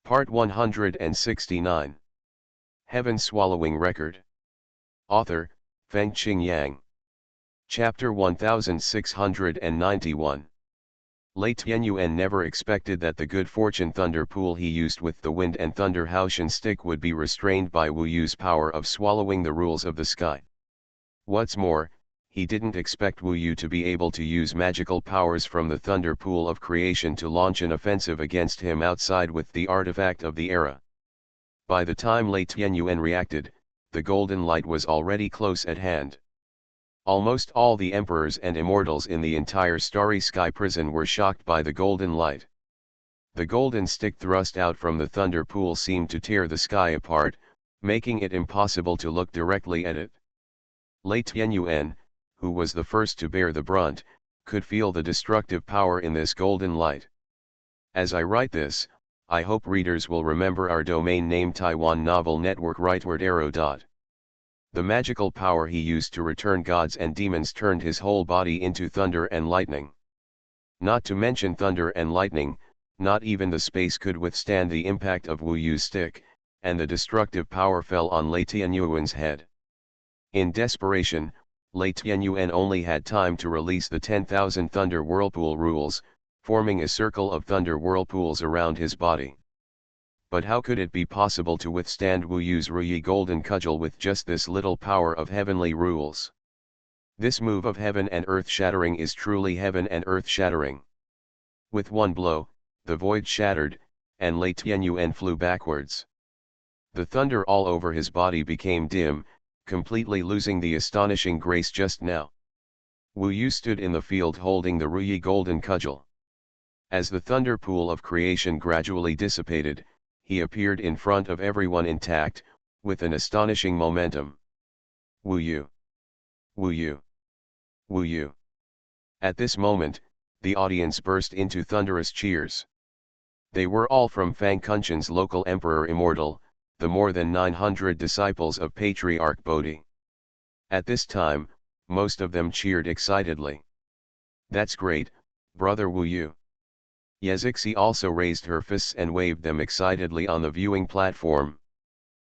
Part 169. Heaven Swallowing Record. Author, Fengqing Yang. Chapter 1691. Lei Tianyuan never expected that the good fortune thunder pool he used with the wind and thunder Haoshan stick would be restrained by Wu Yu's power of swallowing the rules of the sky. What's more, he didn't expect Wu Yu to be able to use magical powers from the thunder pool of creation to launch an offensive against him outside with the artifact of the era. By the time Lei Tianyuan reacted, the golden light was already close at hand. Almost all the emperors and immortals in the entire starry sky prison were shocked by the golden light. The golden stick thrust out from the thunder pool seemed to tear the sky apart, making it impossible to look directly at it. Lei Tianyuan, who was the first to bear the brunt, could feel the destructive power in this golden light. As I write this, I hope readers will remember our domain name Taiwan Novel Network rightward arrow. The magical power he used to return gods and demons turned his whole body into thunder and lightning. Not to mention thunder and lightning, not even the space could withstand the impact of Wu Yu's stick, and the destructive power fell on Lei Tianyuan's head. In desperation, Lei Tianyuan only had time to release the 10,000 thunder whirlpool rules, forming a circle of thunder whirlpools around his body. But how could it be possible to withstand Wu Yu's Ruyi golden cudgel with just this little power of heavenly rules? This move of heaven and earth shattering is truly heaven and earth shattering. With one blow, the void shattered, and Lei Tianyuan flew backwards. The thunder all over his body became dim, completely losing the astonishing grace just now. Wu Yu stood in the field holding the Ruyi golden cudgel. As the thunder pool of creation gradually dissipated, he appeared in front of everyone intact, with an astonishing momentum. Wu Yu! Wu Yu! Wu Yu! At this moment, the audience burst into thunderous cheers. They were all from Fang Kunshan's local emperor Immortal, the more than 900 disciples of Patriarch Bodhi. At this time, most of them cheered excitedly. "That's great, brother Wu Yu." Yazixi also raised her fists and waved them excitedly on the viewing platform.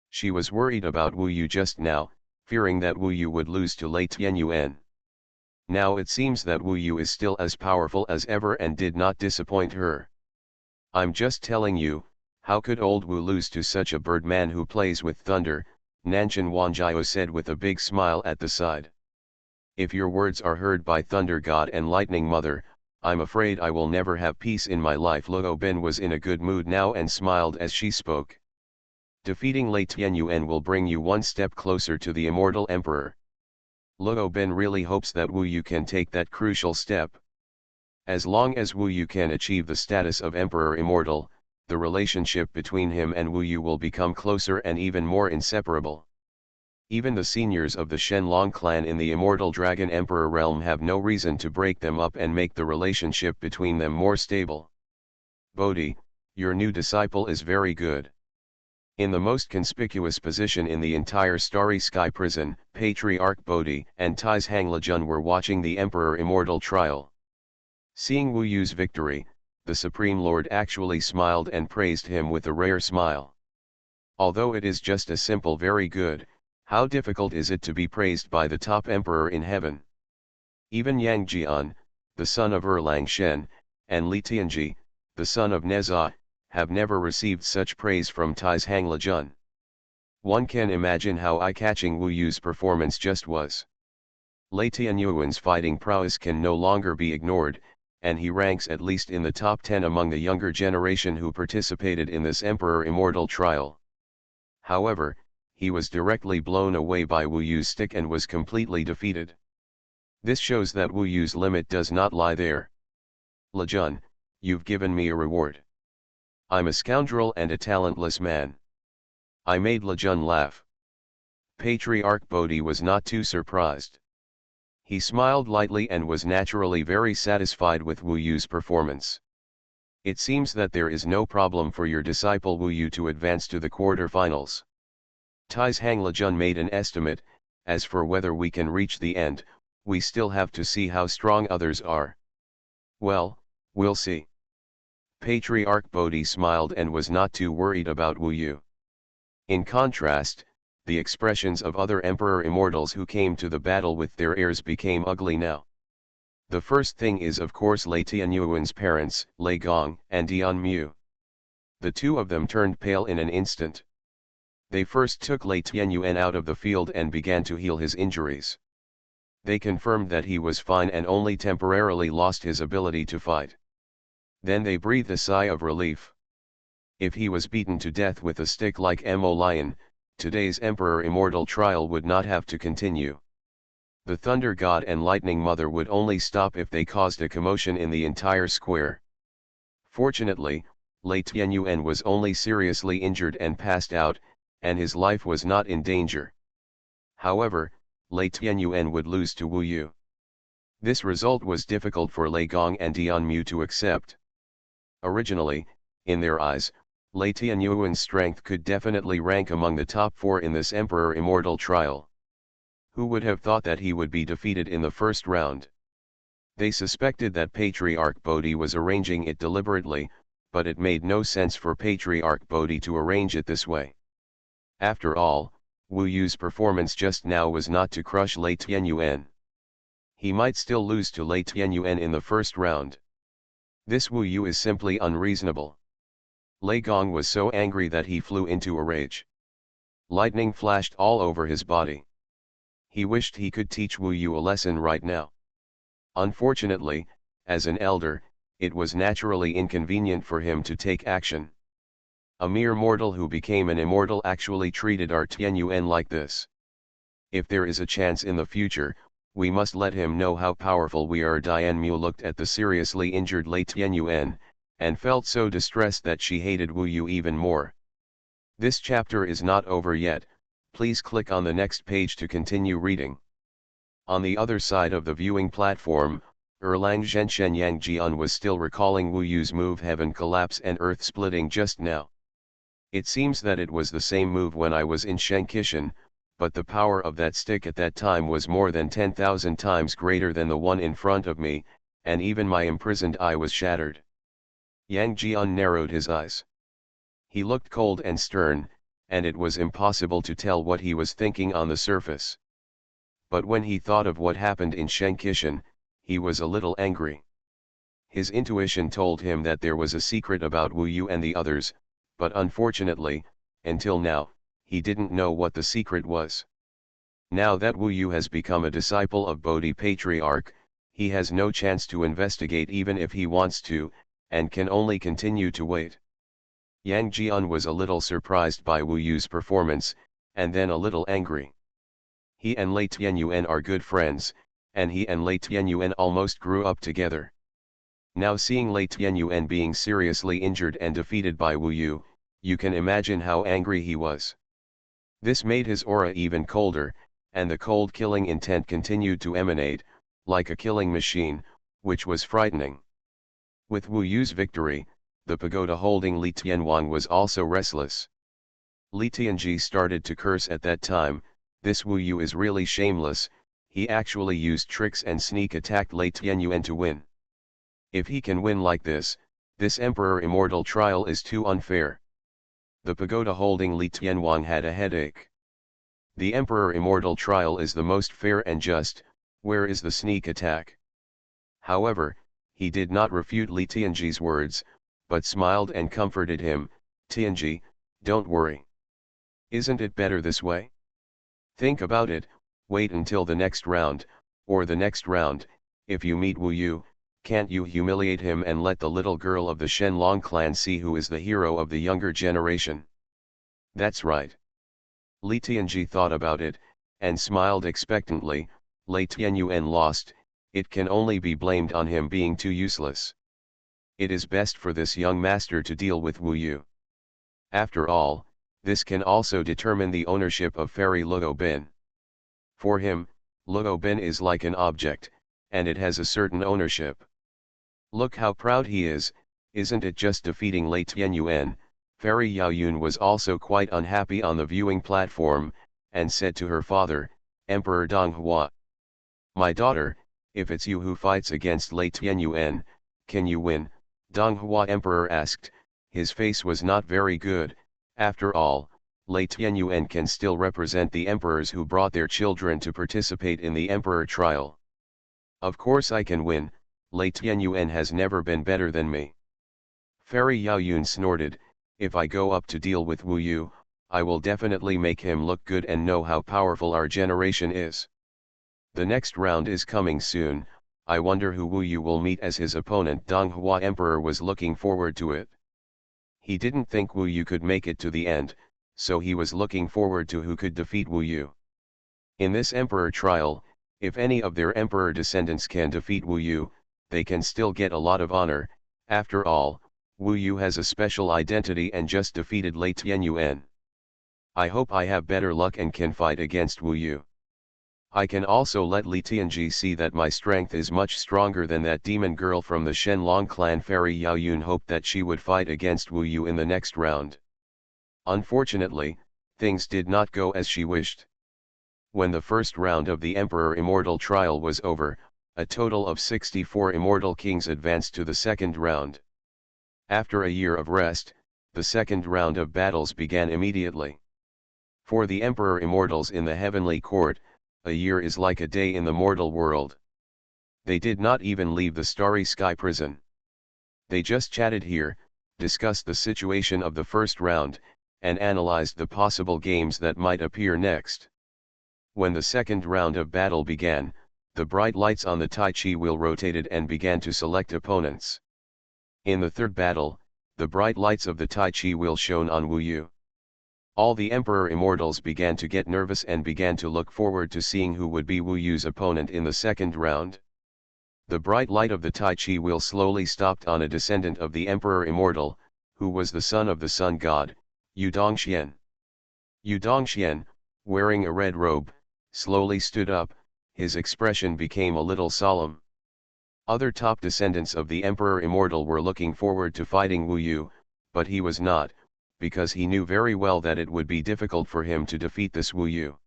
She was worried about Wu Yu just now, fearing that Wu Yu would lose to Lei Tianyuan. Now it seems that Wu Yu is still as powerful as ever and did not disappoint her. "I'm just telling you, how could old Wu lose to such a birdman who plays with thunder?" Nanshan Wanjiao said with a big smile at the side. "If your words are heard by Thunder God and Lightning Mother, I'm afraid I will never have peace in my life." Luo Ben was in a good mood now and smiled as she spoke. "Defeating Lei Tianyuan will bring you one step closer to the immortal emperor." Luo Ben really hopes that Wu Yu can take that crucial step. As long as Wu Yu can achieve the status of Emperor Immortal, the relationship between him and Wu Yu will become closer and even more inseparable. Even the seniors of the Shenlong clan in the Immortal Dragon Emperor realm have no reason to break them up and make the relationship between them more stable. "Bodhi, your new disciple is very good." In the most conspicuous position in the entire Starry Sky prison, Patriarch Bodhi and Tais Hang Lejun were watching the Emperor Immortal trial. Seeing Wu Yu's victory, the Supreme Lord actually smiled and praised him with a rare smile. Although it is just a simple very good, how difficult is it to be praised by the top emperor in heaven? Even Yang Jian, the son of Erlang Shen, and Li Tianji, the son of Neza, have never received such praise from Tais Hang Lejun. One can imagine how eye-catching Wu Yu's performance just was. Lei Tianyuan's fighting prowess can no longer be ignored, and he ranks at least in the top 10 among the younger generation who participated in this Emperor Immortal trial. However, he was directly blown away by Wu Yu's stick and was completely defeated. This shows that Wu Yu's limit does not lie there. "Lejun, you've given me a reward. I'm a scoundrel and a talentless man." I made Lejun laugh. Patriarch Bodhi was not too surprised. He smiled lightly and was naturally very satisfied with Wu Yu's performance. "It seems that there is no problem for your disciple Wu Yu to advance to the quarter-finals." Tais Hang Lejun made an estimate. "As for whether we can reach the end, we still have to see how strong others are." "Well, we'll see." Patriarch Bodhi smiled and was not too worried about Wu Yu. In contrast, the expressions of other Emperor Immortals who came to the battle with their heirs became ugly now. The first thing is of course Lei Tianyuan's parents, Lei Gong and Dian Mu. The two of them turned pale in an instant. They first took Lei Tianyuan out of the field and began to heal his injuries. They confirmed that he was fine and only temporarily lost his ability to fight. Then they breathed a sigh of relief. If he was beaten to death with a stick like Mo Lion, today's Emperor Immortal trial would not have to continue. The Thunder God and Lightning Mother would only stop if they caused a commotion in the entire square. Fortunately, Lei Tianyuan was only seriously injured and passed out, and his life was not in danger. However, Lei Tianyuan would lose to Wu Yu. This result was difficult for Lei Gong and Dian Mu to accept. Originally, in their eyes, Lei Tianyuan's strength could definitely rank among the top 4 in this Emperor Immortal trial. Who would have thought that he would be defeated in the first round? They suspected that Patriarch Bodhi was arranging it deliberately, but it made no sense for Patriarch Bodhi to arrange it this way. After all, Wu Yu's performance just now was not to crush Lei Tianyuan. He might still lose to Lei Tianyuan in the first round. This Wu Yu is simply unreasonable. Lei Gong was so angry that he flew into a rage. Lightning flashed all over his body. He wished he could teach Wu Yu a lesson right now. Unfortunately, as an elder, it was naturally inconvenient for him to take action. A mere mortal who became an immortal actually treated our Tianyuan like this. If there is a chance in the future, we must let him know how powerful we are. Dian Mu looked at the seriously injured Lei Tianyuan, and felt so distressed that she hated Wu Yu even more. This chapter is not over yet, please click on the next page to continue reading. On the other side of the viewing platform, Erlang Zhenshen Yang Jian was still recalling Wu Yu's move Heaven Collapse and Earth Splitting just now. It seems that it was the same move when I was in Shenkishan, but the power of that stick at that time was more than 10,000 times greater than the one in front of me, and even my imprisoned eye was shattered. Yang Jian narrowed his eyes. He looked cold and stern, and it was impossible to tell what he was thinking on the surface. But when he thought of what happened in Shenkishan, he was a little angry. His intuition told him that there was a secret about Wu Yu and the others, but unfortunately, until now, he didn't know what the secret was. Now that Wu Yu has become a disciple of Bodhi Patriarch, he has no chance to investigate even if he wants to, and can only continue to wait. Yang Jian was a little surprised by Wu Yu's performance, and then a little angry. He and Lei Tianyuan are good friends, and he and Lei Tianyuan almost grew up together. Now seeing Lei Tianyuan being seriously injured and defeated by Wu Yu, you can imagine how angry he was. This made his aura even colder, and the cold killing intent continued to emanate, like a killing machine, which was frightening. With Wu Yu's victory, the pagoda holding Li Tianwang was also restless. Li Tianji started to curse at that time. This Wu Yu is really shameless, he actually used tricks and sneak attacked Lei Tianyuan to win. If he can win like this Emperor Immortal trial is too unfair. The pagoda holding Li Tianwang had a headache. The Emperor Immortal trial is the most fair and just, where is the sneak attack? However, he did not refute Li Tianji's words, but smiled and comforted him. Tianji, don't worry. Isn't it better this way? Think about it, wait until the next round, or the next round. If you meet Wu Yu, can't you humiliate him and let the little girl of the Shenlong clan see who is the hero of the younger generation? That's right. Li Tianji thought about it, and smiled expectantly. Lei Tianyuan lost, it can only be blamed on him being too useless. It is best for this young master to deal with Wu Yu. After all, this can also determine the ownership of Fairy Luo Bin. For him, Luo Bin is like an object, and it has a certain ownership. Look how proud he is, isn't it just defeating Lei Tianyuan? Fairy Yaoyun was also quite unhappy on the viewing platform, and said to her father, Emperor Donghua. My daughter, if it's you who fights against Lei Tianyuan, can you win? Donghua Emperor asked. His face was not very good. After all, Lei Tianyuan can still represent the emperors who brought their children to participate in the emperor trial. Of course I can win. Lei Tianyuan has never been better than me. Fairy Yaoyun snorted. If I go up to deal with Wu Yu, I will definitely make him look good and know how powerful our generation is. The next round is coming soon. I wonder who Wu Yu will meet as his opponent. Donghua Emperor was looking forward to it. He didn't think Wu Yu could make it to the end, so he was looking forward to who could defeat Wu Yu. In this emperor trial, if any of their emperor descendants can defeat Wu Yu, they can still get a lot of honor. After all, Wu Yu has a special identity and just defeated Lei Tianyuan. I hope I have better luck and can fight against Wu Yu. I can also let Li Tianji see that my strength is much stronger than that demon girl from the Shenlong clan. Fairy Yaoyun hoped that she would fight against Wu Yu in the next round. Unfortunately, things did not go as she wished. When the first round of the Emperor Immortal trial was over, a total of 64 immortal kings advanced to the second round. After a year of rest, the second round of battles began immediately. For the Emperor Immortals in the heavenly court, a year is like a day in the mortal world. They did not even leave the starry sky prison. They just chatted here, discussed the situation of the first round, and analyzed the possible games that might appear next. When the second round of battle began, the bright lights on the Tai Chi wheel rotated and began to select opponents. In the third battle, the bright lights of the Tai Chi wheel shone on Wu Yu. All the Emperor Immortals began to get nervous and began to look forward to seeing who would be Wu Yu's opponent in the second round. The bright light of the Tai Chi wheel slowly stopped on a descendant of the Emperor Immortal, who was the son of the Sun God, Yu Dongxian. Yu Dongxian, wearing a red robe, slowly stood up. His expression became a little solemn. Other top descendants of the Emperor Immortal were looking forward to fighting Wu Yu, but he was not, because he knew very well that it would be difficult for him to defeat this Wu Yu.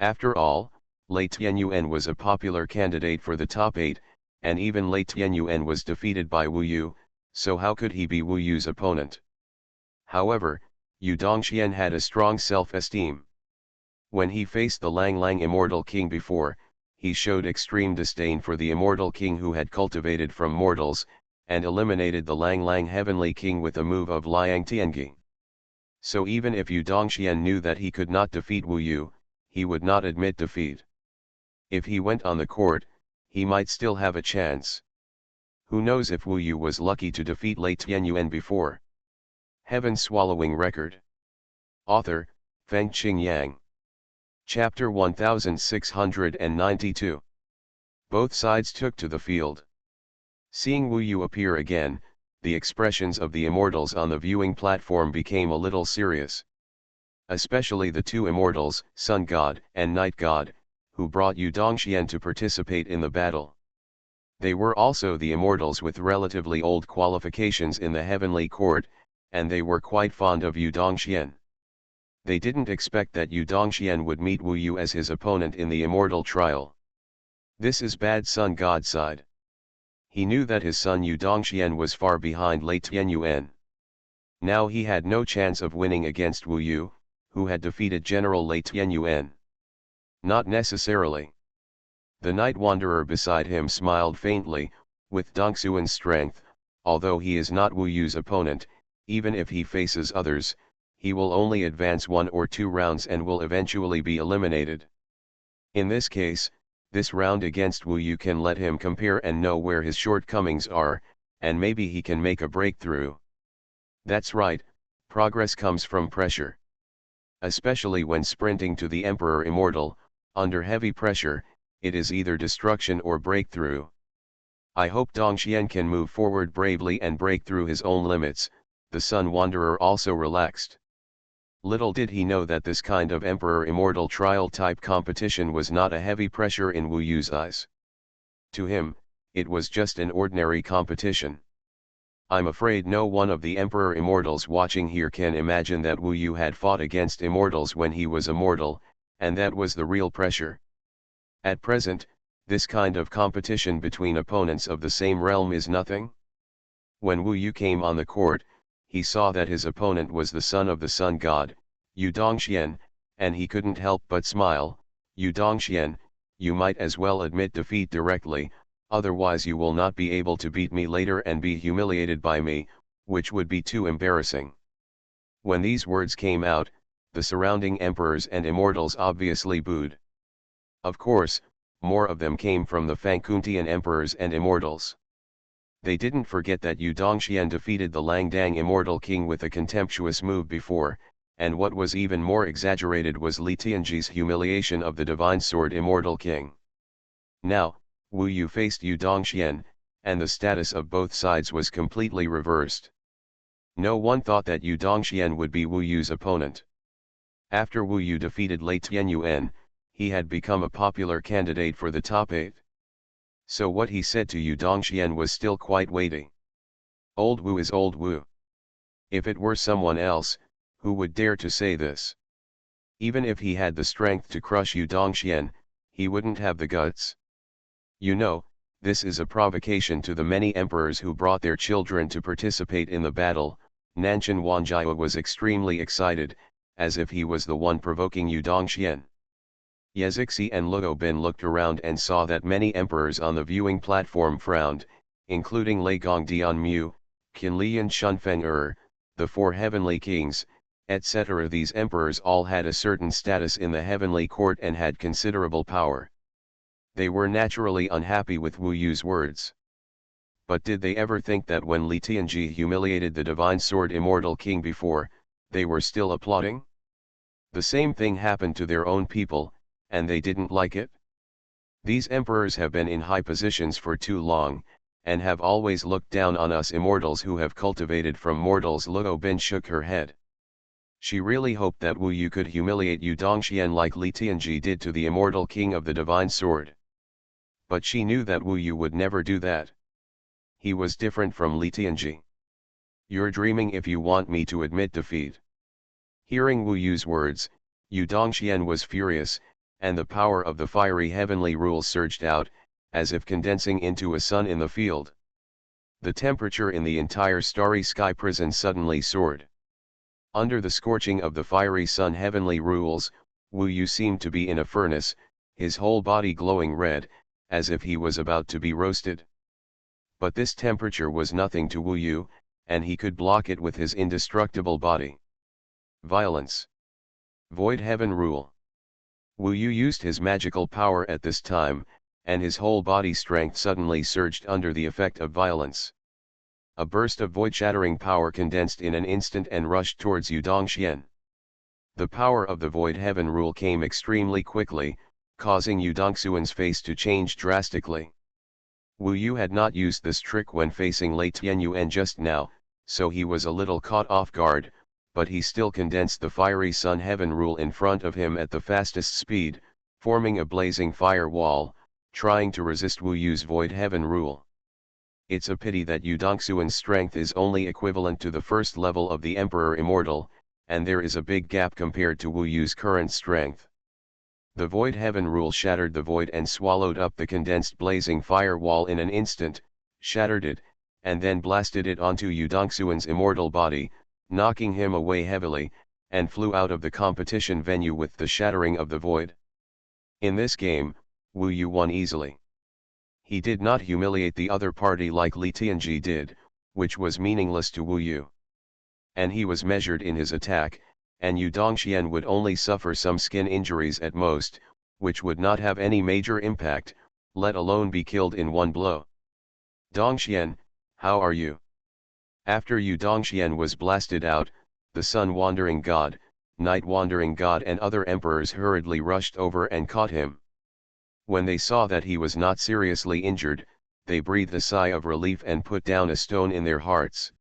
After all, Lei Tianyuan was a popular candidate for the top 8, and even Lei Tianyuan was defeated by Wu Yu, so how could he be Wu Yu's opponent? However, Yu Dongxian had a strong self-esteem. When he faced the Lang Lang Immortal King before, he showed extreme disdain for the Immortal King who had cultivated from mortals, and eliminated the Lang Lang Heavenly King with a move of Liang Tiangi. So even if Yu Dongxian knew that he could not defeat Wu Yu, he would not admit defeat. If he went on the court, he might still have a chance. Who knows if Wu Yu was lucky to defeat Lei Tianyuan before? Heaven Swallowing Record. Author, Feng Qing Yang. Chapter 1692. Both sides took to the field. Seeing Wu Yu appear again, the expressions of the immortals on the viewing platform became a little serious. Especially the two immortals, Sun God and Night God, who brought Yu Dongxian to participate in the battle. They were also the immortals with relatively old qualifications in the heavenly court, and they were quite fond of Yu Dongxian. They didn't expect that Yu Dongxian would meet Wu Yu as his opponent in the immortal trial. This is bad. Sun God sighed. He knew that his son Yu Dongxian was far behind Lei Tianyuan. Now he had no chance of winning against Wu Yu, who had defeated General Lei Tianyuan. Not necessarily. The Night Wanderer beside him smiled faintly. With Dongxuan's strength, although he is not Wu Yu's opponent, even if he faces others, he will only advance 1 or 2 rounds and will eventually be eliminated. In this case, this round against Wu Yu can let him compare and know where his shortcomings are, and maybe he can make a breakthrough. That's right, progress comes from pressure. Especially when sprinting to the Emperor Immortal, under heavy pressure, it is either destruction or breakthrough. I hope Dongxian can move forward bravely and break through his own limits. The Sun Wanderer also relaxed. Little did he know that this kind of Emperor Immortal trial type competition was not a heavy pressure in Wu Yu's eyes. To him, it was just an ordinary competition. I'm afraid no one of the Emperor Immortals watching here can imagine that Wu Yu had fought against Immortals when he was immortal, and that was the real pressure. At present, this kind of competition between opponents of the same realm is nothing. When Wu Yu came on the court, he saw that his opponent was the son of the sun god, Yu Dongxian, and he couldn't help but smile. Yu Dongxian, you might as well admit defeat directly, otherwise you will not be able to beat me later and be humiliated by me, which would be too embarrassing. When these words came out, the surrounding emperors and immortals obviously booed. Of course, more of them came from the Fangkuntian emperors and immortals. They didn't forget that Yu Dongxian defeated the Langdang immortal king with a contemptuous move before, and what was even more exaggerated was Li Tianji's humiliation of the divine sword immortal king. Now, Wu Yu faced Yu Dongxian, and the status of both sides was completely reversed. No one thought that Yu Dongxian would be Wu Yu's opponent. After Wu Yu defeated Lei Tianyuan, he had become a popular candidate for the top 8. So what he said to Yu Dongxian was still quite weighty. Old Wu is old Wu. If it were someone else, who would dare to say this? Even if he had the strength to crush Yu Dongxian, he wouldn't have the guts. You know, this is a provocation to the many emperors who brought their children to participate in the battle. Nanshan Wanjiao was extremely excited, as if he was the one provoking Yu Dongxian. Yezixi and Luo Bin looked around and saw that many emperors on the viewing platform frowned, including Lei Gongdian Mu, Qinlian Shunfeng the 4 heavenly kings, etc. These emperors all had a certain status in the heavenly court and had considerable power. They were naturally unhappy with Wu Yu's words. But did they ever think that when Li Tianji humiliated the divine sword immortal king before, they were still applauding? The same thing happened to their own people, and they didn't like it. These emperors have been in high positions for too long, and have always looked down on us immortals who have cultivated from mortals. Luo Bin shook her head. She really hoped that Wu Yu could humiliate Yu Dongxian like Li Tianji did to the immortal king of the divine sword. But she knew that Wu Yu would never do that. He was different from Li Tianji. You're dreaming if you want me to admit defeat. Hearing Wu Yu's words, Yu Dongxian was furious, and the power of the fiery heavenly rule surged out, as if condensing into a sun in the field. The temperature in the entire starry sky prison suddenly soared. Under the scorching of the fiery sun heavenly rules, Wu Yu seemed to be in a furnace, his whole body glowing red, as if he was about to be roasted. But this temperature was nothing to Wu Yu, and he could block it with his indestructible body. Violence. Void heaven rule. Wu Yu used his magical power at this time, and his whole body strength suddenly surged under the effect of violence. A burst of void-shattering power condensed in an instant and rushed towards Yu Dongxian. The power of the void heaven rule came extremely quickly, causing Yu Dongxian's face to change drastically. Wu Yu had not used this trick when facing Lei Tianyuan just now, so he was a little caught off guard, but he still condensed the fiery sun heaven rule in front of him at the fastest speed, forming a blazing fire wall, trying to resist Wu Yu's void heaven rule. It's a pity that Yu Dongxian's strength is only equivalent to the first level of the Emperor Immortal, and there is a big gap compared to Wu Yu's current strength. The void heaven rule shattered the void and swallowed up the condensed blazing fire wall in an instant, shattered it, and then blasted it onto Yu Dongxian's immortal body, knocking him away heavily, and flew out of the competition venue with the shattering of the void. In this game, Wu Yu won easily. He did not humiliate the other party like Li Tianji did, which was meaningless to Wu Yu. And he was measured in his attack, and Yu Dongxian would only suffer some skin injuries at most, which would not have any major impact, let alone be killed in one blow. Dongxian, how are you? After Yu Dongxian was blasted out, the Sun Wandering God, Night Wandering God and other emperors hurriedly rushed over and caught him. When they saw that he was not seriously injured, they breathed a sigh of relief and put down a stone in their hearts.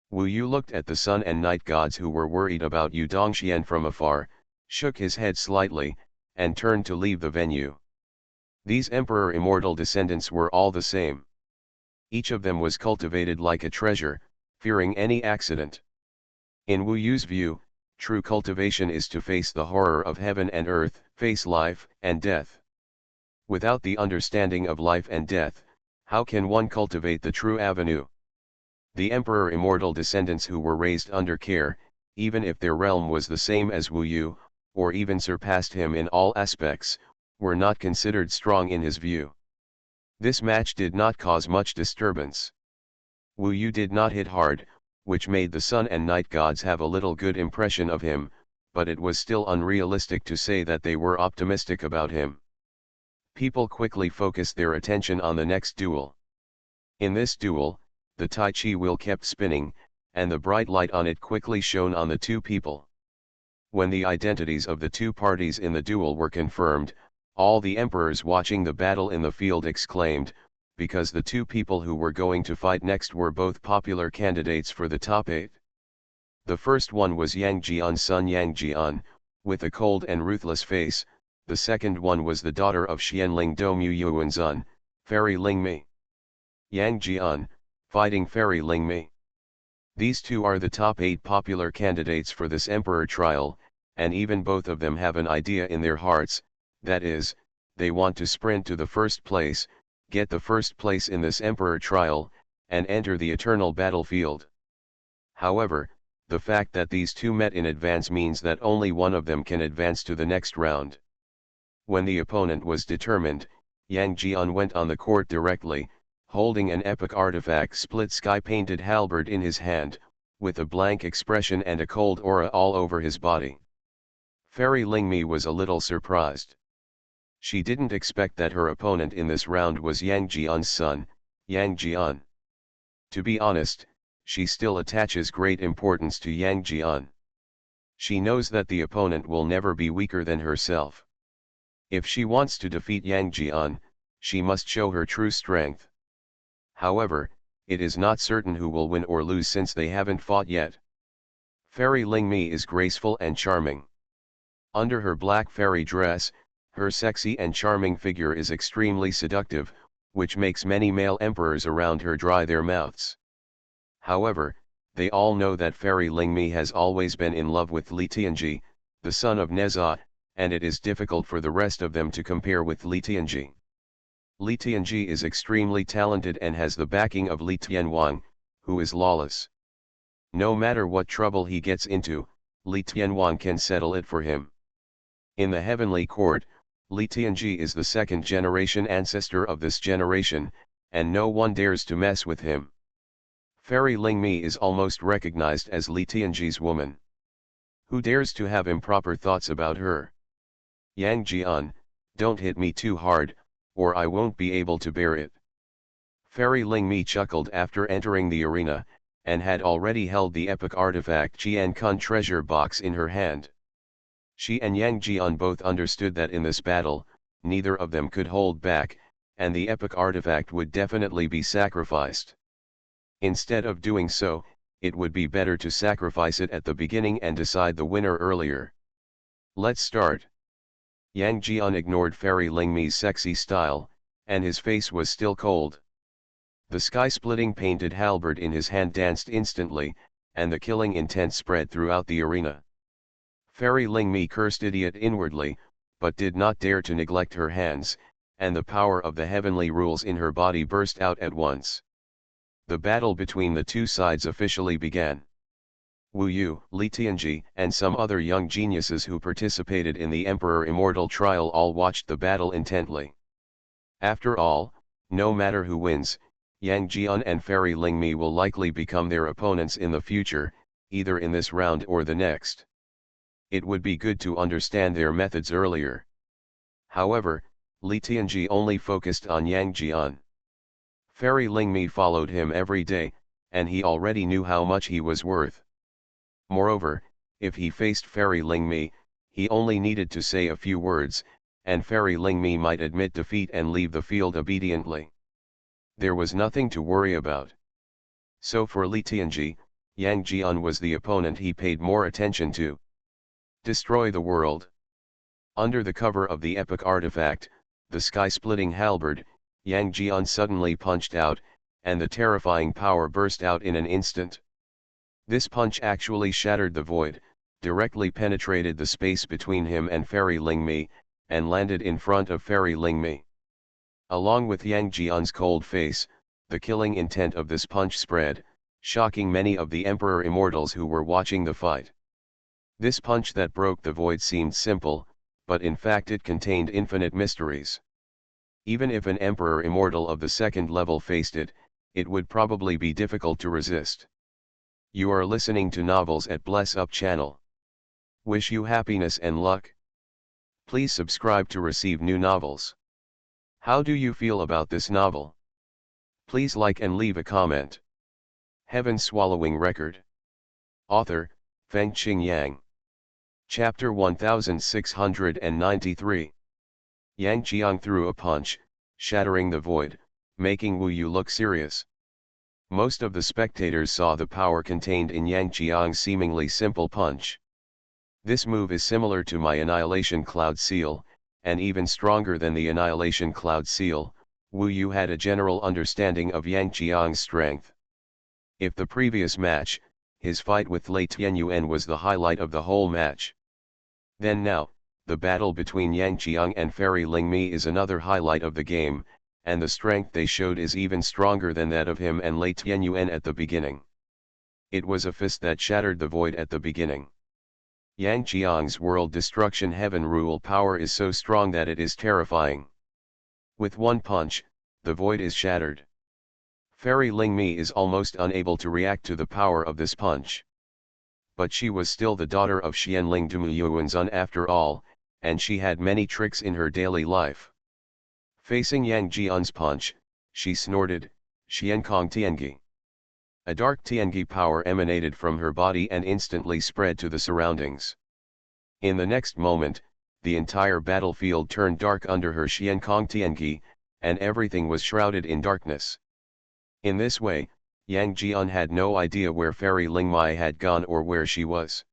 Wu Yu looked at the Sun and Night gods who were worried about Yu Dongxian from afar, shook his head slightly, and turned to leave the venue. These Emperor Immortal descendants were all the same. Each of them was cultivated like a treasure, fearing any accident. In Wu Yu's view, true cultivation is to face the horror of heaven and earth, face life and death. Without the understanding of life and death, how can one cultivate the true avenue? The Emperor Immortal descendants who were raised under care, even if their realm was the same as Wu Yu, or even surpassed him in all aspects, were not considered strong in his view. This match did not cause much disturbance. Wu Yu did not hit hard, which made the sun and night gods have a little good impression of him, but it was still unrealistic to say that they were optimistic about him. People quickly focused their attention on the next duel. In this duel, the Tai Chi wheel kept spinning, and the bright light on it quickly shone on the two people. When the identities of the two parties in the duel were confirmed, all the emperors watching the battle in the field exclaimed, because the two people who were going to fight next were both popular candidates for the top 8. The first one was Yang Jian's son Yang Jian, with a cold and ruthless face. The second one was the daughter of Xianling Domu Yuanzun, Fairy Lingmi. Yang Jian, fighting Fairy Lingmi. These two are the top 8 popular candidates for this emperor trial, and even both of them have an idea in their hearts, that is, they want to sprint to the first place, get the first place in this emperor trial, and enter the eternal battlefield. However, the fact that these two met in advance means that only one of them can advance to the next round. When the opponent was determined, Yang Jian went on the court directly, holding an epic artifact split sky painted halberd in his hand, with a blank expression and a cold aura all over his body. Fairy Lingmi was a little surprised. She didn't expect that her opponent in this round was Yang Jian's son, Yang Jian. To be honest, she still attaches great importance to Yang Jian. She knows that the opponent will never be weaker than herself. If she wants to defeat Yang Jian, she must show her true strength. However, it is not certain who will win or lose since they haven't fought yet. Fairy Lingmi is graceful and charming. Under her black fairy dress, her sexy and charming figure is extremely seductive, which makes many male emperors around her dry their mouths. However, they all know that Fairy Lingmi has always been in love with Li Tianji, the son of Neza, and it is difficult for the rest of them to compare with Li Tianji. Li Tianji is extremely talented and has the backing of Li Tianhuan, who is lawless. No matter what trouble he gets into, Li Tianhuan can settle it for him. In the heavenly court, Li Tianji is the second-generation ancestor of this generation, and no one dares to mess with him. Fairy Lingmi is almost recognized as Li Tianji's woman. Who dares to have improper thoughts about her? Yang Jian, don't hit me too hard, or I won't be able to bear it. Fairy Lingmi chuckled after entering the arena, and had already held the epic artifact Qian Kun treasure box in her hand. She and Yang Jian both understood that in this battle, neither of them could hold back, and the epic artifact would definitely be sacrificed. Instead of doing so, it would be better to sacrifice it at the beginning and decide the winner earlier. Let's start. Yang Jian ignored Fairy Lingmi's sexy style, and his face was still cold. The sky-splitting painted halberd in his hand danced instantly, and the killing intent spread throughout the arena. Fairy Lingmi cursed idiot inwardly, but did not dare to neglect her hands, and the power of the heavenly rules in her body burst out at once. The battle between the two sides officially began. Wu Yu, Li Tianji, and some other young geniuses who participated in the Emperor Immortal trial all watched the battle intently. After all, no matter who wins, Yang Jian and Fairy Lingmi will likely become their opponents in the future, either in this round or the next. It would be good to understand their methods earlier. However, Li Tianji only focused on Yang Jian. Fairy Lingmi followed him every day, and he already knew how much he was worth. Moreover, if he faced Fairy Lingmi, he only needed to say a few words, and Fairy Lingmi might admit defeat and leave the field obediently. There was nothing to worry about. So for Li Tianji, Yang Jian was the opponent he paid more attention to. Destroy the world. Under the cover of the epic artifact, the sky-splitting halberd, Yang Jian suddenly punched out, and the terrifying power burst out in an instant. This punch actually shattered the void, directly penetrated the space between him and Fairy Lingmi, and landed in front of Fairy Lingmi. Along with Yang Jian's cold face, the killing intent of this punch spread, shocking many of the Emperor Immortals who were watching the fight. This punch that broke the void seemed simple, but in fact it contained infinite mysteries. Even if an Emperor Immortal of the second level faced it, it would probably be difficult to resist. You are listening to Novels at Bless Up channel. Wish you happiness and luck. Please subscribe to receive new novels. How do you feel about this novel? Please like and leave a comment. Heaven Swallowing Record. Author, Fengqing Yang. Chapter 1693. Yang Jiang threw a punch, shattering the void, making Wu Yu look serious. Most of the spectators saw the power contained in Yang Jiang's seemingly simple punch. This move is similar to my Annihilation Cloud Seal, and even stronger than the Annihilation Cloud Seal. Wu Yu had a general understanding of Yang Jiang's strength. If the previous match, his fight with Lei Tianyuan was the highlight of the whole match, then now, the battle between Yang Jiang and Fairy Lingmi is another highlight of the game, and the strength they showed is even stronger than that of him and Lei Tianyuan at the beginning. It was a fist that shattered the void at the beginning. Yang Jiang's world destruction heaven rule power is so strong that it is terrifying. With one punch, the void is shattered. Fairy Lingmi is almost unable to react to the power of this punch. But she was still the daughter of Xianling Dumuyuanzun after all, and she had many tricks in her daily life. Facing Yang Jian's punch, she snorted, "Xiankong Tiangi." A dark Tiangi power emanated from her body and instantly spread to the surroundings. In the next moment, the entire battlefield turned dark under her Xiankong Tiangi, and everything was shrouded in darkness. In this way, Yang Jian had no idea where Fairy Lingmai had gone or where she was.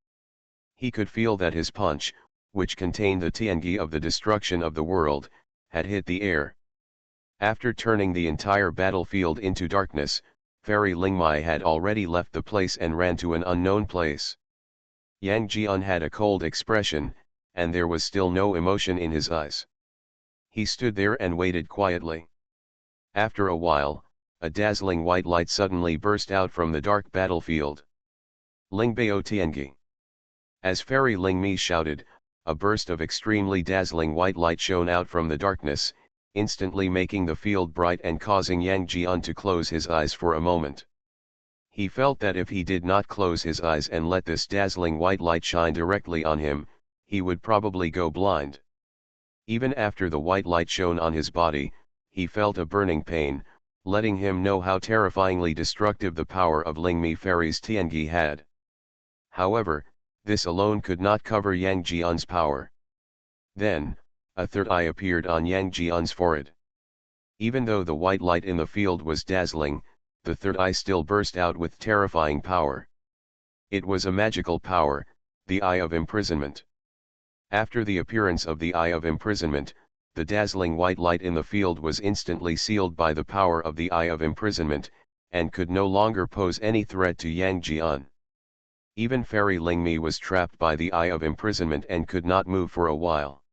He could feel that his punch, which contained the Tiangi of the destruction of the world, had hit the air. After turning the entire battlefield into darkness, Fairy Lingmai had already left the place and ran to an unknown place. Yang Jian had a cold expression, and there was still no emotion in his eyes. He stood there and waited quietly. After a while, a dazzling white light suddenly burst out from the dark battlefield. Lingbao Tiangi. As Fairy Lingmi shouted, a burst of extremely dazzling white light shone out from the darkness, instantly making the field bright and causing Yang Jian to close his eyes for a moment. He felt that if he did not close his eyes and let this dazzling white light shine directly on him, he would probably go blind. Even after the white light shone on his body, he felt a burning pain, letting him know how terrifyingly destructive the power of Lingmi Fairy's Tiangi had. However, this alone could not cover Yang Jian's power. Then, a third eye appeared on Yang Jian's forehead. Even though the white light in the field was dazzling, the third eye still burst out with terrifying power. It was a magical power, the Eye of Imprisonment. After the appearance of the Eye of Imprisonment, the dazzling white light in the field was instantly sealed by the power of the Eye of Imprisonment, and could no longer pose any threat to Yang Jian. Even Fairy Lingmi was trapped by the Eye of Imprisonment and could not move for a while.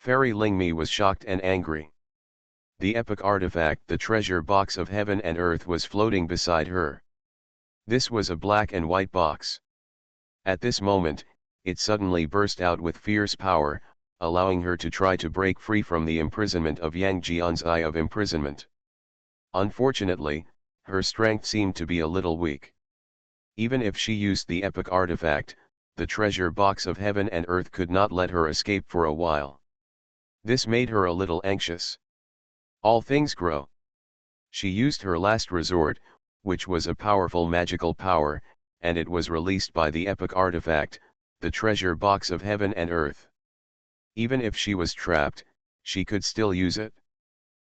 Fairy Lingmi was shocked and angry. The epic artifact, the treasure box of heaven and earth, was floating beside her. This was a black and white box. At this moment, it suddenly burst out with fierce power, allowing her to try to break free from the imprisonment of Yang Jian's Eye of Imprisonment. Unfortunately, her strength seemed to be a little weak. Even if she used the epic artifact, the treasure box of heaven and earth could not let her escape for a while. This made her a little anxious. All things grow. She used her last resort, which was a powerful magical power, and it was released by the epic artifact, the treasure box of heaven and earth. Even if she was trapped, she could still use it.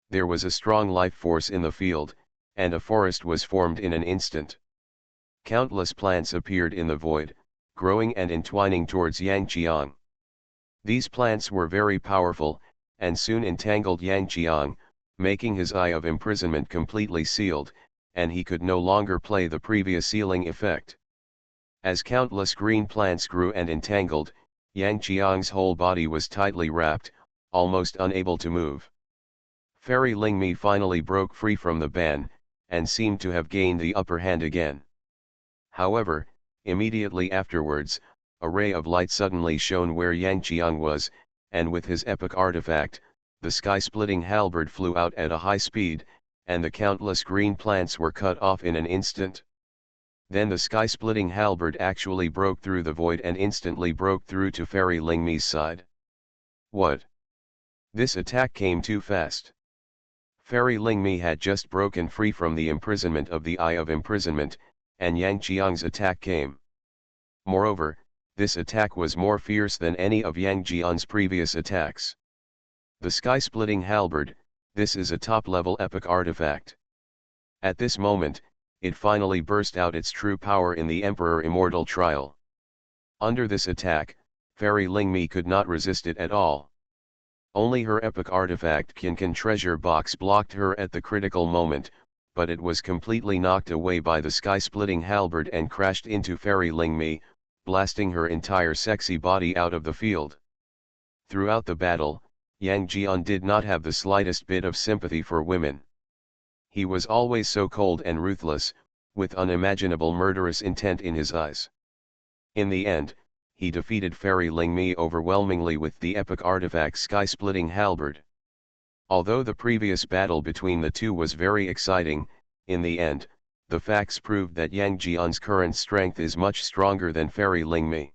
There was a strong life force in the field, and a forest was formed in an instant. Countless plants appeared in the void, growing and entwining towards Yang Jiang. These plants were very powerful, and soon entangled Yang Jiang, making his Eye of Imprisonment completely sealed, and he could no longer play the previous sealing effect. As countless green plants grew and entangled, Yang Jiang's whole body was tightly wrapped, almost unable to move. Fairy Lingmi finally broke free from the ban, and seemed to have gained the upper hand again. However, immediately afterwards, a ray of light suddenly shone where Yang Jiang was, and with his epic artifact, the sky-splitting halberd flew out at a high speed, and the countless green plants were cut off in an instant. Then the sky-splitting halberd actually broke through the void and instantly broke through to Fairy Lingmi's side. What? This attack came too fast. Fairy Lingmi had just broken free from the imprisonment of the Eye of Imprisonment, and Yang Jiang's attack came. Moreover, this attack was more fierce than any of Yang Jian's previous attacks. The sky-splitting halberd, this is a top-level epic artifact. At this moment, it finally burst out its true power in the Emperor Immortal trial. Under this attack, Fairy Lingmi could not resist it at all. Only her epic artifact Qianqian treasure box blocked her at the critical moment, but it was completely knocked away by the sky-splitting halberd and crashed into Fairy Lingmi, blasting her entire sexy body out of the field. Throughout the battle, Yang Jian did not have the slightest bit of sympathy for women. He was always so cold and ruthless, with unimaginable murderous intent in his eyes. In the end, he defeated Fairy Lingmi overwhelmingly with the epic artifact sky-splitting halberd. Although the previous battle between the two was very exciting, in the end, the facts proved that Yang Jian's current strength is much stronger than Fairy Lingmi.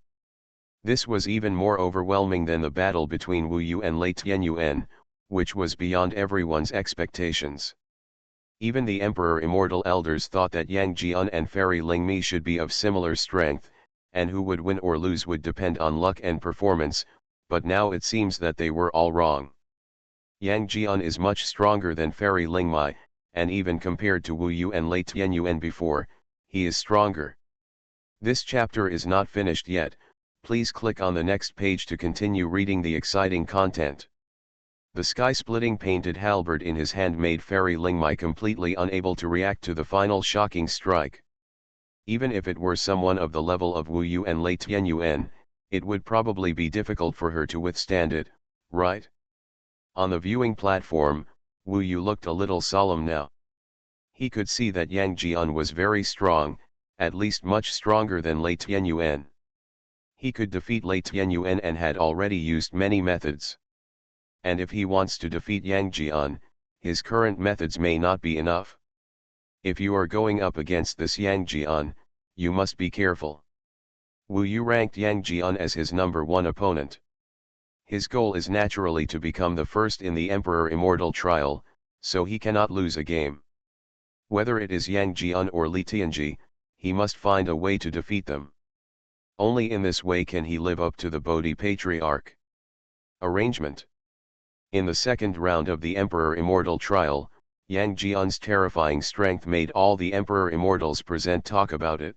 This was even more overwhelming than the battle between Wu Yu and Lei Tianyuan, which was beyond everyone's expectations. Even the Emperor Immortal elders thought that Yang Jian and Fairy Lingmi should be of similar strength, and who would win or lose would depend on luck and performance, but now it seems that they were all wrong. Yang Jian is much stronger than Fairy Lingmi, and even compared to Wu Yu and Lei Tianyuan before, he is stronger. This chapter is not finished yet, please click on the next page to continue reading the exciting content. The sky-splitting painted halberd in his hand made Fairy Lingmi completely unable to react to the final shocking strike. Even if it were someone of the level of Wu Yu and Lei Tianyuan, it would probably be difficult for her to withstand it, right? On the viewing platform, Wu Yu looked a little solemn now. He could see that Yang Jian was very strong, at least much stronger than Lei Tianyuan. He could defeat Lei Tianyuan and had already used many methods. And if he wants to defeat Yang Jian, his current methods may not be enough. If you are going up against this Yang Jian, you must be careful. Wu Yu ranked Yang Jian as his #1 opponent. His goal is naturally to become the first in the Emperor Immortal trial, so he cannot lose a game. Whether it is Yang Jian or Li Tianji, he must find a way to defeat them. Only in this way can he live up to the Bodhi Patriarch. Arrangement. In the second round of the Emperor Immortal trial, Yang Jian's terrifying strength made all the Emperor Immortals present talk about it.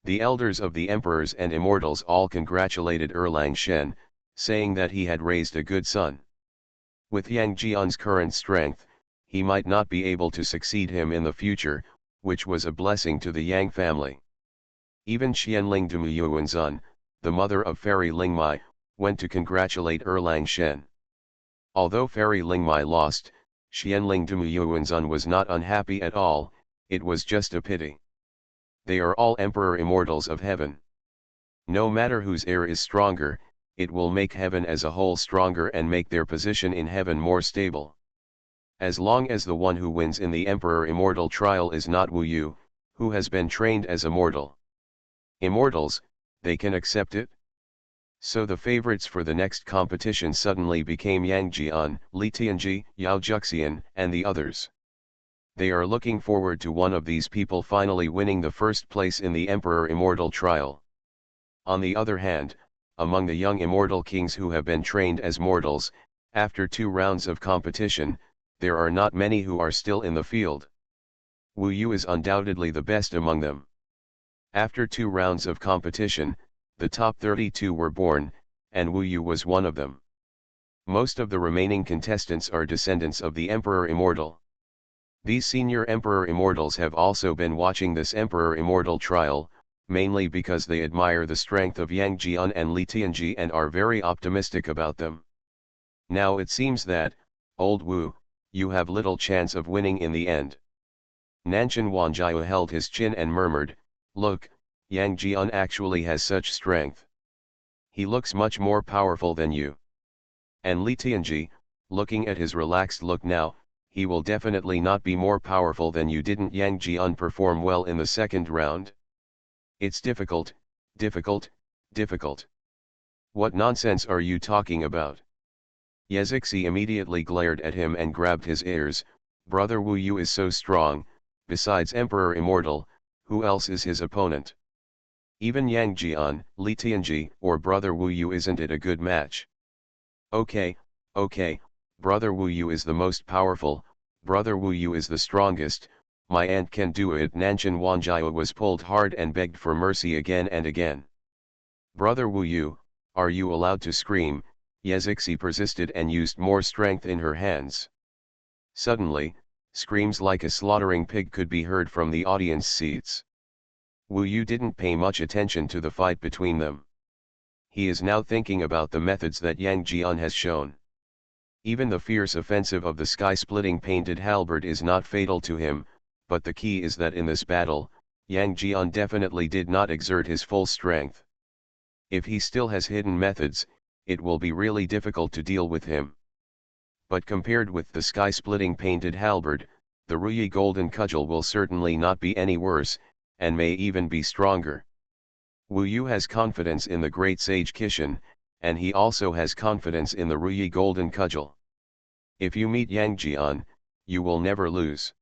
The elders of the Emperors and Immortals all congratulated Erlang Shen, saying that he had raised a good son. With Yang Jian's current strength, he might not be able to succeed him in the future, which was a blessing to the Yang family. Even Qianling Dumuyuanzun, the mother of Fairy Lingmi, went to congratulate Erlang Shen. Although Fairy Lingmi lost, Qianling Dumuyuanzun was not unhappy at all, it was just a pity. They are all Emperor Immortals of heaven. No matter whose heir is stronger, it will make heaven as a whole stronger and make their position in heaven more stable. As long as the one who wins in the Emperor Immortal trial is not Wu Yu, who has been trained as a mortal. Immortals, they can accept it. So the favorites for the next competition suddenly became Yang Jian, Li Tianji, Yao Juxian, and the others. They are looking forward to one of these people finally winning the first place in the Emperor Immortal trial. On the other hand, among the young immortal kings who have been trained as mortals, after 2 rounds of competition, there are not many who are still in the field. Wu Yu is undoubtedly the best among them. After 2 rounds of competition, the top 32 were born, and Wu Yu was one of them. Most of the remaining contestants are descendants of the Emperor Immortal. These senior Emperor Immortals have also been watching this Emperor Immortal trial, mainly because they admire the strength of Yang Jian and Li Tianji and are very optimistic about them. Now it seems that, old Wu, you have little chance of winning in the end. Nanshan Wanjiao held his chin and murmured, "Look, Yang Jian actually has such strength. He looks much more powerful than you." And Li Tianji, looking at his relaxed look now, "He will definitely not be more powerful than you. Didn't Yang Jian perform well in the second round? It's difficult, difficult, difficult. What nonsense are you talking about?" Yezixi immediately glared at him and grabbed his ears. "Brother Wu Yu is so strong, besides Emperor Immortal, who else is his opponent? Even Yang Jian, Li Tianji, or Brother Wu Yu, isn't it a good match?" Okay, Brother Wu Yu is the most powerful, Brother Wu Yu is the strongest, my aunt can do it." Nanshan Wanjiao was pulled hard and begged for mercy again and again. "Brother Wu Yu, are you allowed to scream?" Yezixi persisted and used more strength in her hands. Suddenly, screams like a slaughtering pig could be heard from the audience seats. Wu Yu didn't pay much attention to the fight between them. He is now thinking about the methods that Yang Jian has shown. Even the fierce offensive of the sky-splitting painted halberd is not fatal to him, but the key is that in this battle, Yang Jian definitely did not exert his full strength. If he still has hidden methods, it will be really difficult to deal with him. But compared with the sky-splitting painted halberd, the Ruyi golden cudgel will certainly not be any worse, and may even be stronger. Wu Yu has confidence in the great sage Kishan, and he also has confidence in the Ruyi golden cudgel. If you meet Yang Jian, you will never lose.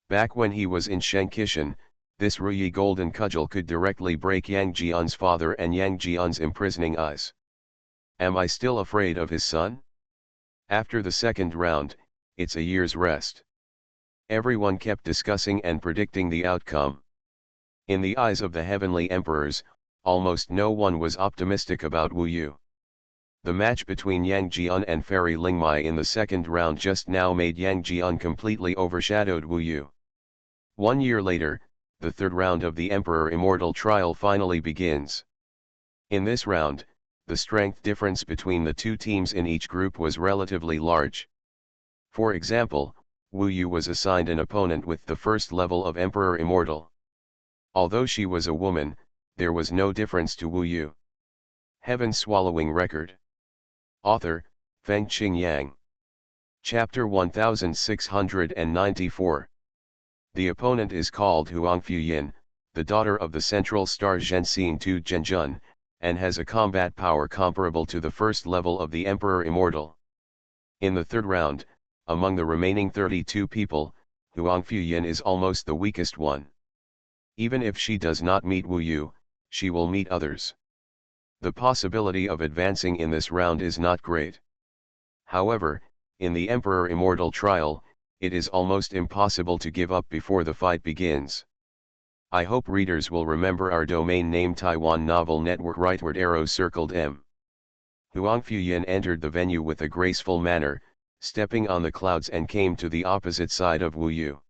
Back when he was in Shenkishan, this Ruyi golden cudgel could directly break Yang Jian's father and Yang Jian's imprisoning eyes. Am I still afraid of his son? After the second round, it's a year's rest. Everyone kept discussing and predicting the outcome. In the eyes of the heavenly emperors, almost no one was optimistic about Wu Yu. The match between Yang Jian and Fairy Lingmai in the second round just now made Yang Jian completely overshadowed Wu Yu. 1 year later, the third round of the Emperor Immortal trial finally begins. In this round, the strength difference between the two teams in each group was relatively large. For example, Wu Yu was assigned an opponent with the first level of Emperor Immortal. Although she was a woman, there was no difference to Wu Yu. Heaven Swallowing Record. Author, Fengqing Yang. Chapter 1694. The opponent is called Huangfu Yin, the daughter of the central star Zhenxing Tu Zhenjun, and has a combat power comparable to the first level of the Emperor Immortal. In the third round, among the remaining 32 people, Huangfu Yin is almost the weakest one. Even if she does not meet Wu Yu, she will meet others. The possibility of advancing in this round is not great. However, in the Emperor Immortal trial, it is almost impossible to give up before the fight begins. I hope readers will remember our domain name Taiwan Novel Network. Rightward arrow circled M. Huangfu Yin entered the venue with a graceful manner, stepping on the clouds, and came to the opposite side of Wu Yu.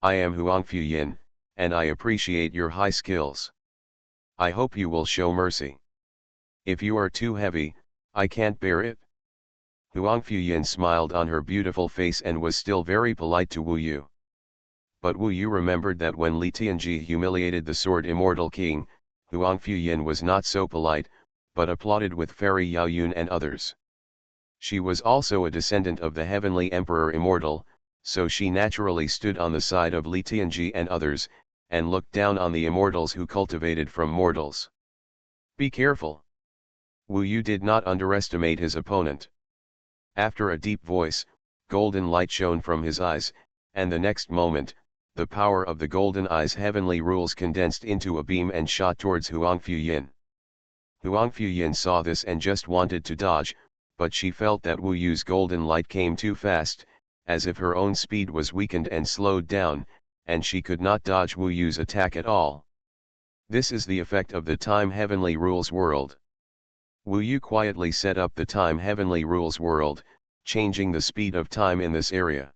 "I am Huangfu Yin, and I appreciate your high skills. I hope you will show mercy. If you are too heavy, I can't bear it." Huangfu Yin smiled on her beautiful face and was still very polite to Wu Yu. But Wu Yu remembered that when Li Tianji humiliated the Sword Immortal King, Huangfu Yin was not so polite, but applauded with Fairy Yao Yun and others. She was also a descendant of the Heavenly Emperor Immortal, so she naturally stood on the side of Li Tianji and others, and looked down on the immortals who cultivated from mortals. Be careful. Wu Yu did not underestimate his opponent. After a deep voice, golden light shone from his eyes, and the next moment, the power of the golden eye's heavenly rules condensed into a beam and shot towards Huangfu Yin. Huangfu Yin saw this and just wanted to dodge, but she felt that Wu Yu's golden light came too fast, as if her own speed was weakened and slowed down, and she could not dodge Wu Yu's attack at all. This is the effect of the Time Heavenly Rules world. Wu Yu quietly set up the Time Heavenly Rules world, changing the speed of time in this area.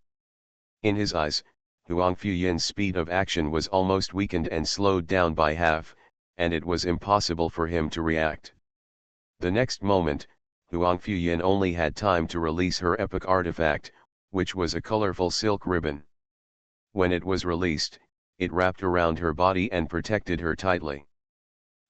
In his eyes, Huangfu Yin's speed of action was almost weakened and slowed down by half, and it was impossible for him to react. The next moment, Huangfu Yin only had time to release her epic artifact, which was a colorful silk ribbon. When it was released, it wrapped around her body and protected her tightly.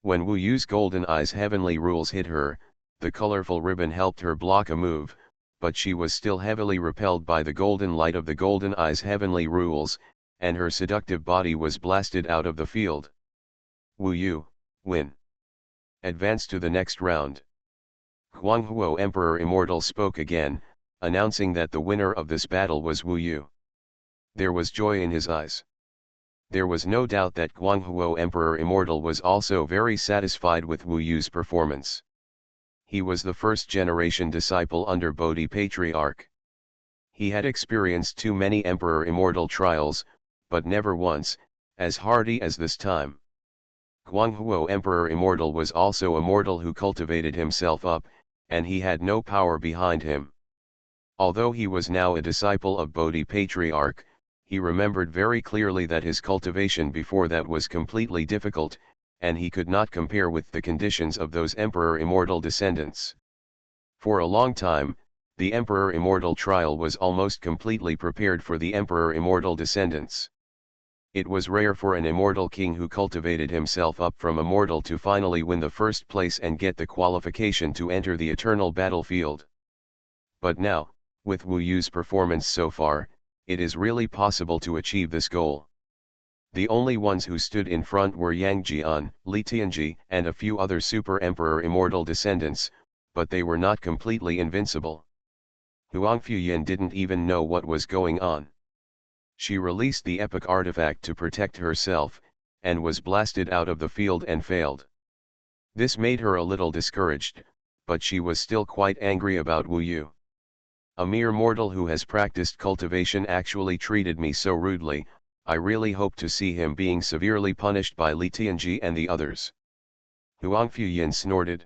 When Wu Yu's golden eyes heavenly rules hit her, the colorful ribbon helped her block a move, but she was still heavily repelled by the golden light of the golden eyes heavenly rules, and her seductive body was blasted out of the field. Wu Yu, win. Advance to the next round. Xuanhuan Emperor Immortal spoke again, announcing that the winner of this battle was Wu Yu. There was joy in his eyes. There was no doubt that Xuanhuan Emperor Immortal was also very satisfied with Wu Yu's performance. He was the first-generation disciple under Bodhi Patriarch. He had experienced too many Emperor Immortal trials, but never once, as hardy as this time. Xuanhuan Emperor Immortal was also a mortal who cultivated himself up, and he had no power behind him. Although he was now a disciple of Bodhi Patriarch, he remembered very clearly that his cultivation before that was completely difficult, and he could not compare with the conditions of those Emperor Immortal descendants. For a long time, the Emperor Immortal trial was almost completely prepared for the Emperor Immortal descendants. It was rare for an immortal king who cultivated himself up from a mortal to finally win the first place and get the qualification to enter the eternal battlefield. But now, with Wu Yu's performance so far, it is really possible to achieve this goal. The only ones who stood in front were Yang Jian, Li Tianji, and a few other Super Emperor Immortal descendants, but they were not completely invincible. Huang Fuyan didn't even know what was going on. She released the epic artifact to protect herself, and was blasted out of the field and failed. This made her a little discouraged, but she was still quite angry about Wu Yu. A mere mortal who has practiced cultivation actually treated me so rudely. I really hope to see him being severely punished by Li Tianji and the others. Huang Fuyan snorted.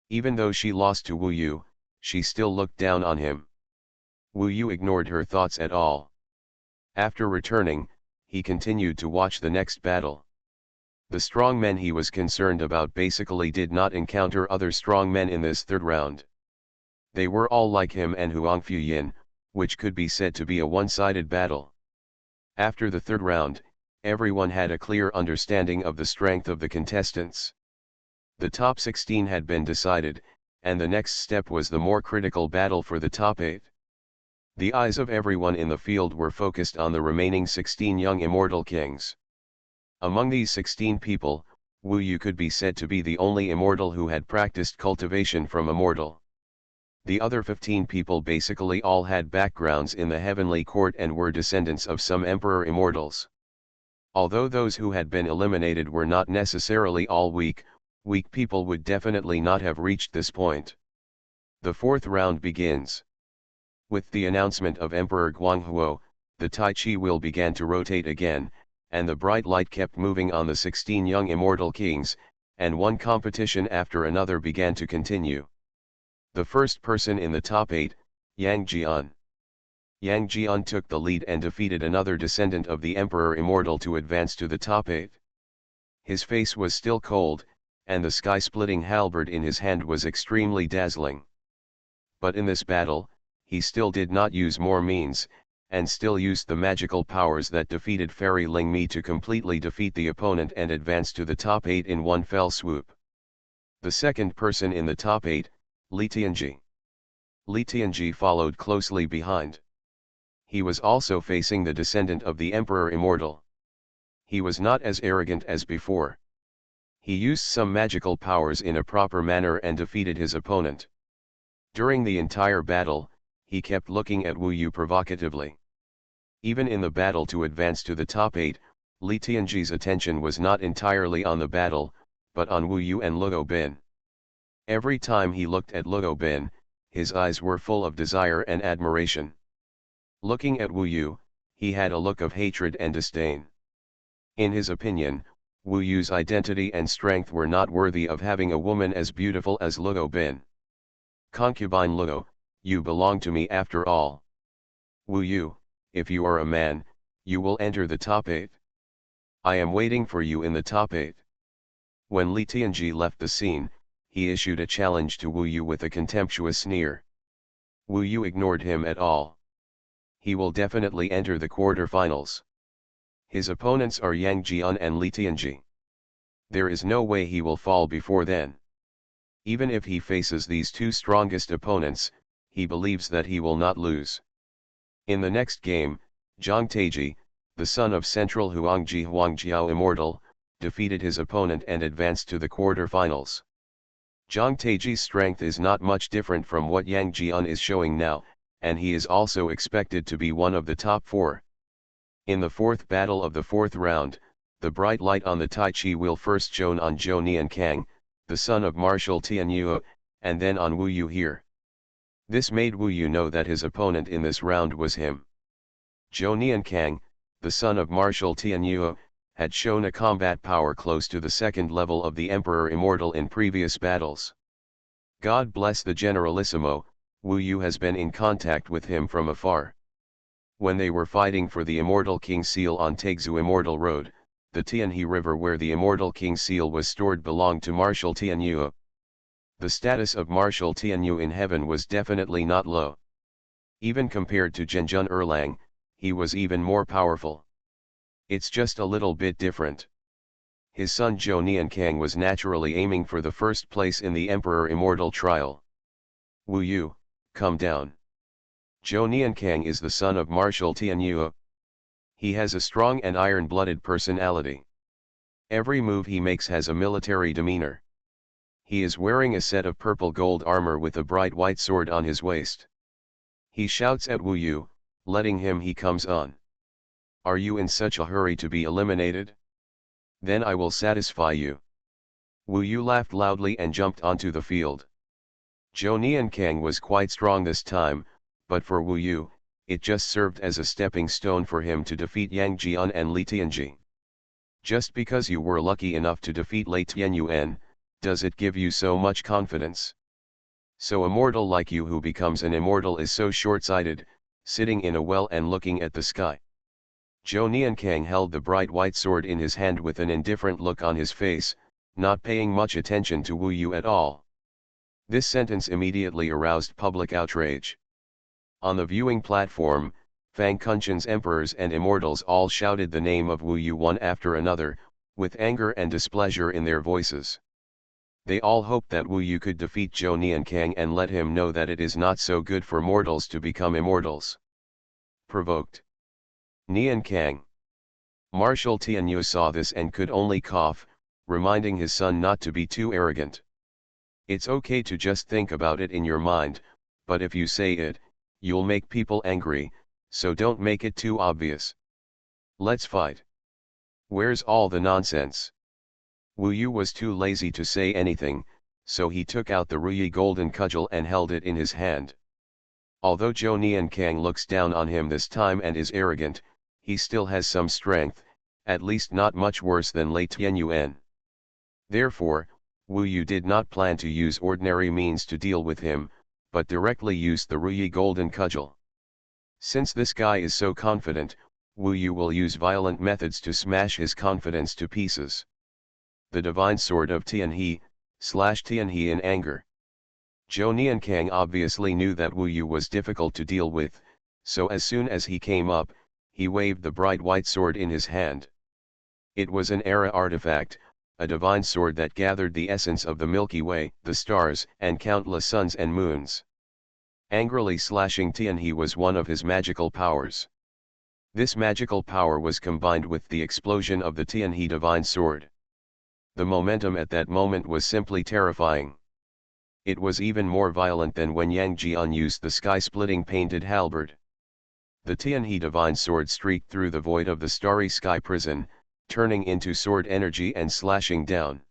Even though she lost to Wu Yu, she still looked down on him. Wu Yu ignored her thoughts at all. After returning, he continued to watch the next battle. The strong men he was concerned about basically did not encounter other strong men in this third round. They were all like him and Huang Fuyan, which could be said to be a one-sided battle. After the third round, everyone had a clear understanding of the strength of the contestants. The top 16 had been decided, and the next step was the more critical battle for the top 8. The eyes of everyone in the field were focused on the remaining 16 young immortal kings. Among these 16 people, Wu Yu could be said to be the only immortal who had practiced cultivation from a mortal. The other 15 people basically all had backgrounds in the heavenly court and were descendants of some emperor immortals. Although those who had been eliminated were not necessarily all weak people would definitely not have reached this point. The fourth round begins. With the announcement of Emperor Xuanhuan, the Tai Chi wheel began to rotate again, and the bright light kept moving on the 16 young immortal kings, and one competition after another began to continue. The first person in the top 8, Yang Jian. Yang Jian took the lead and defeated another descendant of the Emperor Immortal to advance to the top 8. His face was still cold, and the sky-splitting halberd in his hand was extremely dazzling. But in this battle, he still did not use more means, and still used the magical powers that defeated Fairy Ling Mi to completely defeat the opponent and advance to the top 8 in one fell swoop. The second person in the top 8, Li Tianji. Li Tianji followed closely behind. He was also facing the descendant of the Emperor Immortal. He was not as arrogant as before. He used some magical powers in a proper manner and defeated his opponent. During the entire battle, he kept looking at Wu Yu provocatively. Even in the battle to advance to the top 8, Li Tianji's attention was not entirely on the battle, but on Wu Yu and Luo Bin. Every time he looked at Luo Bin, his eyes were full of desire and admiration. Looking at Wu Yu, he had a look of hatred and disdain. In his opinion, Wu Yu's identity and strength were not worthy of having a woman as beautiful as Luo Bin. Concubine Luo, you belong to me after all. Wu Yu, if you are a man, you will enter the top 8. I am waiting for you in the top 8. When Li Tianji left the scene, he issued a challenge to Wu Yu with a contemptuous sneer. Wu Yu ignored him at all. He will definitely enter the quarterfinals. His opponents are Yang Jian and Li Tianji. There is no way he will fall before then. Even if he faces these two strongest opponents, he believes that he will not lose. In the next game, Zhang Taiji, the son of Central Huangji Huangjiao Immortal, defeated his opponent and advanced to the quarter-finals. Zhang Taiji's strength is not much different from what Yang Jian is showing now, and he is also expected to be one of the top 4. In the fourth battle of the fourth round, the bright light on the Tai Chi wheel first shone on Zhou Niankang, the son of Marshal Tianyuo, and then on Wu Yu here. This made Wu Yu know that his opponent in this round was him. Zhou Niankang, the son of Marshal Tianyuo, had shown a combat power close to the second level of the Emperor Immortal in previous battles. God bless the Generalissimo, Wu Yu has been in contact with him from afar. When they were fighting for the Immortal King Seal on Taizhou Immortal Road, the Tianhe River where the Immortal King Seal was stored belonged to Marshal Tianyuo. The status of Marshal Tianyuo in heaven was definitely not low. Even compared to Zhenjun Erlang, he was even more powerful. It's just a little bit different. His son Zhou Niankang was naturally aiming for the first place in the Emperor Immortal trial. Wu Yu, come down. Zhou Niankang is the son of Marshal Tianyuo. He has a strong and iron-blooded personality. Every move he makes has a military demeanor. He is wearing a set of purple gold armor with a bright white sword on his waist. He shouts at Wu Yu, letting him he comes on. Are you in such a hurry to be eliminated? Then I will satisfy you. Wu Yu laughed loudly and jumped onto the field. Zhou Niankang was quite strong this time, but for Wu Yu, it just served as a stepping stone for him to defeat Yang Jian and Li Tianji. Just because you were lucky enough to defeat Lei Tianyuan, does it give you so much confidence? So a mortal like you who becomes an immortal is so short-sighted, sitting in a well and looking at the sky. Zhou Niankang held the bright white sword in his hand with an indifferent look on his face, not paying much attention to Wu Yu at all. This sentence immediately aroused public outrage. On the viewing platform, Fang Kunshan's emperors and immortals all shouted the name of Wu Yu one after another, with anger and displeasure in their voices. They all hoped that Wu Yu could defeat Zhou Niankang and let him know that it is not so good for mortals to become immortals. Provoked. Niankang. Marshal Tianyuo saw this and could only cough, reminding his son not to be too arrogant. It's okay to just think about it in your mind, but if you say it, you'll make people angry, so don't make it too obvious. Let's fight. Where's all the nonsense? Wu Yu was too lazy to say anything, so he took out the Ruyi golden cudgel and held it in his hand. Although Zhou Niankang looks down on him this time and is arrogant, he still has some strength, at least not much worse than Lei Tianyuan. Therefore, Wu Yu did not plan to use ordinary means to deal with him, but directly used the Ruyi golden cudgel. Since this guy is so confident, Wu Yu will use violent methods to smash his confidence to pieces. The divine sword of Tianhe, slashed Tianhe in anger. Zhou Niankang obviously knew that Wu Yu was difficult to deal with, so as soon as he came up, he waved the bright white sword in his hand. It was an era artifact, a divine sword that gathered the essence of the Milky Way, the stars, and countless suns and moons. Angrily slashing Tianhe was one of his magical powers. This magical power was combined with the explosion of the Tianhe divine sword. The momentum at that moment was simply terrifying. It was even more violent than when Yang Jian used the sky-splitting painted halberd. The Tianhe divine sword streaked through the void of the starry sky prison, turning into sword energy and slashing down.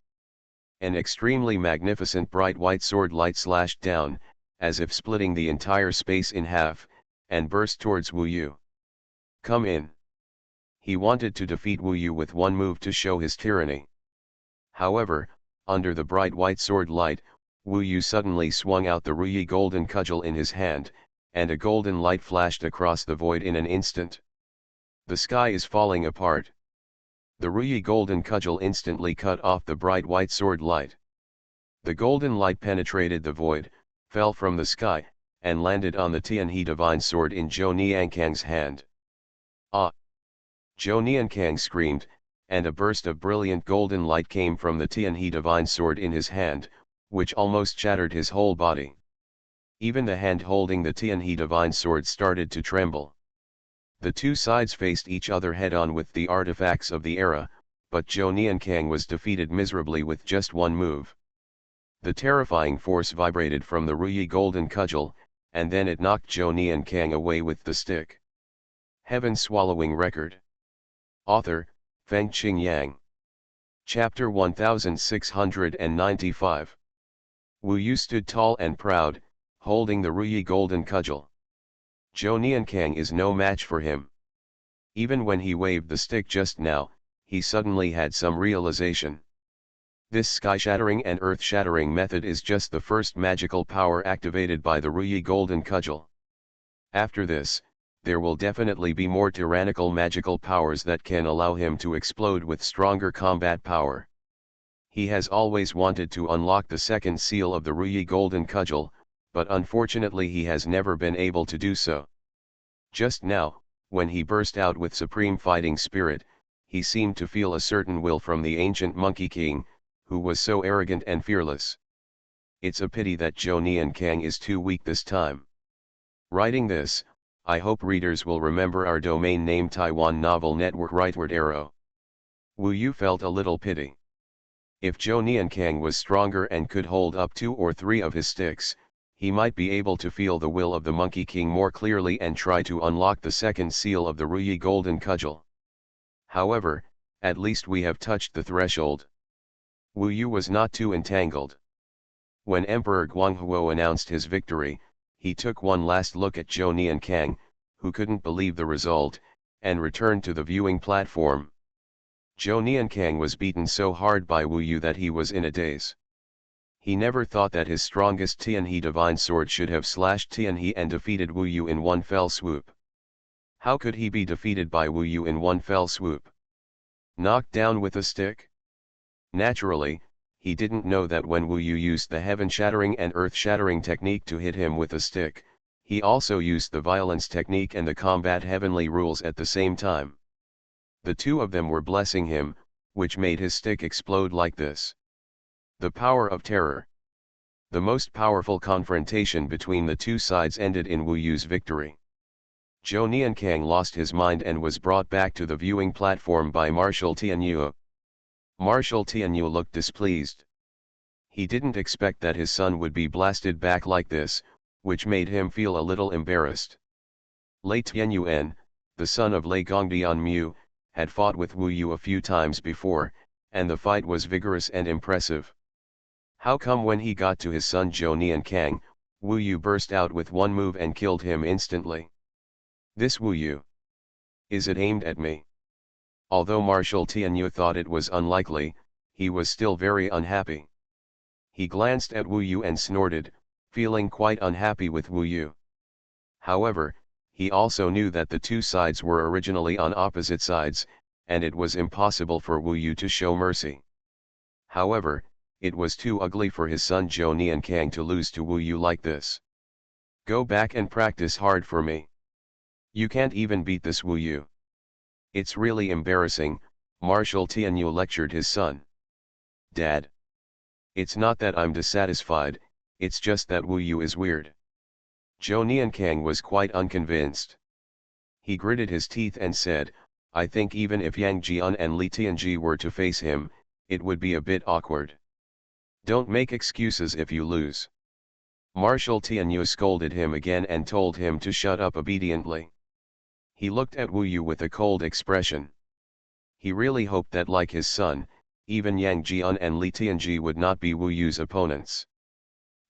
An extremely magnificent bright white sword light slashed down, as if splitting the entire space in half, and burst towards Wu Yu. Come in. He wanted to defeat Wu Yu with one move to show his tyranny. However, under the bright white sword light, Wu Yu suddenly swung out the Ruyi golden cudgel in his hand, and a golden light flashed across the void in an instant. The sky is falling apart. The Ruyi golden cudgel instantly cut off the bright white sword light. The golden light penetrated the void, fell from the sky, and landed on the Tianhe divine sword in Zhou Niankang's hand. Ah! Zhou Niankang screamed, and a burst of brilliant golden light came from the Tianhe divine sword in his hand, which almost shattered his whole body. Even the hand holding the Tianhe divine sword started to tremble. The two sides faced each other head-on with the artifacts of the era, but Zhou Niankang was defeated miserably with just one move. The terrifying force vibrated from the Ruyi golden cudgel, and then it knocked Zhou Niankang away with the stick. Heaven-swallowing record. Author, Fengqing Yang. Chapter 1695. Wu Yu stood tall and proud, holding the Ruyi golden cudgel. Zhou Niankang is no match for him. Even when he waved the stick just now, he suddenly had some realization. This sky-shattering and earth-shattering method is just the first magical power activated by the Ruyi golden cudgel. After this, there will definitely be more tyrannical magical powers that can allow him to explode with stronger combat power. He has always wanted to unlock the second seal of the Ruyi golden cudgel, but unfortunately he has never been able to do so. Just now, when he burst out with supreme fighting spirit, he seemed to feel a certain will from the ancient Monkey King, who was so arrogant and fearless. It's a pity that Zhou Niankang is too weak this time. Writing this, I hope readers will remember our domain name Taiwan Novel Network Rightward Arrow. Wu Yu felt a little pity. If Zhou Niankang was stronger and could hold up 2 or 3 of his sticks, he might be able to feel the will of the Monkey King more clearly and try to unlock the second seal of the Ruyi golden cudgel. However, at least we have touched the threshold. Wu Yu was not too entangled. When Emperor Guanghuo announced his victory, he took one last look at Zhou Niankang, who couldn't believe the result, and returned to the viewing platform. Zhou Niankang was beaten so hard by Wu Yu that he was in a daze. He never thought that his strongest Tianhe divine sword should have slashed Tianhe and defeated Wu Yu in one fell swoop. How could he be defeated by Wu Yu in one fell swoop? Knocked down with a stick? Naturally, he didn't know that when Wu Yu used the heaven-shattering and earth-shattering technique to hit him with a stick, he also used the violence technique and the combat heavenly rules at the same time. The two of them were blessing him, which made his stick explode like this. The power of terror. The most powerful confrontation between the two sides ended in Wu Yu's victory. Zhou Niankang lost his mind and was brought back to the viewing platform by Marshal Tianyu. Marshal Tianyu looked displeased. He didn't expect that his son would be blasted back like this, which made him feel a little embarrassed. Lei Tianyuan, the son of Lei Gongdian, had fought with Wu Yu a few times before, and the fight was vigorous and impressive. How come when he got to his son Zhou Niankang, Wu Yu burst out with one move and killed him instantly? This Wu Yu. Is it aimed at me? Although Marshal Tianyu thought it was unlikely, he was still very unhappy. He glanced at Wu Yu and snorted, feeling quite unhappy with Wu Yu. However, he also knew that the two sides were originally on opposite sides, and it was impossible for Wu Yu to show mercy. However, it was too ugly for his son Zhou Niankang to lose to Wu Yu like this. Go back and practice hard for me. You can't even beat this Wu Yu. It's really embarrassing, Marshal Tianyu lectured his son. Dad. It's not that I'm dissatisfied, it's just that Wu Yu is weird. Zhou Niankang was quite unconvinced. He gritted his teeth and said, I think even if Yang Jian and Li Tianji were to face him, it would be a bit awkward. Don't make excuses if you lose. Marshal Tianyu scolded him again and told him to shut up obediently. He looked at Wu Yu with a cold expression. He really hoped that like his son, even Yang Jian and Li Tianji would not be Wu Yu's opponents.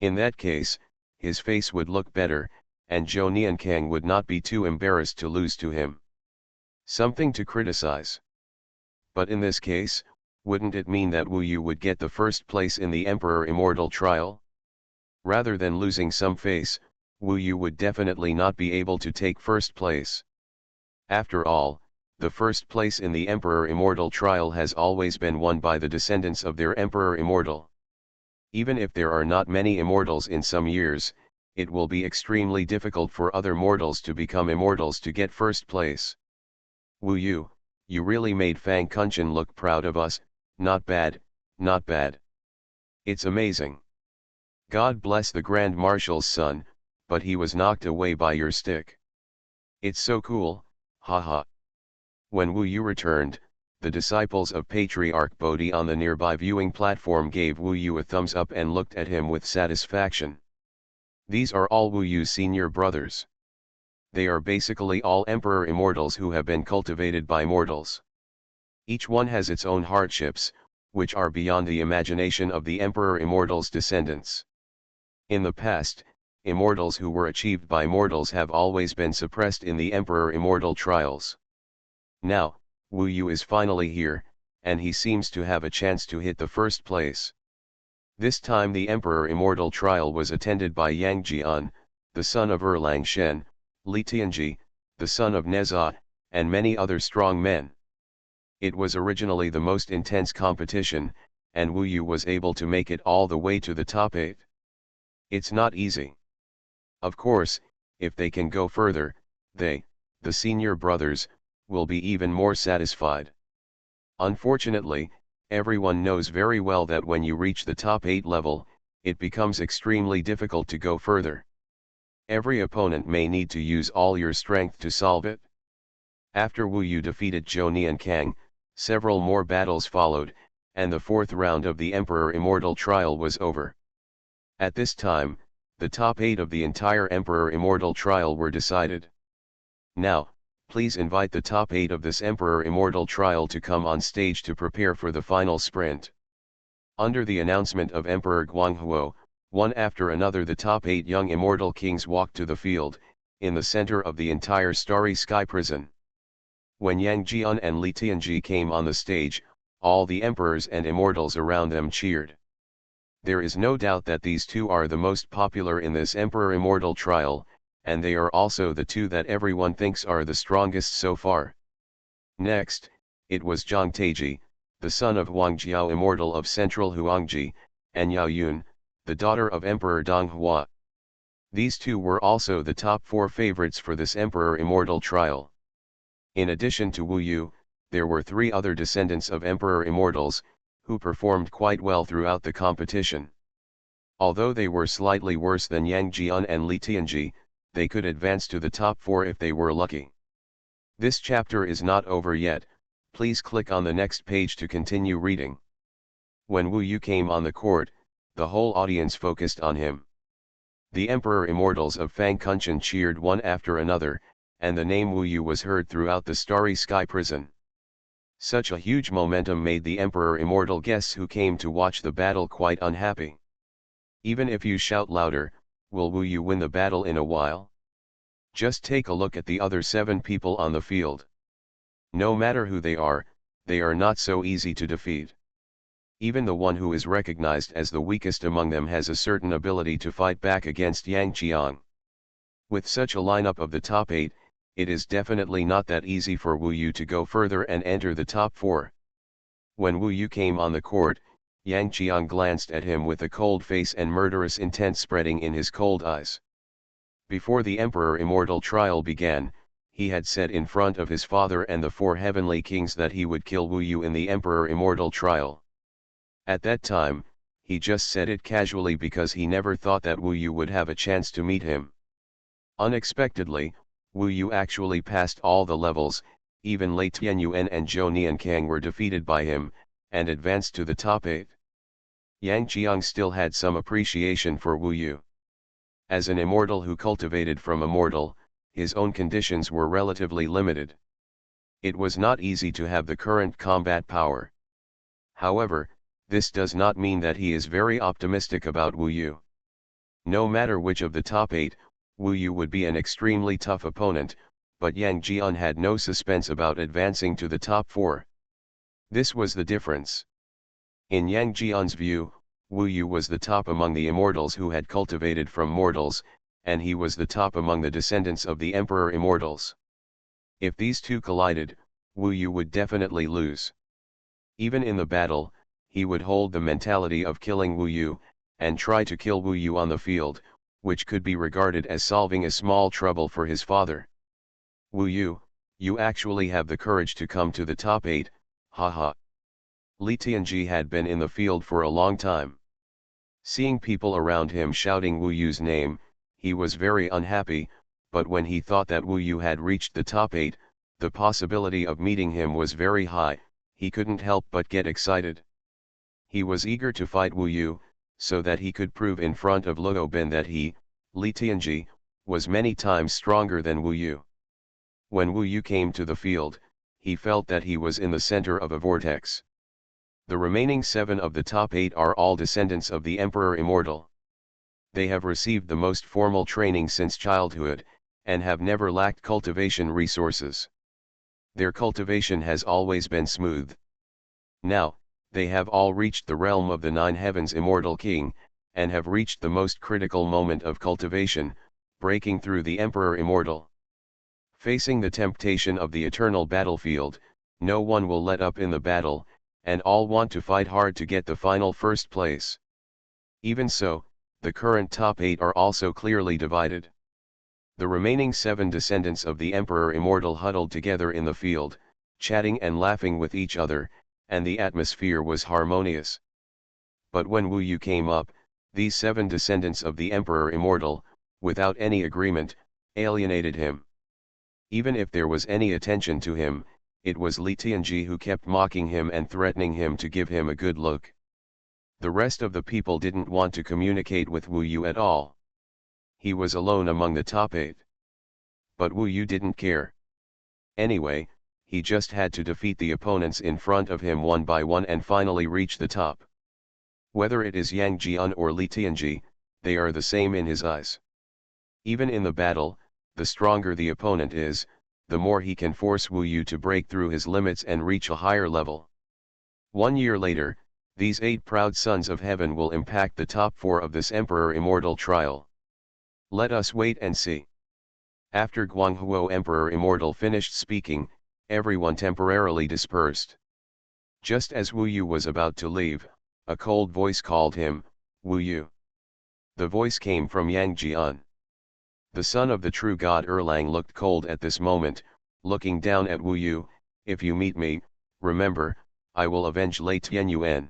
In that case, his face would look better, and Zhou Niankang would not be too embarrassed to lose to him. Something to criticize. But in this case, wouldn't it mean that Wu Yu would get the first place in the Emperor Immortal trial? Rather than losing some face, Wu Yu would definitely not be able to take first place. After all, the first place in the Emperor Immortal trial has always been won by the descendants of their Emperor Immortal. Even if there are not many immortals in some years, it will be extremely difficult for other mortals to become immortals to get first place. Wu Yu, You really made Fang Kunshan look proud of us, not bad, not bad. It's amazing. God bless the Grand Marshal's son, but he was knocked away by your stick. It's so cool, haha. When Wu Yu returned, the disciples of Patriarch Bodhi on the nearby viewing platform gave Wu Yu a thumbs up and looked at him with satisfaction. These are all Wu Yu's senior brothers. They are basically all Emperor Immortals who have been cultivated by mortals. Each one has its own hardships, which are beyond the imagination of the Emperor Immortals' descendants. In the past, immortals who were achieved by mortals have always been suppressed in the Emperor Immortal trials. Now, Wu Yu is finally here, and he seems to have a chance to hit the first place. This time the Emperor Immortal trial was attended by Yang Jian, the son of Erlang Shen, Li Tianji, the son of Neza, and many other strong men. It was originally the most intense competition, and Wu Yu was able to make it all the way to the top 8. It's not easy. Of course, if they can go further, they, the senior brothers, will be even more satisfied. Unfortunately, everyone knows very well that when you reach the top 8 level, it becomes extremely difficult to go further. Every opponent may need to use all your strength to solve it. After Wu Yu defeated Zhou Niankang, several more battles followed, and the 4th round of the Emperor Immortal trial was over. At this time, the top 8 of the entire Emperor Immortal trial were decided. Now, please invite the top 8 of this Emperor Immortal trial to come on stage to prepare for the final sprint. Under the announcement of Emperor Guanghuo, one after another the top 8 young immortal kings walked to the field, in the center of the entire starry sky prison. When Yang Jian and Li Tianji came on the stage, all the emperors and immortals around them cheered. There is no doubt that these two are the most popular in this Emperor Immortal trial, and they are also the two that everyone thinks are the strongest so far. Next, it was Zhang Taiji, the son of Wang Jiao Immortal of Central Huangji, and Yao Yun, the daughter of Emperor Dong Hua. These two were also the top 4 favorites for this Emperor Immortal trial. In addition to Wu Yu, there were 3 other descendants of Emperor Immortals, who performed quite well throughout the competition. Although they were slightly worse than Yang Jian and Li Tianji, they could advance to the top 4 if they were lucky. This chapter is not over yet, please click on the next page to continue reading. When Wu Yu came on the court, the whole audience focused on him. The Emperor Immortals of Fang Kunshan cheered one after another, and the name Wu Yu was heard throughout the starry sky prison. Such a huge momentum made the Emperor Immortal guests who came to watch the battle quite unhappy. Even if you shout louder, will Wu Yu win the battle in a while? Just take a look at the other 7 people on the field. No matter who they are not so easy to defeat. Even the one who is recognized as the weakest among them has a certain ability to fight back against Yang Jiang. With such a lineup of the top 8, it is definitely not that easy for Wu Yu to go further and enter the top 4. When Wu Yu came on the court, Yang Jiang glanced at him with a cold face and murderous intent spreading in his cold eyes. Before the Emperor Immortal trial began, he had said in front of his father and the 4 heavenly kings that he would kill Wu Yu in the Emperor Immortal trial. At that time, he just said it casually because he never thought that Wu Yu would have a chance to meet him. Unexpectedly, Wu Yu actually passed all the levels, even Lei Tianyuan and Zhou Niankang were defeated by him, and advanced to the top 8. Yang Jiang still had some appreciation for Wu Yu. As an immortal who cultivated from a mortal, his own conditions were relatively limited. It was not easy to have the current combat power. However, this does not mean that he is very optimistic about Wu Yu. No matter which of the top 8, Wu Yu would be an extremely tough opponent, but Yang Jian had no suspense about advancing to the top 4. This was the difference. In Yang Jian's view, Wu Yu was the top among the immortals who had cultivated from mortals, and he was the top among the descendants of the Emperor Immortals. If these two collided, Wu Yu would definitely lose. Even in the battle, he would hold the mentality of killing Wu Yu, and try to kill Wu Yu on the field, which could be regarded as solving a small trouble for his father. Wu Yu, You actually have the courage to come to the top 8, haha. Li Tianji had been in the field for a long time. Seeing people around him shouting Wu Yu's name, he was very unhappy, but when he thought that Wu Yu had reached the top 8, the possibility of meeting him was very high, he couldn't help but get excited. He was eager to fight Wu Yu, so that he could prove in front of Luo Bin that he, Li Tianji, was many times stronger than Wu Yu. When Wu Yu came to the field, he felt that he was in the center of a vortex. The remaining 7 of the top 8 are all descendants of the Emperor Immortal. They have received the most formal training since childhood, and have never lacked cultivation resources. Their cultivation has always been smooth. Now, they have all reached the realm of the 9 heavens Immortal King, and have reached the most critical moment of cultivation, breaking through the Emperor Immortal. Facing the temptation of the eternal battlefield, no one will let up in the battle, and all want to fight hard to get the final first place. Even so, the current top 8 are also clearly divided. The remaining 7 descendants of the Emperor Immortal huddled together in the field, chatting and laughing with each other, and the atmosphere was harmonious. But when Wu Yu came up, these 7 descendants of the Emperor Immortal, without any agreement, alienated him. Even if there was any attention to him, it was Li Tianji who kept mocking him and threatening him to give him a good look. The rest of the people didn't want to communicate with Wu Yu at all. He was alone among the top 8. But Wu Yu didn't care. Anyway, he just had to defeat the opponents in front of him one by one and finally reach the top. Whether it is Yang Jian or Li Tianji, they are the same in his eyes. Even in the battle, the stronger the opponent is, the more he can force Wu Yu to break through his limits and reach a higher level. 1 year later, these 8 proud sons of heaven will impact the top 4 of this Emperor Immortal trial. Let us wait and see. After Xuanhuan Emperor Immortal finished speaking, everyone temporarily dispersed. Just as Wu Yu was about to leave, a cold voice called him, Wu Yu. The voice came from Yang Jian. The son of the true god Erlang looked cold at this moment, looking down at Wu Yu. If you meet me, remember, I will avenge Lei Tianyuan.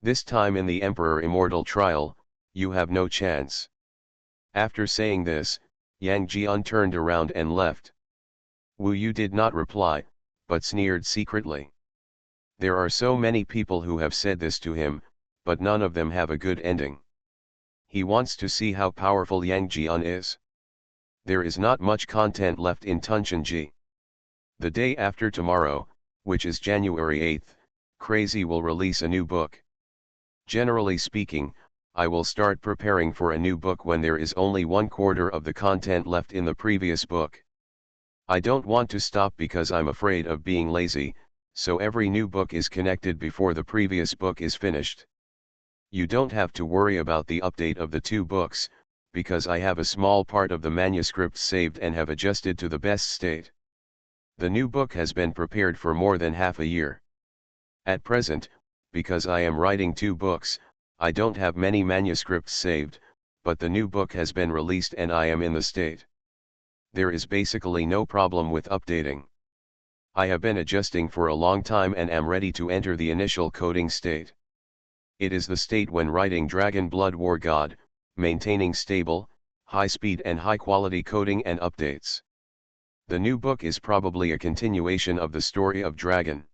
This time in the Emperor Immortal trial, you have no chance. After saying this, Yang Jian turned around and left. Wu Yu did not reply, but sneered secretly. There are so many people who have said this to him, but none of them have a good ending. He wants to see how powerful Yang Jian is. There is not much content left in Tunshanji. The day after tomorrow, which is January 8th, Crazy will release a new book. Generally speaking, I will start preparing for a new book when there is only 1/4 of the content left in the previous book. I don't want to stop because I'm afraid of being lazy, so every new book is connected before the previous book is finished. You don't have to worry about the update of the 2 books, because I have a small part of the manuscripts saved and have adjusted to the best state. The new book has been prepared for more than half a year. At present, because I am writing 2 books, I don't have many manuscripts saved, but the new book has been released and I am in the state. There is basically no problem with updating. I have been adjusting for a long time and am ready to enter the initial coding state. It is the state when writing Dragon Blood War God, maintaining stable, high-speed and high-quality coding and updates. The new book is probably a continuation of the story of Dragon.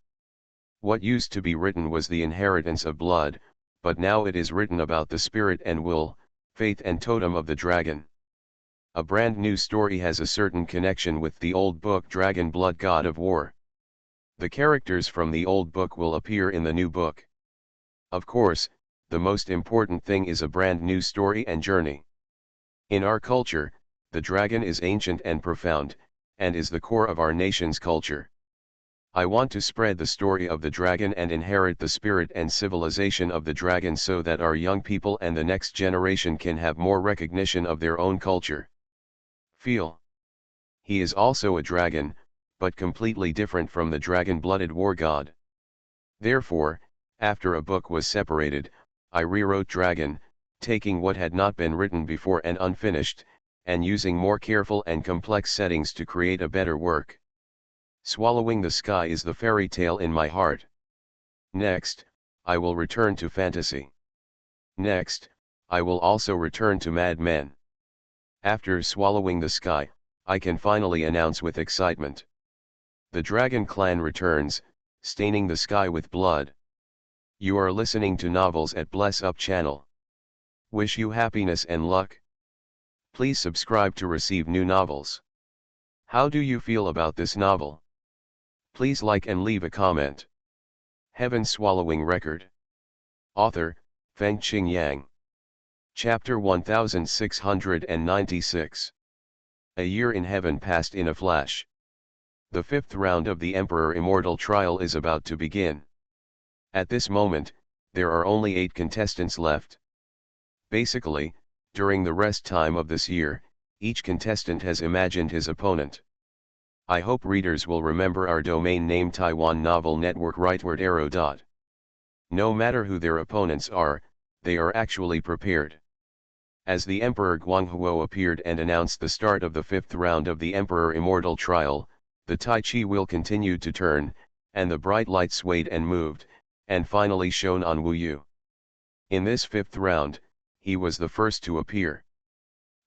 What used to be written was the inheritance of blood, but now it is written about the spirit and will, faith and totem of the dragon. A brand new story has a certain connection with the old book Dragon Blood God of War. The characters from the old book will appear in the new book. Of course, the most important thing is a brand new story and journey. In our culture, the dragon is ancient and profound, and is the core of our nation's culture. I want to spread the story of the dragon and inherit the spirit and civilization of the dragon so that our young people and the next generation can have more recognition of their own culture. Feel. He is also a dragon, but completely different from the dragon-blooded war god. Therefore, after a book was separated, I rewrote Dragon, taking what had not been written before and unfinished, and using more careful and complex settings to create a better work. Swallowing the sky is the fairy tale in my heart. Next, I will return to fantasy. Next, I will also return to Mad Men. After swallowing the sky, I can finally announce with excitement. The Dragon Clan returns, staining the sky with blood. You are listening to Novels at Bless Up channel. Wish you happiness and luck. Please subscribe to receive new novels. How do you feel about this novel? Please like and leave a comment. Heaven Swallowing Record. Author, Feng Qing Yang. Chapter 1696. A year in heaven passed in a flash. The fifth round of the Emperor Immortal trial is about to begin. At this moment, there are only 8 contestants left. Basically, during the rest time of this year, each contestant has imagined his opponent. I hope readers will remember our domain name Taiwan Novel Network rightward arrow. No matter who their opponents are, they are actually prepared. As the Emperor Xuanhuan appeared and announced the start of the 5th round of the Emperor Immortal trial, the Tai Chi wheel continued to turn, and the bright light swayed and moved, and finally shone on Wu Yu. In this 5th round, he was the first to appear.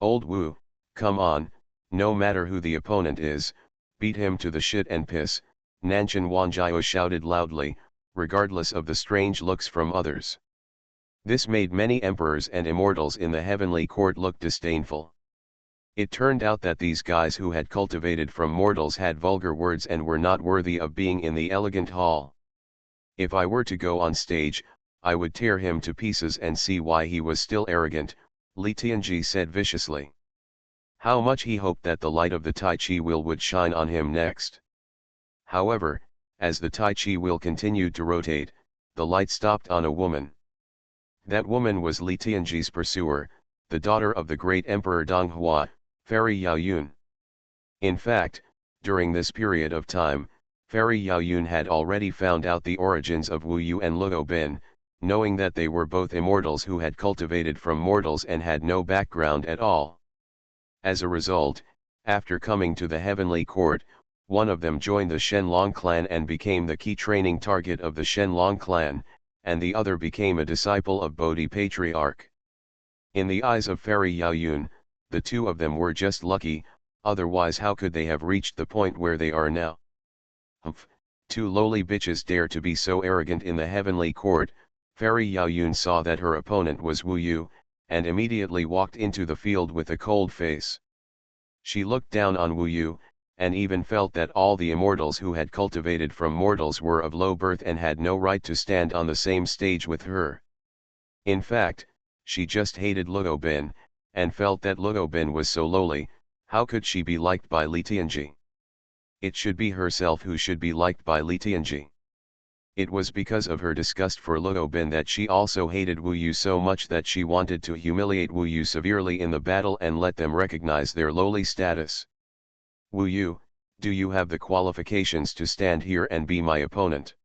Old Wu, come on, no matter who the opponent is, beat him to the shit and piss, Nanshan Wanjiao shouted loudly, regardless of the strange looks from others. This made many emperors and immortals in the heavenly court look disdainful. It turned out that these guys who had cultivated from mortals had vulgar words and were not worthy of being in the elegant hall. If I were to go on stage, I would tear him to pieces and see why he was still arrogant, Li Tianji said viciously. How much he hoped that the light of the Tai Chi wheel would shine on him next. However, as the Tai Chi wheel continued to rotate, the light stopped on a woman. That woman was Li Tianji's pursuer, the daughter of the great Emperor Donghua, Fairy Yaoyun. In fact, during this period of time, Fairy Yaoyun had already found out the origins of Wu Yu and Luo Bin, knowing that they were both immortals who had cultivated from mortals and had no background at all. As a result, after coming to the heavenly court, one of them joined the Shenlong clan and became the key training target of the Shenlong clan, and the other became a disciple of Bodhi Patriarch. In the eyes of Fairy Yaoyun, the two of them were just lucky, otherwise how could they have reached the point where they are now? Humph, 2 lowly bitches dare to be so arrogant in the heavenly court. Fairy Yaoyun saw that her opponent was Wu Yu, and immediately walked into the field with a cold face. She looked down on Wu Yu, and even felt that all the immortals who had cultivated from mortals were of low birth and had no right to stand on the same stage with her. In fact, she just hated Luo Bin, and felt that Luo Bin was so lowly, how could she be liked by Li Tianji? It should be herself who should be liked by Li Tianji. It was because of her disgust for Luo Bin that she also hated Wu Yu so much that she wanted to humiliate Wu Yu severely in the battle and let them recognize their lowly status. Wu Yu, do you have the qualifications to stand here and be my opponent?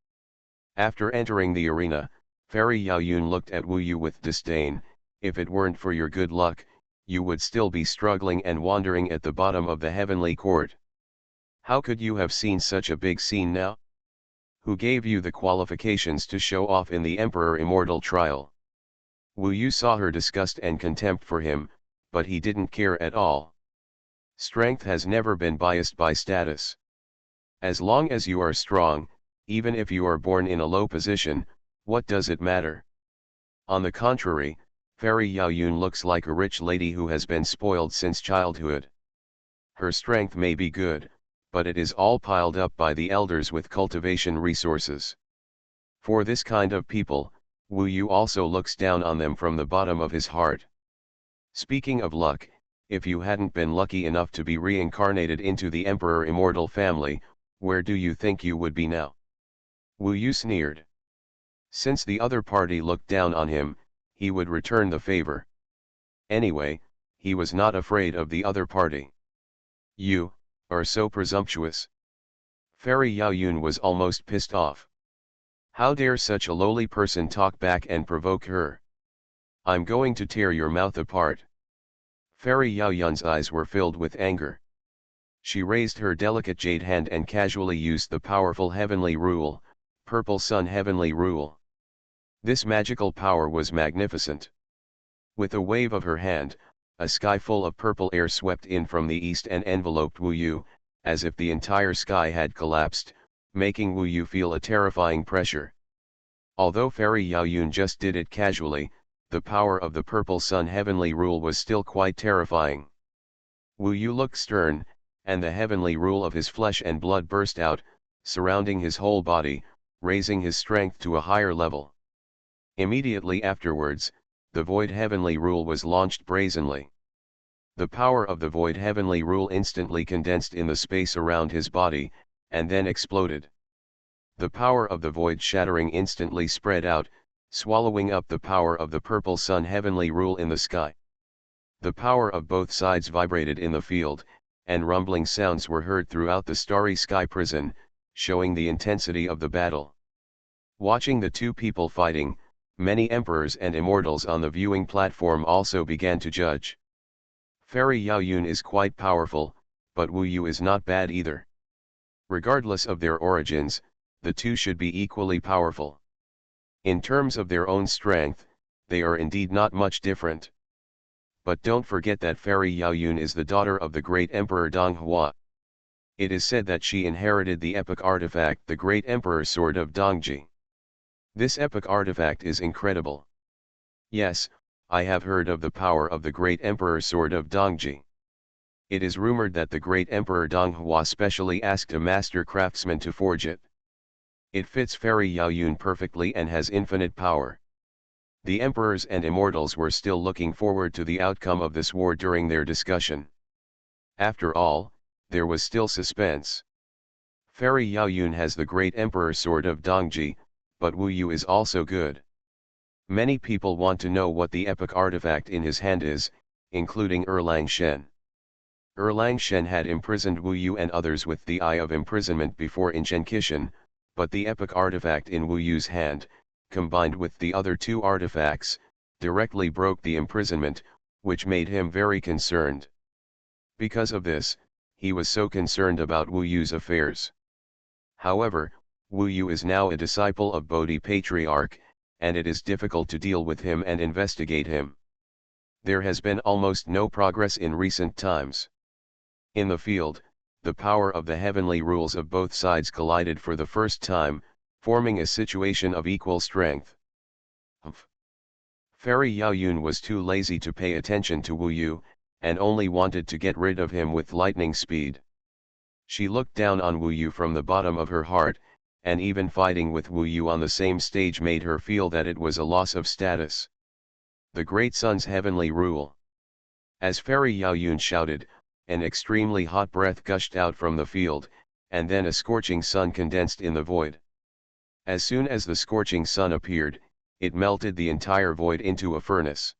After entering the arena, Fairy Yaoyun looked at Wu Yu with disdain. If it weren't for your good luck, you would still be struggling and wandering at the bottom of the heavenly court. How could you have seen such a big scene now? Who gave you the qualifications to show off in the Emperor Immortal trial? Wu Yu saw her disgust and contempt for him, but he didn't care at all. Strength has never been biased by status. As long as you are strong, even if you are born in a low position, what does it matter? On the contrary, Fairy Yaoyun looks like a rich lady who has been spoiled since childhood. Her strength may be good, but it is all piled up by the elders with cultivation resources. For this kind of people, Wu Yu also looks down on them from the bottom of his heart. Speaking of luck, if you hadn't been lucky enough to be reincarnated into the Emperor Immortal family, where do you think you would be now? Wu Yu sneered. Since the other party looked down on him, he would return the favor. Anyway, he was not afraid of the other party. You are so presumptuous. Fairy Yaoyun was almost pissed off. How dare such a lowly person talk back and provoke her? I'm going to tear your mouth apart. Fairy Yaoyun's eyes were filled with anger. She raised her delicate jade hand and casually used the powerful heavenly rule, Purple Sun Heavenly Rule. This magical power was magnificent. With a wave of her hand, a sky full of purple air swept in from the east and enveloped Wu Yu, as if the entire sky had collapsed, making Wu Yu feel a terrifying pressure. Although Fairy Yaoyun just did it casually, the power of the Purple Sun Heavenly Rule was still quite terrifying. Wu Yu looked stern, and the heavenly rule of his flesh and blood burst out, surrounding his whole body, raising his strength to a higher level. Immediately afterwards, the Void Heavenly Rule was launched brazenly. The power of the Void Heavenly Rule instantly condensed in the space around his body, and then exploded. The power of the Void shattering instantly spread out, swallowing up the power of the Purple Sun Heavenly Rule in the sky. The power of both sides vibrated in the field, and rumbling sounds were heard throughout the starry sky prison, showing the intensity of the battle. Watching the two people fighting, many emperors and immortals on the viewing platform also began to judge. Fairy Yaoyun is quite powerful, but Wu Yu is not bad either. Regardless of their origins, the two should be equally powerful. In terms of their own strength, they are indeed not much different. But don't forget that Fairy Yaoyun is the daughter of the great Emperor Donghua. It is said that she inherited the epic artifact, the Great Emperor Sword of Dongji. This epic artifact is incredible. Yes, I have heard of the power of the Great Emperor Sword of Dongji. It is rumored that the Great Emperor Donghua specially asked a master craftsman to forge it. It fits Fairy Yaoyun perfectly and has infinite power. The emperors and immortals were still looking forward to the outcome of this war during their discussion. After all, there was still suspense. Fairy Yaoyun has the Great Emperor Sword of Dongji, but Wu Yu is also good. Many people want to know what the epic artifact in his hand is, including Erlang Shen. Erlang Shen had imprisoned Wu Yu and others with the Eye of Imprisonment before in Shenkishan, but the epic artifact in Wu Yu's hand, combined with the other two artifacts, directly broke the imprisonment, which made him very concerned. Because of this, he was so concerned about Wu Yu's affairs. However, Wu Yu is now a disciple of Bodhi Patriarch, and it is difficult to deal with him and investigate him. There has been almost no progress in recent times. In the field, the power of the heavenly rules of both sides collided for the first time, forming a situation of equal strength. Fairy Yaoyun was too lazy to pay attention to Wu Yu, and only wanted to get rid of him with lightning speed. She looked down on Wu Yu from the bottom of her heart, and even fighting with Wu Yu on the same stage made her feel that it was a loss of status. The Great Sun's Heavenly Rule. As Fairy Yaoyun shouted, an extremely hot breath gushed out from the field, and then a scorching sun condensed in the void. As soon as the scorching sun appeared, it melted the entire void into a furnace.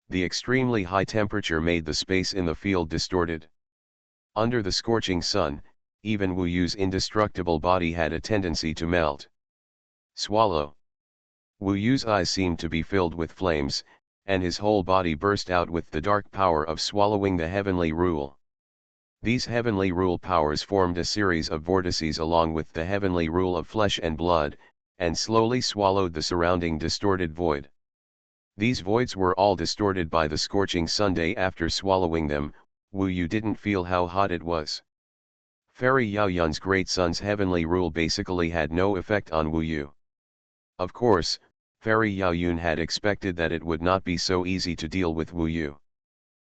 The extremely high temperature made the space in the field distorted. Under the scorching sun, even Wu Yu's indestructible body had a tendency to melt. Swallow. Wu Yu's eyes seemed to be filled with flames, and his whole body burst out with the dark power of swallowing the heavenly rule. These heavenly rule powers formed a series of vortices along with the heavenly rule of flesh and blood, and slowly swallowed the surrounding distorted void. These voids were all distorted by the scorching sun. After swallowing them, Wu Yu didn't feel how hot it was. Fairy Yaoyun's Great Sun's heavenly rule basically had no effect on Wu Yu. Of course, Fairy Yaoyun had expected that it would not be so easy to deal with Wu Yu.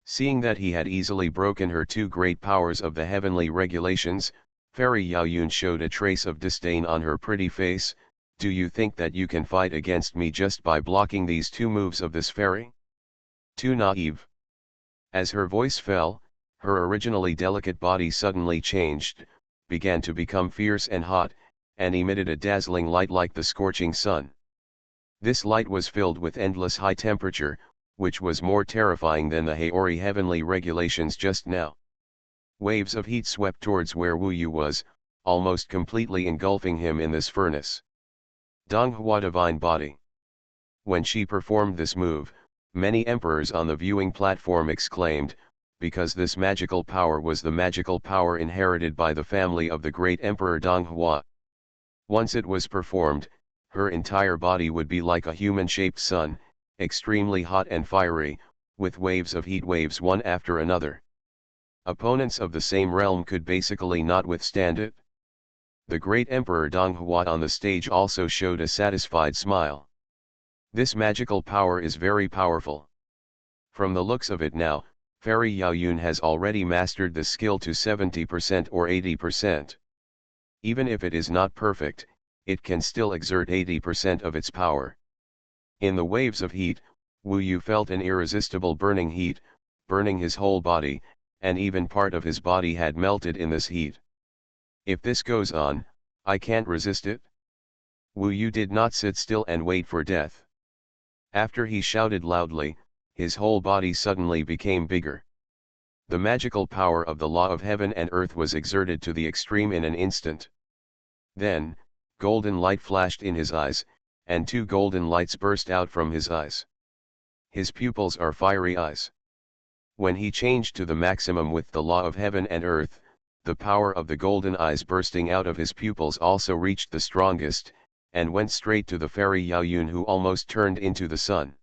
Seeing that he had easily broken her two great powers of the heavenly regulations, Fairy Yaoyun showed a trace of disdain on her pretty face. Do you think that you can fight against me just by blocking these two moves of this fairy? Too naive. As her voice fell, her originally delicate body suddenly changed, began to become fierce and hot, and emitted a dazzling light like the scorching sun. This light was filled with endless high temperature, which was more terrifying than the Haori heavenly regulations just now. Waves of heat swept towards where Wu Yu was, almost completely engulfing him in this furnace. Donghua Divine Body. When she performed this move, many emperors on the viewing platform exclaimed, because this magical power was the magical power inherited by the family of the great Emperor Donghua. Once it was performed, her entire body would be like a human-shaped sun, extremely hot and fiery, with waves of heat waves one after another. Opponents of the same realm could basically not withstand it. The great Emperor Donghua on the stage also showed a satisfied smile. This magical power is very powerful. From the looks of it now, Fairy Yaoyun has already mastered the skill to 70% or 80%. Even if it is not perfect, it can still exert 80% of its power. In the waves of heat, Wu Yu felt an irresistible burning heat, burning his whole body, and even part of his body had melted in this heat. If this goes on, I can't resist it. Wu Yu did not sit still and wait for death. After he shouted loudly, his whole body suddenly became bigger. The magical power of the law of heaven and earth was exerted to the extreme in an instant. Then, golden light flashed in his eyes, and 2 golden lights burst out from his eyes. His pupils are fiery eyes. When he changed to the maximum with the law of heaven and earth, the power of the golden eyes bursting out of his pupils also reached the strongest, and went straight to the fairy Yaoyun, who almost turned into the sun.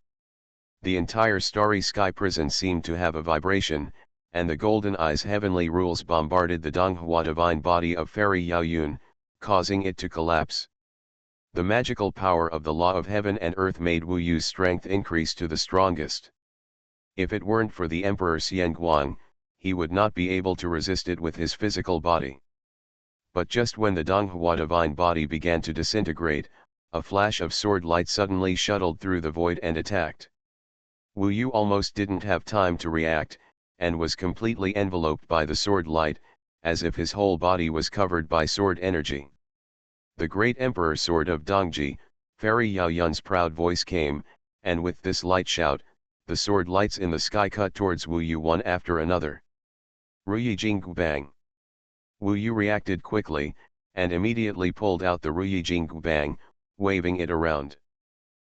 The entire starry sky prison seemed to have a vibration, and the golden eyes' heavenly rules bombarded the Donghua divine body of fairy Yaoyun, causing it to collapse. The magical power of the law of heaven and earth made Wu Yu's strength increase to the strongest. If it weren't for the Emperor Xuanhuan, he would not be able to resist it with his physical body. But just when the Donghua divine body began to disintegrate, a flash of sword light suddenly shuttled through the void and attacked. Wu Yu almost didn't have time to react, and was completely enveloped by the sword light, as if his whole body was covered by sword energy. The great Emperor Sword of Dongji, Fairy Yaoyun's proud voice came, and with this light shout, the sword lights in the sky cut towards Wu Yu one after another. Ruyi Jinggu Bang. Wu Yu reacted quickly, and immediately pulled out the Ruyi Jinggu Bang, waving it around.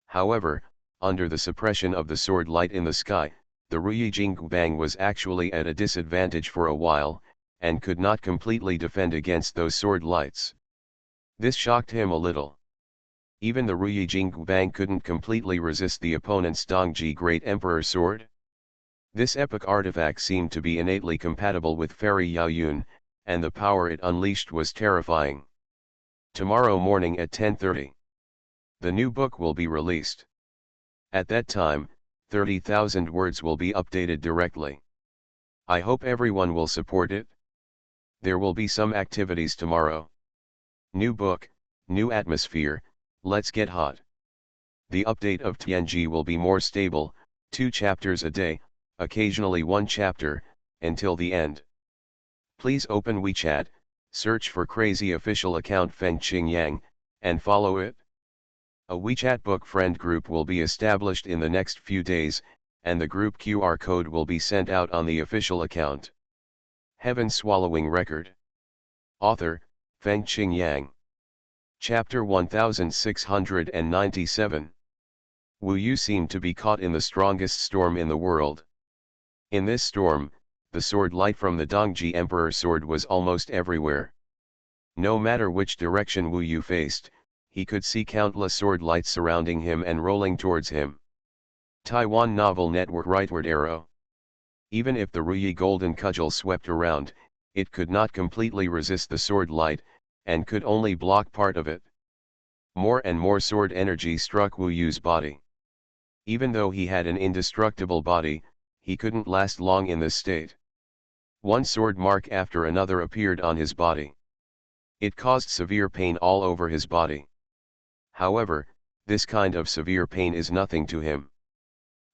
However, under the suppression of the sword light in the sky, the Ruyi Jinggu Bang was actually at a disadvantage for a while, and could not completely defend against those sword lights. This shocked him a little. Even the Ruyi Jinggu Bang couldn't completely resist the opponent's Dongji Great Emperor Sword. This epic artifact seemed to be innately compatible with Fairy Yaoyun, and the power it unleashed was terrifying. Tomorrow morning at 10:30. The new book will be released. At that time, 30,000 words will be updated directly. I hope everyone will support it. There will be some activities tomorrow. New book, new atmosphere, let's get hot. The update of Tianji will be more stable, 2 chapters a day, occasionally 1 chapter, until the end. Please open WeChat, search for crazy official account Feng Qingyang, and follow it. A WeChat book friend group will be established in the next few days, and the group QR code will be sent out on the official account. Heaven Swallowing Record. Author, Feng Qingyang. Chapter 1697. Wu Yu seemed to be caught in the strongest storm in the world. In this storm, the sword light from the Dongji Emperor Sword was almost everywhere. No matter which direction Wu Yu faced, he could see countless sword lights surrounding him and rolling towards him. Taiwan Novel Network Rightward Arrow. Even if the Ruyi Golden Cudgel swept around, it could not completely resist the sword light, and could only block part of it. More and more sword energy struck Wu Yu's body. Even though he had an indestructible body, he couldn't last long in this state. One sword mark after another appeared on his body. It caused severe pain all over his body. However, this kind of severe pain is nothing to him.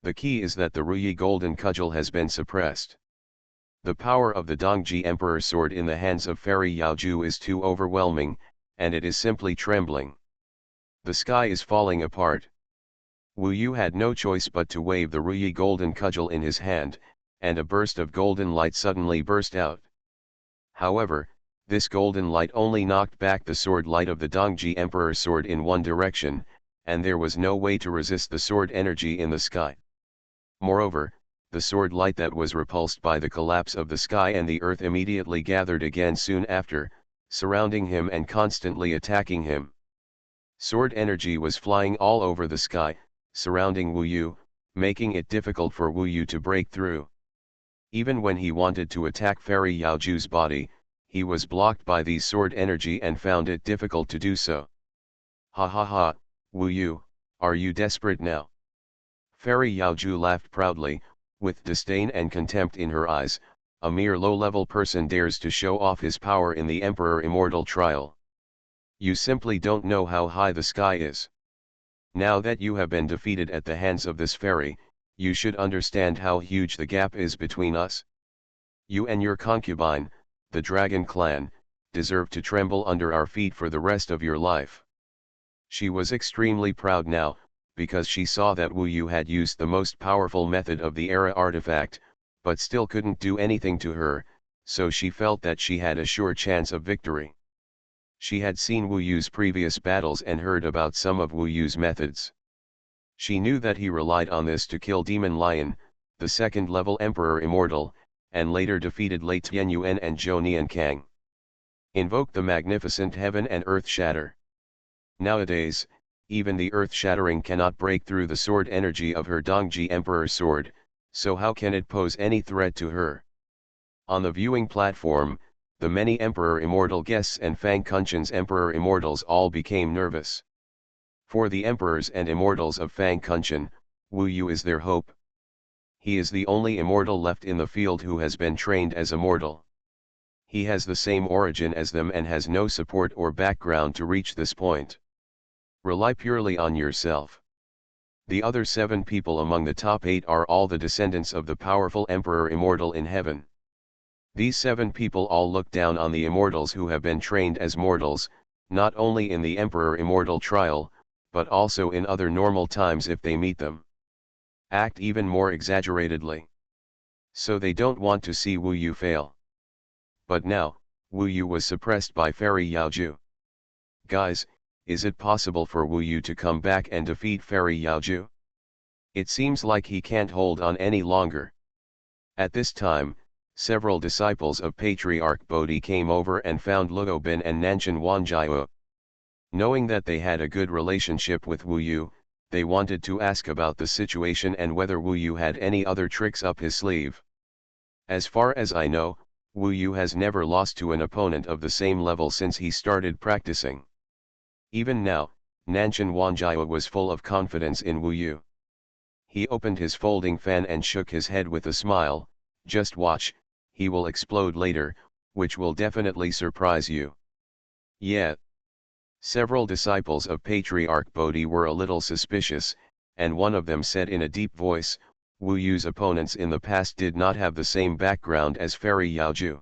The key is that the Ruyi Golden Cudgel has been suppressed. The power of the Dongji Emperor Sword in the hands of Fairy Yaoju is too overwhelming, and it is simply trembling. The sky is falling apart. Wu Yu had no choice but to wave the Ruyi Golden Cudgel in his hand, and a burst of golden light suddenly burst out. However, this golden light only knocked back the sword light of the Dongji Emperor Sword in one direction, and there was no way to resist the sword energy in the sky. Moreover, the sword light that was repulsed by the collapse of the sky and the earth immediately gathered again soon after, surrounding him and constantly attacking him. Sword energy was flying all over the sky, surrounding Wu Yu, making it difficult for Wu Yu to break through. Even when he wanted to attack Fairy Yaoju's body, he was blocked by these sword energy and found it difficult to do so. Ha ha ha, Wu Yu, are you desperate now? Fairy Yaoju laughed proudly, with disdain and contempt in her eyes. A mere low-level person dares to show off his power in the Emperor Immortal trial. You simply don't know how high the sky is. Now that you have been defeated at the hands of this fairy, you should understand how huge the gap is between us. You and your concubine, the Dragon Clan, deserve to tremble under our feet for the rest of your life. She was extremely proud now, because she saw that Wu Yu had used the most powerful method of the era artifact, but still couldn't do anything to her, so she felt that she had a sure chance of victory. She had seen Wu Yu's previous battles and heard about some of Wu Yu's methods. She knew that he relied on this to kill Demon Lion, the second-level Emperor Immortal, and later defeated Lei Tianyuan and Zhou Niankang. Invoke the magnificent heaven and earth shatter. Nowadays, even the earth-shattering cannot break through the sword energy of her Dongji Emperor sword, so how can it pose any threat to her? On the viewing platform, the many Emperor Immortal guests and Fang Kunshan's Emperor Immortals all became nervous. For the Emperors and Immortals of Fang Kunshan, Wu Yu is their hope. He is the only immortal left in the field who has been trained as immortal. He has the same origin as them and has no support or background to reach this point. Rely purely on yourself. The other 7 people among the top 8 are all the descendants of the powerful Emperor Immortal in heaven. These 7 people all look down on the immortals who have been trained as mortals, not only in the Emperor Immortal trial, but also in other normal times if they meet them. Act even more exaggeratedly. So they don't want to see Wu Yu fail. But now, Wu Yu was suppressed by Fairy Yaoju. Guys, is it possible for Wu Yu to come back and defeat Fairy Yaoju? It seems like he can't hold on any longer. At this time, several disciples of Patriarch Bodhi came over and found Luo Bin and Nanshan Wanjiao. Knowing that they had a good relationship with Wu Yu, they wanted to ask about the situation and whether Wu Yu had any other tricks up his sleeve. As far as I know, Wu Yu has never lost to an opponent of the same level since he started practicing. Even now, Nanshan Wanjiao was full of confidence in Wu Yu. He opened his folding fan and shook his head with a smile. Just watch, he will explode later, which will definitely surprise you. Yeah. Several disciples of Patriarch Bodhi were a little suspicious, and one of them said in a deep voice, Wu Yu's opponents in the past did not have the same background as Fairy Yaoju.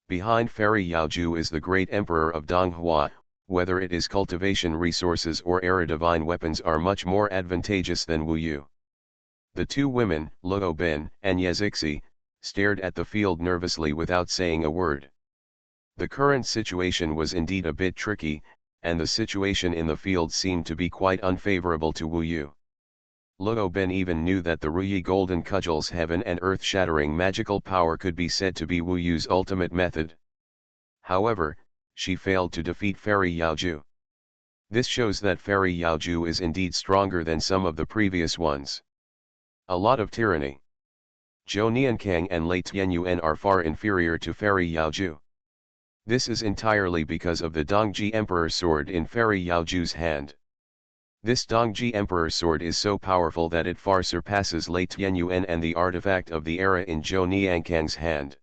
Behind Fairy Yaoju is the great Emperor of Donghua. Whether it is cultivation resources or era divine weapons are much more advantageous than Wu Yu. The 2 women, Luo Bin and Yezixi, stared at the field nervously without saying a word. The current situation was indeed a bit tricky, and the situation in the field seemed to be quite unfavorable to Wu Yu. Luo Bin even knew that the Ruyi Golden Cudgel's heaven and earth-shattering magical power could be said to be Wu Yu's ultimate method. However, she failed to defeat Fairy Yaoju. This shows that Fairy Yaoju is indeed stronger than some of the previous ones. A lot of tyranny. Zhou Niankang and Lei Tianyuan are far inferior to Fairy Yaoju. This is entirely because of the Dongji Emperor sword in Fairy Yaoju's hand. This Dongji Emperor sword is so powerful that it far surpasses Lei Tianyuan and the artifact of the era in Zhou Niankang's hand.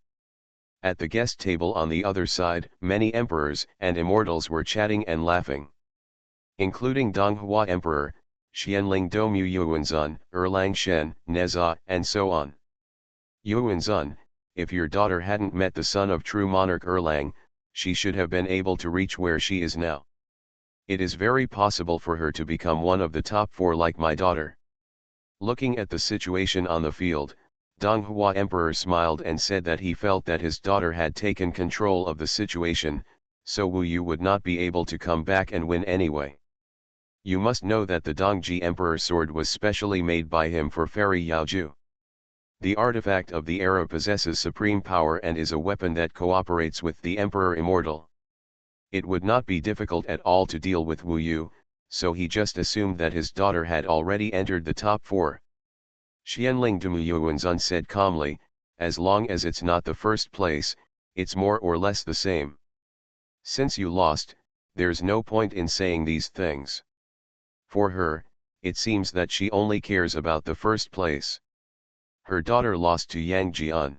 At the guest table on the other side, many emperors and immortals were chatting and laughing. Including Donghua Emperor, Xianling Domu Yuanzun, Erlang Shen, Neza, and so on. Yuanzun, if your daughter hadn't met the son of true monarch Erlang, she should have been able to reach where she is now. It is very possible for her to become one of the top 4 like my daughter. Looking at the situation on the field, Donghua Emperor smiled and said that he felt that his daughter had taken control of the situation, so Wu Yu would not be able to come back and win anyway. You must know that the Dongji Emperor sword was specially made by him for Fairy Yaoju. The artifact of the era possesses supreme power and is a weapon that cooperates with the Emperor Immortal. It would not be difficult at all to deal with Wu Yu, so he just assumed that his daughter had already entered the top 4. Xianling Demuyuanzun said calmly, as long as it's not the first place, it's more or less the same. Since you lost, there's no point in saying these things. For her, it seems that she only cares about the first place. Her daughter lost to Yang Jian.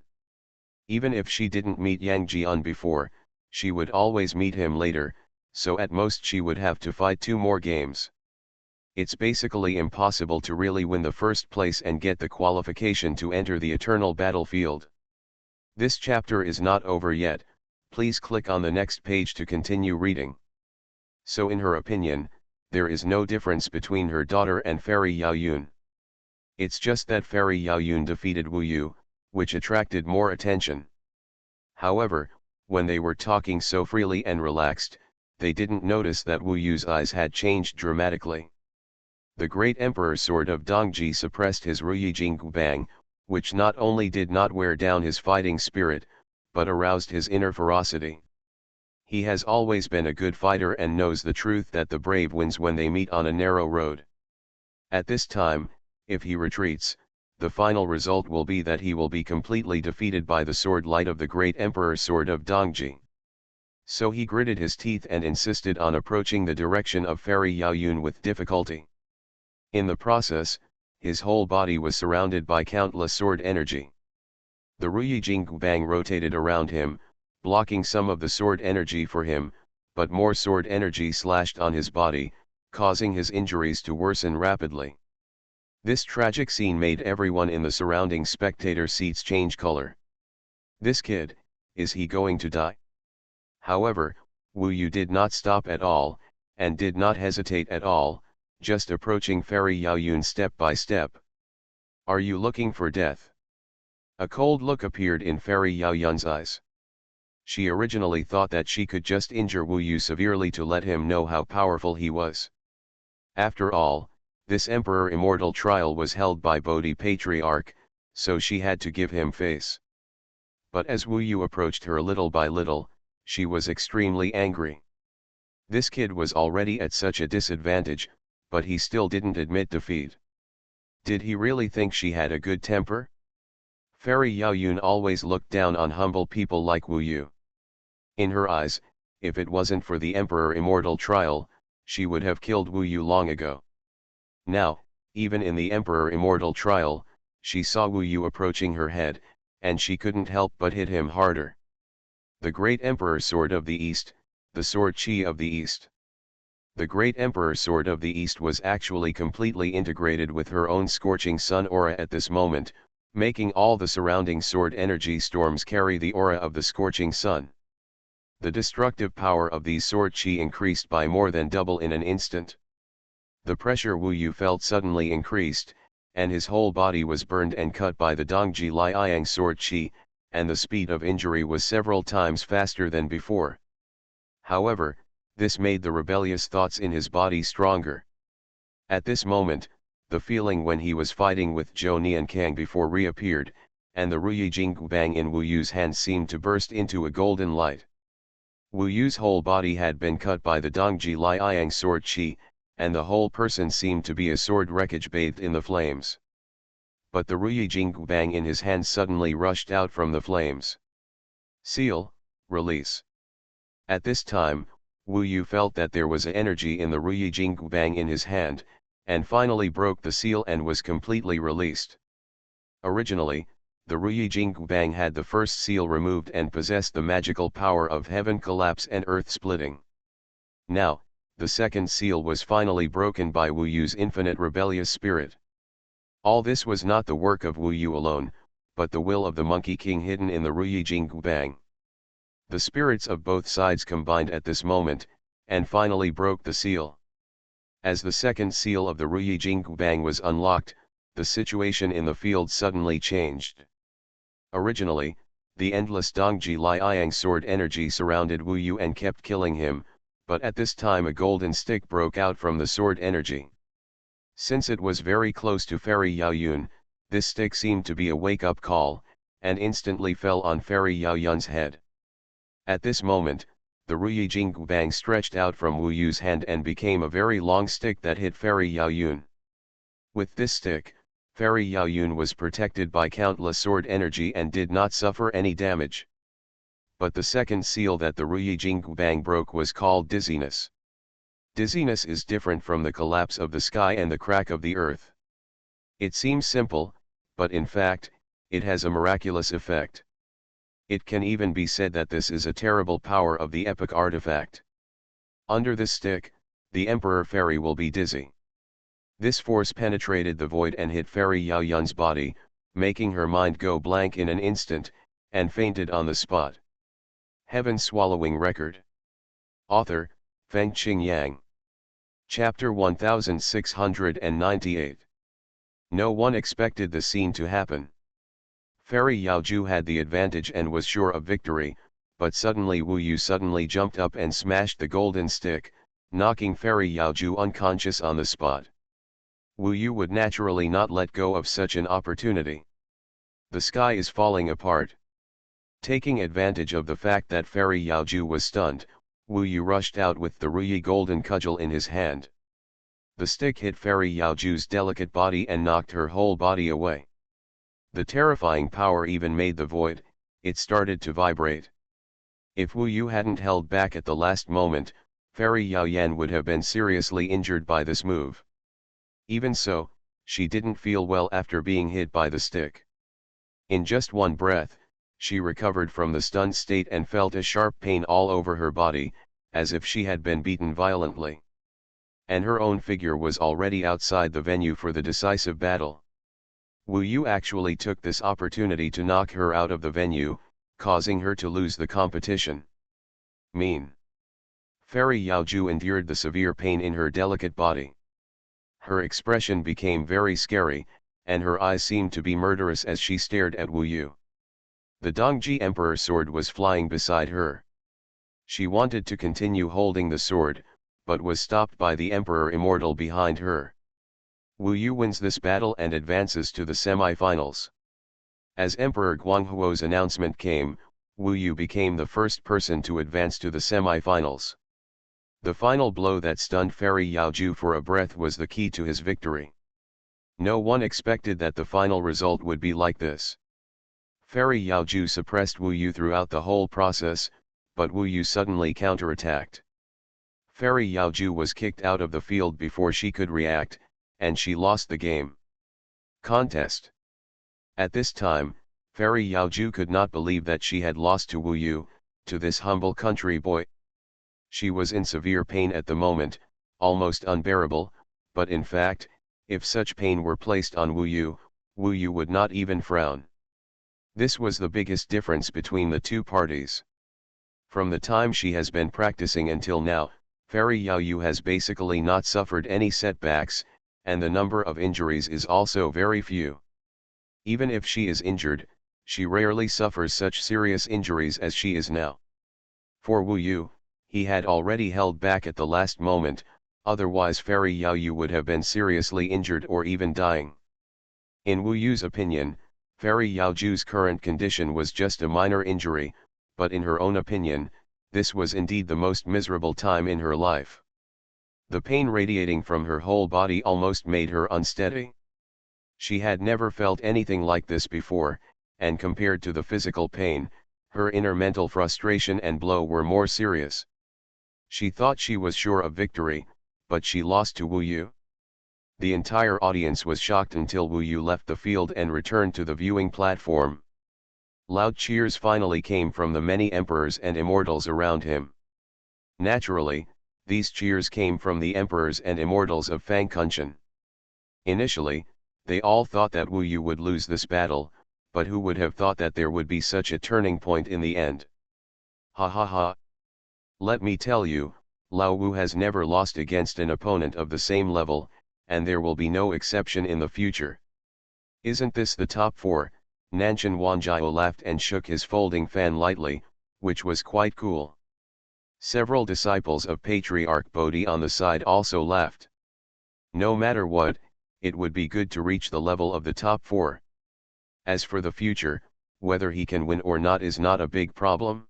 Even if she didn't meet Yang Jian before, she would always meet him later, so at most she would have to fight 2 more games. It's basically impossible to really win the first place and get the qualification to enter the eternal battlefield. This chapter is not over yet, please click on the next page to continue reading. So in her opinion, there is no difference between her daughter and Fairy Yaoyun. It's just that Fairy Yaoyun defeated Wu Yu, which attracted more attention. However, when they were talking so freely and relaxed, they didn't notice that Wu Yu's eyes had changed dramatically. The great emperor's sword of Dongji suppressed his Ruyijing Bang, which not only did not wear down his fighting spirit, but aroused his inner ferocity. He has always been a good fighter and knows the truth that the brave wins when they meet on a narrow road. At this time, if he retreats, the final result will be that he will be completely defeated by the sword light of the great emperor's sword of Dongji. So he gritted his teeth and insisted on approaching the direction of Fairy Yaoyun with difficulty. In the process, his whole body was surrounded by countless sword energy. The Ruyijing Bang rotated around him, blocking some of the sword energy for him, but more sword energy slashed on his body, causing his injuries to worsen rapidly. This tragic scene made everyone in the surrounding spectator seats change color. This kid, is he going to die? However, Wu Yu did not stop at all, and did not hesitate at all, just approaching Fairy Yaoyun step by step. Are you looking for death? A cold look appeared in Fairy Yaoyun's eyes. She originally thought that she could just injure Wu Yu severely to let him know how powerful he was. After all, this Emperor Immortal trial was held by Bodhi Patriarch, so she had to give him face. But as Wu Yu approached her little by little, she was extremely angry. This kid was already at such a disadvantage, but he still didn't admit defeat. Did he really think she had a good temper? Fairy Yaoyun always looked down on humble people like Wu Yu. In her eyes, if it wasn't for the Emperor Immortal trial, she would have killed Wu Yu long ago. Now, even in the Emperor Immortal trial, she saw Wu Yu approaching her head, and she couldn't help but hit him harder. The Great Emperor Sword of the East, the Sword Qi of the East. The Great Emperor Sword of the East was actually completely integrated with her own scorching sun aura at this moment, making all the surrounding sword energy storms carry the aura of the scorching sun. The destructive power of these sword qi increased by more than double in an instant. The pressure Wu Yu felt suddenly increased, and his whole body was burned and cut by the Dongji Liang sword qi, and the speed of injury was several times faster than before. However, this made the rebellious thoughts in his body stronger. At this moment, the feeling when he was fighting with Zhou Niankang before reappeared, and the Ruyijing Bang in Wu Yu's hand seemed to burst into a golden light. Wu Yu's whole body had been cut by the Dongji Liang sword qi, and the whole person seemed to be a sword wreckage bathed in the flames. But the Ruyijing Bang in his hand suddenly rushed out from the flames. Seal, release. At this time, Wu Yu felt that there was energy in the Ruyijing Bang in his hand, and finally broke the seal and was completely released. Originally, the Ruyijing Bang had the first seal removed and possessed the magical power of heaven collapse and earth splitting. Now, the second seal was finally broken by Wu Yu's infinite rebellious spirit. All this was not the work of Wu Yu alone, but the will of the Monkey King hidden in the Ruyijing Bang. The spirits of both sides combined at this moment, and finally broke the seal. As the second seal of the Ruyijing Bang was unlocked, the situation in the field suddenly changed. Originally, the endless Dongji Liang sword energy surrounded Wu Yu and kept killing him, but at this time a golden stick broke out from the sword energy. Since it was very close to Fairy Yaoyun, This stick seemed to be a wake-up call, and instantly fell on Fairy Yao Yun's head. At this moment, the Ruyi Jinggu Bang stretched out from Wu Yu's hand and became a very long stick that hit Fairy Yao Yun. With this stick, Fairy Yao Yun was protected by countless sword energy and did not suffer any damage. But the second seal that the Ruyi Jinggu Bang broke was called dizziness. Dizziness is different from the collapse of the sky and the crack of the earth. It seems simple, but in fact, it has a miraculous effect. It can even be said that this is a terrible power of the epic artifact. Under this stick, the Emperor Fairy will be dizzy. This force penetrated the void and hit Fairy Yao Yun's body, making her mind go blank in an instant, and fainted on the spot. Heaven-swallowing record. Author, Feng Qing Yang. Chapter 1698. No one expected the scene to happen. Fairy Yao Ju had the advantage and was sure of victory, but suddenly Wu Yu suddenly jumped up and smashed the golden stick, knocking Fairy Yao Ju unconscious on the spot. Wu Yu would naturally not let go of such an opportunity. The sky is falling apart. Taking advantage of the fact that Fairy Yao Ju was stunned, Wu Yu rushed out with the Ruyi golden cudgel in his hand. The stick hit Fairy Yao Ju's delicate body and knocked her whole body away. The terrifying power even made the void, it started to vibrate. If Wu Yu hadn't held back at the last moment, Fairy Yao Yan would have been seriously injured by this move. Even so, she didn't feel well after being hit by the stick. In just one breath, she recovered from the stunned state and felt a sharp pain all over her body, as if she had been beaten violently. And her own figure was already outside the venue for the decisive battle. Wu Yu actually took this opportunity to knock her out of the venue, causing her to lose the competition. Mean. Fairy Yao Ju endured the severe pain in her delicate body. Her expression became very scary, and her eyes seemed to be murderous as she stared at Wu Yu. The Dongji Emperor sword was flying beside her. She wanted to continue holding the sword, but was stopped by the Emperor Immortal behind her. Wu Yu wins this battle and advances to the semi-finals. As Emperor Guanghuo's announcement came, Wu Yu became the first person to advance to the semi-finals. The final blow that stunned Fairy Yao Ju for a breath was the key to his victory. No one expected that the final result would be like this. Fairy Yao Ju suppressed Wu Yu throughout the whole process, but Wu Yu suddenly counterattacked. Fairy Yao Ju was kicked out of the field before she could react, and she lost the game. Contest. At this time, Fairy Yao Ju could not believe that she had lost to Wu Yu, to this humble country boy. She was in severe pain at the moment, almost unbearable, but in fact, if such pain were placed on Wu Yu would not even frown. This was the biggest difference between the two parties. From the time she has been practicing until now, Fairy Yao Yu has basically not suffered any setbacks, and the number of injuries is also very few. Even if she is injured, she rarely suffers such serious injuries as she is now. For Wu Yu, he had already held back at the last moment, otherwise Fairy Yao Yu would have been seriously injured or even dying. In Wu Yu's opinion, Fairy Yao Ju's current condition was just a minor injury, but in her own opinion, this was indeed the most miserable time in her life. The pain radiating from her whole body almost made her unsteady. She had never felt anything like this before, and compared to the physical pain, her inner mental frustration and blow were more serious. She thought she was sure of victory, but she lost to Wu Yu. The entire audience was shocked until Wu Yu left the field and returned to the viewing platform. Loud cheers finally came from the many emperors and immortals around him. Naturally, these cheers came from the emperors and immortals of Fangkunshan. Initially, they all thought that Wu Yu would lose this battle, but who would have thought that there would be such a turning point in the end? Ha ha ha. Let me tell you, Lao Wu has never lost against an opponent of the same level, and there will be no exception in the future. Isn't this the top 4? Nanshan Wanjiao laughed and shook his folding fan lightly, which was quite cool. Several disciples of Patriarch Bodhi on the side also laughed. No matter what, it would be good to reach the level of the top 4. As for the future, whether he can win or not is not a big problem.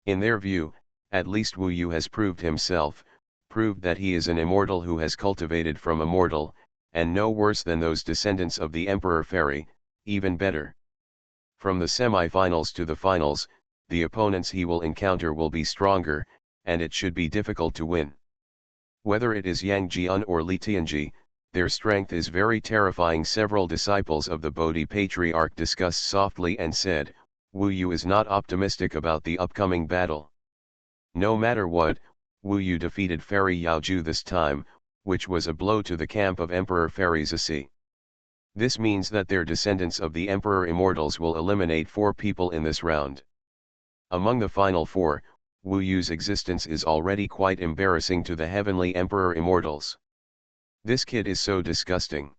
In their view, at least Wu Yu has proved himself, proved that he is an immortal who has cultivated from a mortal, and no worse than those descendants of the Emperor Fairy, even better. From the semi-finals to the finals, the opponents he will encounter will be stronger, and it should be difficult to win. Whether it is Yang Jian or Li Tianji, their strength is very terrifying. Several disciples of the Bodhi Patriarch discussed softly and said, Wu Yu is not optimistic about the upcoming battle. No matter what, Wu Yu defeated Fairy Yaoju this time, which was a blow to the camp of Emperor Fairy Zisi. This means that their descendants of the Emperor Immortals will eliminate 4 people in this round. Among the final 4, Wu Yu's existence is already quite embarrassing to the Heavenly Emperor Immortals. This kid is so disgusting.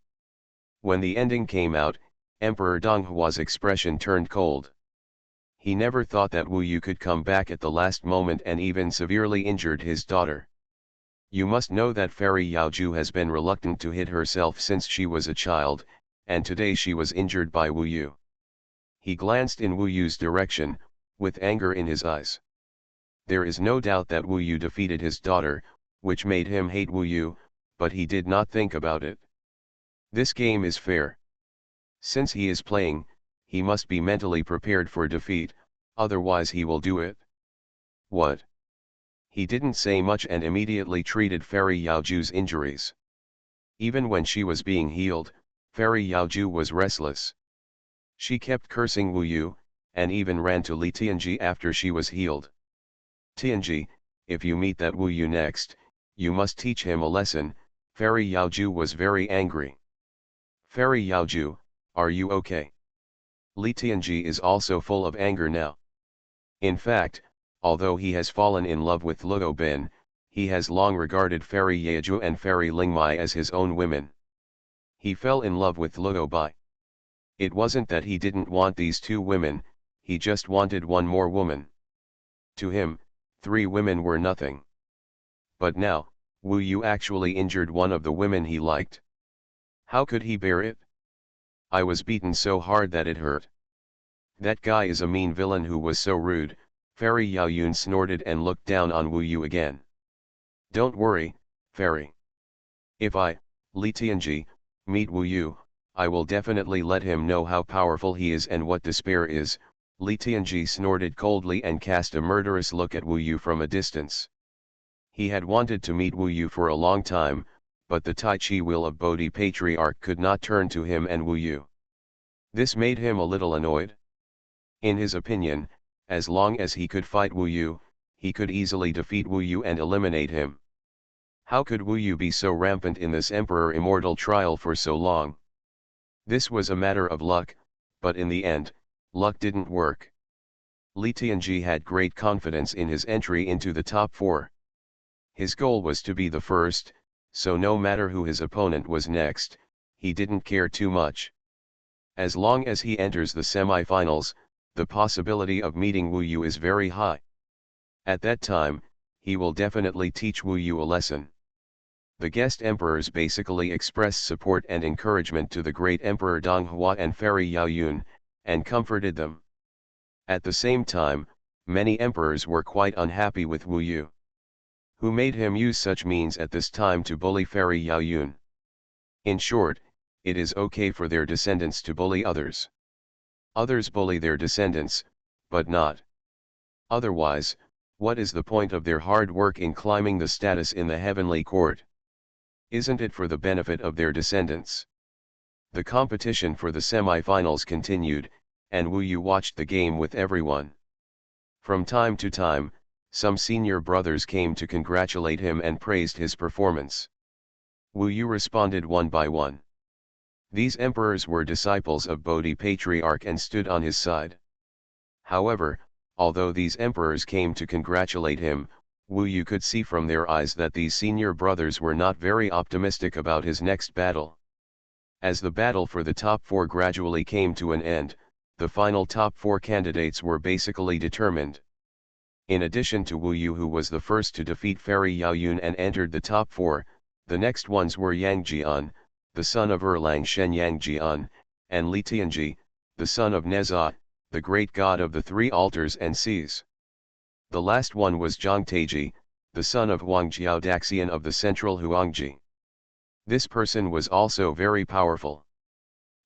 When the ending came out, Emperor Donghua's expression turned cold. He never thought that Wu Yu could come back at the last moment and even severely injured his daughter. You must know that Fairy Yaoju has been reluctant to hit herself since she was a child, and today she was injured by Wu Yu. He glanced in Wu Yu's direction, with anger in his eyes. There is no doubt that Wu Yu defeated his daughter, which made him hate Wu Yu, but he did not think about it. This game is fair. Since he is playing, he must be mentally prepared for defeat, otherwise he will do it. What? He didn't say much and immediately treated Fairy Yaoju's injuries. Even when she was being healed, Fairy Yaoju was restless. She kept cursing Wu Yu, and even ran to Li Tianji after she was healed. Tianji, if you meet that Wu Yu next, you must teach him a lesson. Fairy Yaoju was very angry. Fairy Yaoju, are you okay? Li Tianji is also full of anger now. In fact, although he has fallen in love with Luo Ben, he has long regarded Fairy Yaoju and Fairy Lingmai as his own women. He fell in love with Luo Bai. It wasn't that he didn't want these 2 women, he just wanted one more woman. To him, 3 women were nothing. But now, Wu Yu actually injured one of the women he liked. How could he bear it? I was beaten so hard that it hurt. That guy is a mean villain who was so rude. Fairy Yaoyun snorted and looked down on Wu Yu again. Don't worry, Fairy. If I, Li Tianji, meet Wu Yu, I will definitely let him know how powerful he is and what despair is. Li Tianji snorted coldly and cast a murderous look at Wu Yu from a distance. He had wanted to meet Wu Yu for a long time, but the Tai Chi will of Bodhi Patriarch could not turn to him and Wu Yu. This made him a little annoyed. In his opinion, as long as he could fight Wu Yu, he could easily defeat Wu Yu and eliminate him. How could Wu Yu be so rampant in this Emperor Immortal trial for so long? This was a matter of luck, but in the end, luck didn't work. Li Tianji had great confidence in his entry into the top 4. His goal was to be the first, so no matter who his opponent was next, he didn't care too much. As long as he enters the semi-finals, the possibility of meeting Wu Yu is very high. At that time, he will definitely teach Wu Yu a lesson. The guest emperors basically expressed support and encouragement to the great Emperor Donghua and Fairy Yaoyun, and comforted them. At the same time, many emperors were quite unhappy with Wu Yu. Who made him use such means at this time to bully Fairy Yaoyun? In short, it is okay for their descendants to bully others. Others bully their descendants, but not. Otherwise, what is the point of their hard work in climbing the status in the heavenly court? Isn't it for the benefit of their descendants? The competition for the semi-finals continued, and Wu Yu watched the game with everyone. From time to time, some senior brothers came to congratulate him and praised his performance. Wu Yu responded one by one. These emperors were disciples of Bodhi Patriarch and stood on his side. However, although these emperors came to congratulate him, Wu Yu could see from their eyes that these senior brothers were not very optimistic about his next battle. As the battle for the top 4 gradually came to an end, the final top 4 candidates were basically determined. In addition to Wu Yu, who was the first to defeat Fairy Yaoyun and entered the top 4, the next ones were Yang Jian, the son of Erlang Shen Yang Jian, and Li Tianji, the son of Neza, the great god of the three altars and seas. The last one was Zhangtaiji, the son of Huangjiao Daxian of the central Huangji. This person was also very powerful.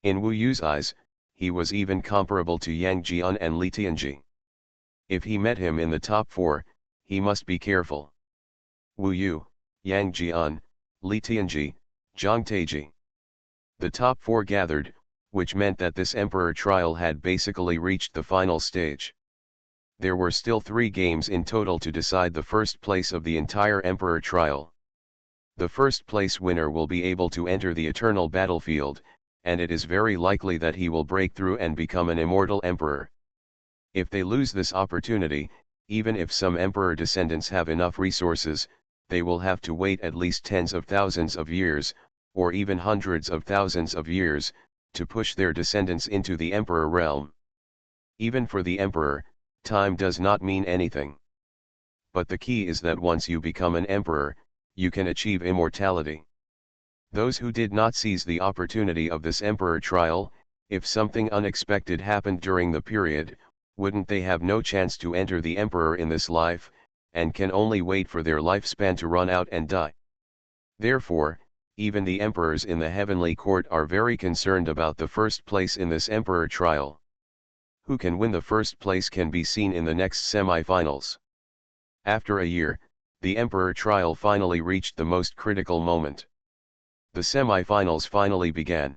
In Wu Yu's eyes, he was even comparable to Yang Jian and Li Tianji. If he met him in the top 4, he must be careful. Wu Yu, Yang Jian, Li Tianji, Zhang Taiji. The top 4 gathered, which meant that this emperor trial had basically reached the final stage. There were still 3 games in total to decide the first place of the entire emperor trial. The first place winner will be able to enter the eternal battlefield, and it is very likely that he will break through and become an immortal emperor. If they lose this opportunity, even if some emperor descendants have enough resources, they will have to wait at least tens of thousands of years, or even hundreds of thousands of years, to push their descendants into the emperor realm. Even for the emperor, time does not mean anything. But the key is that once you become an emperor, you can achieve immortality. Those who did not seize the opportunity of this emperor trial, if something unexpected happened during the period, wouldn't they have no chance to enter the emperor in this life, and can only wait for their lifespan to run out and die? Therefore, even the emperors in the heavenly court are very concerned about the first place in this emperor trial. Who can win the first place can be seen in the next semi-finals. After a year, the emperor trial finally reached the most critical moment. The semi-finals finally began.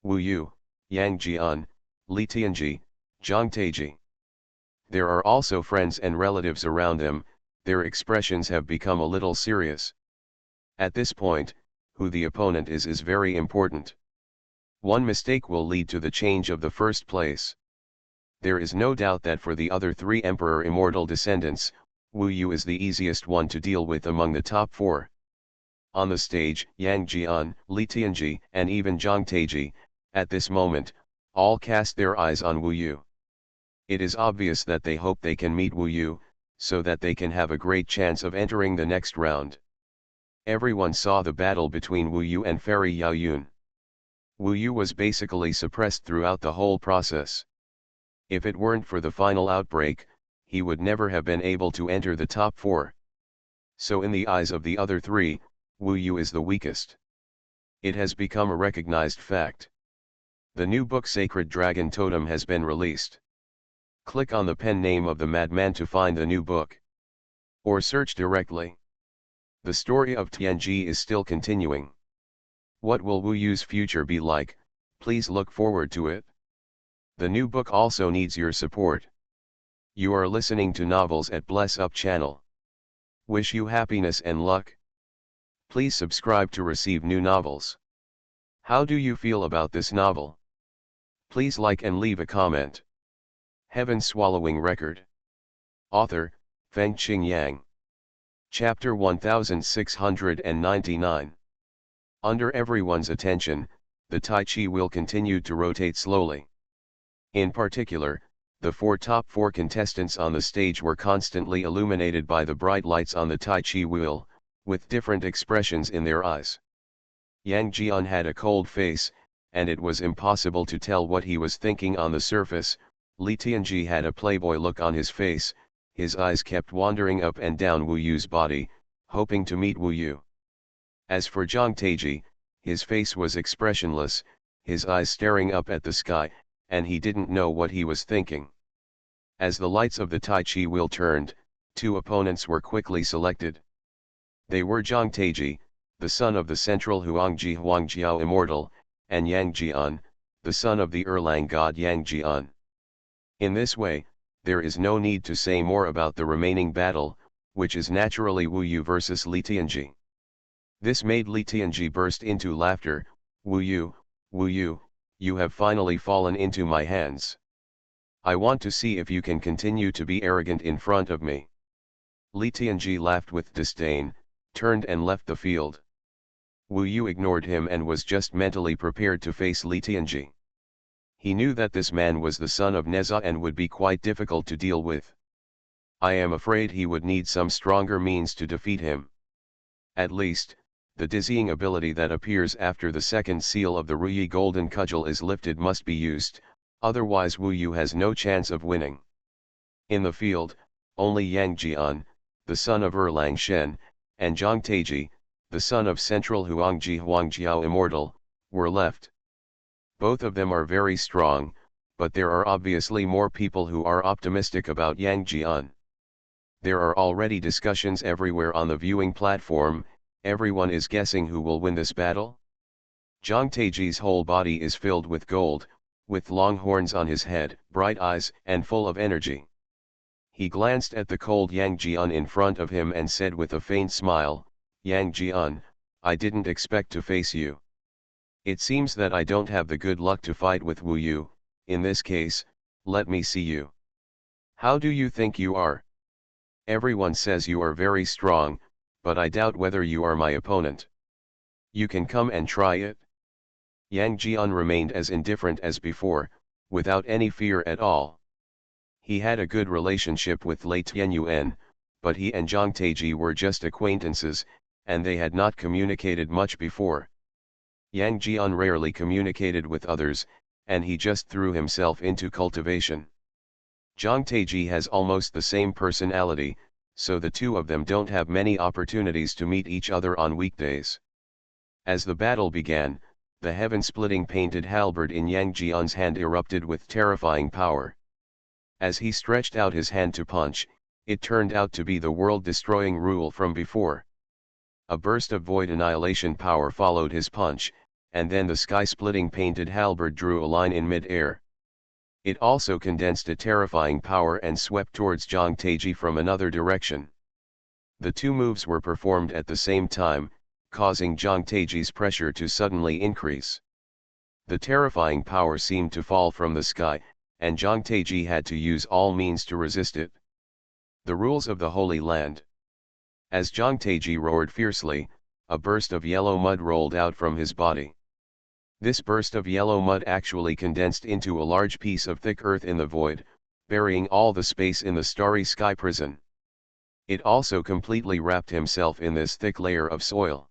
Wu Yu, Yang Jian, Li Tianji, Zhang Taiji. There are also friends and relatives around them, their expressions have become a little serious. At this point, who the opponent is very important. One mistake will lead to the change of the first place. There is no doubt that for the other 3 emperor immortal descendants, Wu Yu is the easiest one to deal with among the top 4. On the stage, Yang Jian, Li Tianji, and even Zhang Taiji, at this moment, all cast their eyes on Wu Yu. It is obvious that they hope they can meet Wu Yu, so that they can have a great chance of entering the next round. Everyone saw the battle between Wu Yu and Fairy Yaoyun. Wu Yu was basically suppressed throughout the whole process. If it weren't for the final outbreak, he would never have been able to enter the top 4. So in the eyes of the other 3, Wu Yu is the weakest. It has become a recognized fact. The new book Sacred Dragon Totem has been released. Click on the pen name of the madman to find the new book. Or search directly. The story of Tianji is still continuing. What will Wu Yu's future be like? Please look forward to it. The new book also needs your support. You are listening to Novels at Bless Up channel. Wish you happiness and luck. Please subscribe to receive new novels. How do you feel about this novel? Please like and leave a comment. Heaven Swallowing Record. Author, Feng Qing Yang. Chapter 1699. Under everyone's attention, the Tai Chi wheel continued to rotate slowly. In particular, the top 4 contestants on the stage were constantly illuminated by the bright lights on the Tai Chi wheel, with different expressions in their eyes. Yang Jian had a cold face, and it was impossible to tell what he was thinking on the surface. Li Tianji had a playboy look on his face, his eyes kept wandering up and down Wu Yu's body, hoping to meet Wu Yu. As for Zhang Taiji, his face was expressionless, his eyes staring up at the sky, and he didn't know what he was thinking. As the lights of the Tai Chi wheel turned, 2 opponents were quickly selected. They were Zhang Taiji, the son of the central Huangji Huangjiao Immortal, and Yang Jian, the son of the Erlang god Yang Jian. In this way, there is no need to say more about the remaining battle, which is naturally Wu Yu versus Li Tianji. This made Li Tianji burst into laughter. Wu Yu, you have finally fallen into my hands. I want to see if you can continue to be arrogant in front of me. Li Tianji laughed with disdain, turned and left the field. Wu Yu ignored him and was just mentally prepared to face Li Tianji. He knew that this man was the son of Neza and would be quite difficult to deal with. I am afraid he would need some stronger means to defeat him. At least, the dizzying ability that appears after the second seal of the Ruyi Golden Cudgel is lifted must be used. Otherwise Wu Yu has no chance of winning. In the field, only Yang Jian, the son of Erlang Shen, and Zhang Taiji, the son of Central Huangji Huangjiao Immortal, were left. Both of them are very strong, but there are obviously more people who are optimistic about Yang Jian. There are already discussions everywhere on the viewing platform. Everyone is guessing who will win this battle. Zhang Taiji's whole body is filled with gold, with long horns on his head, bright eyes, and full of energy. He glanced at the cold Yang Jian in front of him and said with a faint smile, "Yang Jian, I didn't expect to face you. It seems that I don't have the good luck to fight with Wu Yu. In this case, let me see you. How do you think you are? Everyone says you are very strong, but I doubt whether you are my opponent. You can come and try it." Yang Jian remained as indifferent as before, without any fear at all. He had a good relationship with Lei Tianyuan, but he and Zhang Taiji were just acquaintances, and they had not communicated much before. Yang Jian rarely communicated with others, and he just threw himself into cultivation. Zhang Taiji has almost the same personality, so the two of them don't have many opportunities to meet each other on weekdays. As the battle began, the heaven-splitting painted halberd in Yang Jian's hand erupted with terrifying power. As he stretched out his hand to punch, it turned out to be the world-destroying rule from before. A burst of void annihilation power followed his punch, and then the sky-splitting painted halberd drew a line in mid-air. It also condensed a terrifying power and swept towards Zhang Taiji from another direction. The two moves were performed at the same time, causing Zhang Taiji's pressure to suddenly increase. The terrifying power seemed to fall from the sky, and Zhang Taiji had to use all means to resist it. The rules of the Holy Land. As Zhang Taiji roared fiercely, a burst of yellow mud rolled out from his body. This burst of yellow mud actually condensed into a large piece of thick earth in the void, burying all the space in the starry sky prison. It also completely wrapped himself in this thick layer of soil.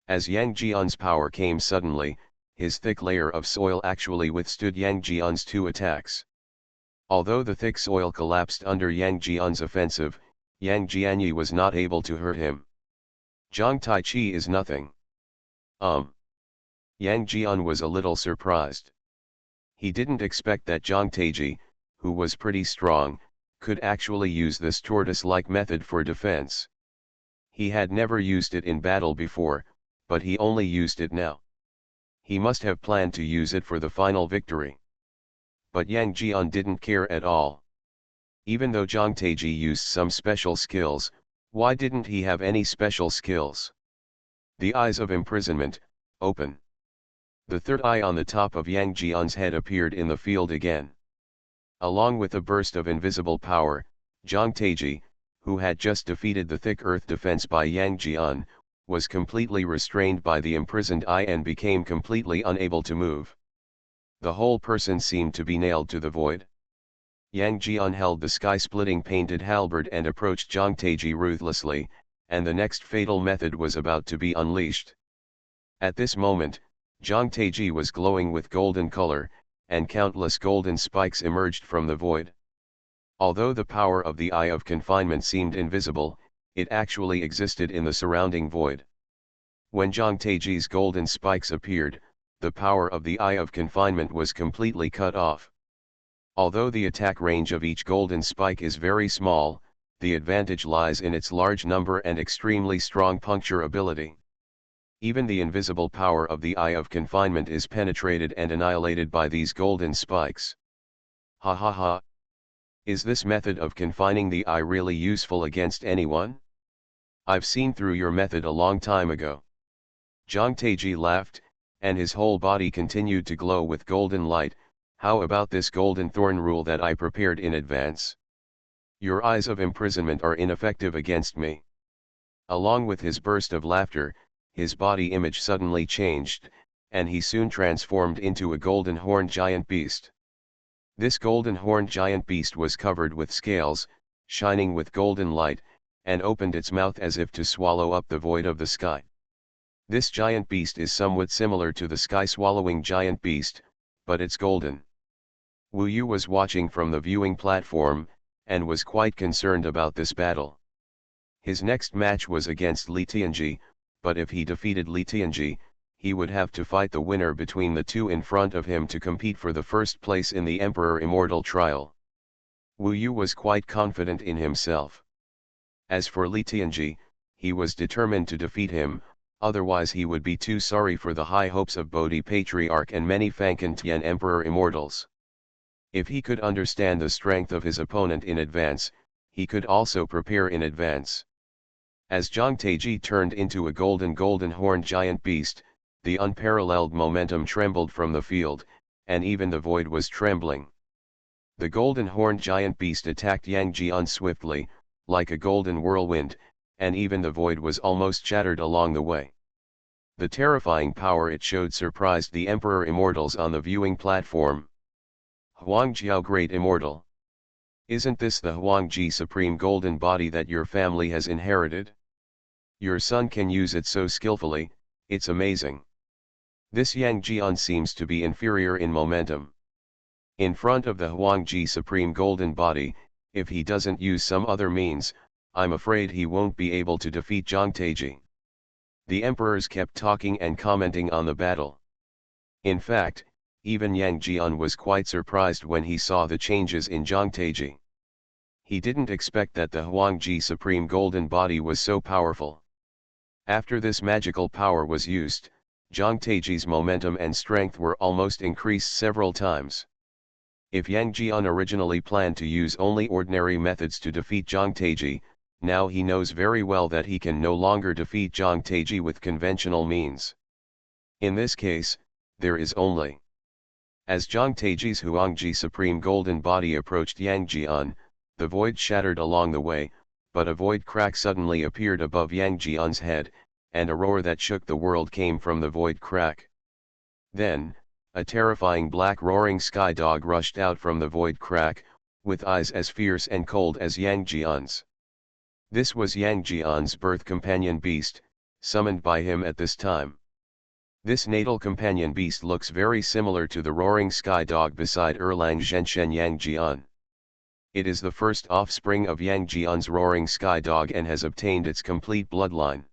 As Yang Jian's power came suddenly, his thick layer of soil actually withstood Yang Jian's two attacks. Although the thick soil collapsed under Yang Jian's offensive, Yang Jianyi was not able to hurt him. Zhang Taichi is nothing. Yang Jian was a little surprised. He didn't expect that Zhang Taiji, who was pretty strong, could actually use this tortoise-like method for defense. He had never used it in battle before, but he only used it now. He must have planned to use it for the final victory. But Yang Jian didn't care at all. Even though Zhang Taiji used some special skills, why didn't he have any special skills? The eyes of imprisonment, open. The third eye on the top of Yang Jian's head appeared in the field again. Along with a burst of invisible power, Zhang Taiji, who had just defeated the thick earth defense by Yang Jian, was completely restrained by the imprisoned eye and became completely unable to move. The whole person seemed to be nailed to the void. Yang Jian held the sky-splitting painted halberd and approached Zhang Taiji ruthlessly, and the next fatal method was about to be unleashed. At this moment, Zhang Taiji was glowing with golden color, and countless golden spikes emerged from the void. Although the power of the Eye of Confinement seemed invisible, it actually existed in the surrounding void. When Zhang Taiji's golden spikes appeared, the power of the Eye of Confinement was completely cut off. Although the attack range of each golden spike is very small, the advantage lies in its large number and extremely strong puncture ability. Even the invisible power of the Eye of Confinement is penetrated and annihilated by these golden spikes. Ha ha ha! Is this method of confining the eye really useful against anyone? I've seen through your method a long time ago. Zhang Taiji laughed, and his whole body continued to glow with golden light. How about this golden thorn rule that I prepared in advance? Your eyes of imprisonment are ineffective against me. Along with his burst of laughter, his body image suddenly changed, and he soon transformed into a golden horned giant beast. This golden horned giant beast was covered with scales, shining with golden light, and opened its mouth as if to swallow up the void of the sky. This giant beast is somewhat similar to the sky-swallowing giant beast, but it's golden. Wu Yu was watching from the viewing platform, and was quite concerned about this battle. His next match was against Li Tianji, but if he defeated Li Tianji, he would have to fight the winner between the two in front of him to compete for the first place in the Emperor Immortal trial. Wu Yu was quite confident in himself. As for Li Tianji, he was determined to defeat him, otherwise he would be too sorry for the high hopes of Bodhi Patriarch and many Fankantian Emperor Immortals. If he could understand the strength of his opponent in advance, he could also prepare in advance. As Zhang Taiji turned into a golden horned giant beast, the unparalleled momentum trembled from the field, and even the void was trembling. The golden horned giant beast attacked Yang Jian swiftly, like a golden whirlwind, and even the void was almost shattered along the way. The terrifying power it showed surprised the Emperor Immortals on the viewing platform. Huangjiao Great Immortal. Isn't this the Huangji Supreme Golden Body that your family has inherited? Your son can use it so skillfully, it's amazing. This Yang Jian seems to be inferior in momentum. In front of the Huangji Supreme Golden Body, if he doesn't use some other means, I'm afraid he won't be able to defeat Zhang Taiji. The emperors kept talking and commenting on the battle. In fact, even Yang Jian was quite surprised when he saw the changes in Zhang Taiji. He didn't expect that the Huangji Supreme Golden Body was so powerful. After this magical power was used, Zhang Taiji's momentum and strength were almost increased several times. If Yang Jian originally planned to use only ordinary methods to defeat Zhang Taiji, now he knows very well that he can no longer defeat Zhang Taiji with conventional means. In this case, there is only. As Zhang Taiji's Huangji Supreme Golden Body approached Yang Jian, the void shattered along the way, but a void crack suddenly appeared above Yang Jian's head, and a roar that shook the world came from the void crack. Then, a terrifying black roaring sky dog rushed out from the void crack, with eyes as fierce and cold as Yang Jian's. This was Yang Jian's birth companion beast, summoned by him at this time. This natal companion beast looks very similar to the roaring sky dog beside Erlang Zhenshen Yang Jian. It is the first offspring of Yang Jian's roaring sky dog and has obtained its complete bloodline.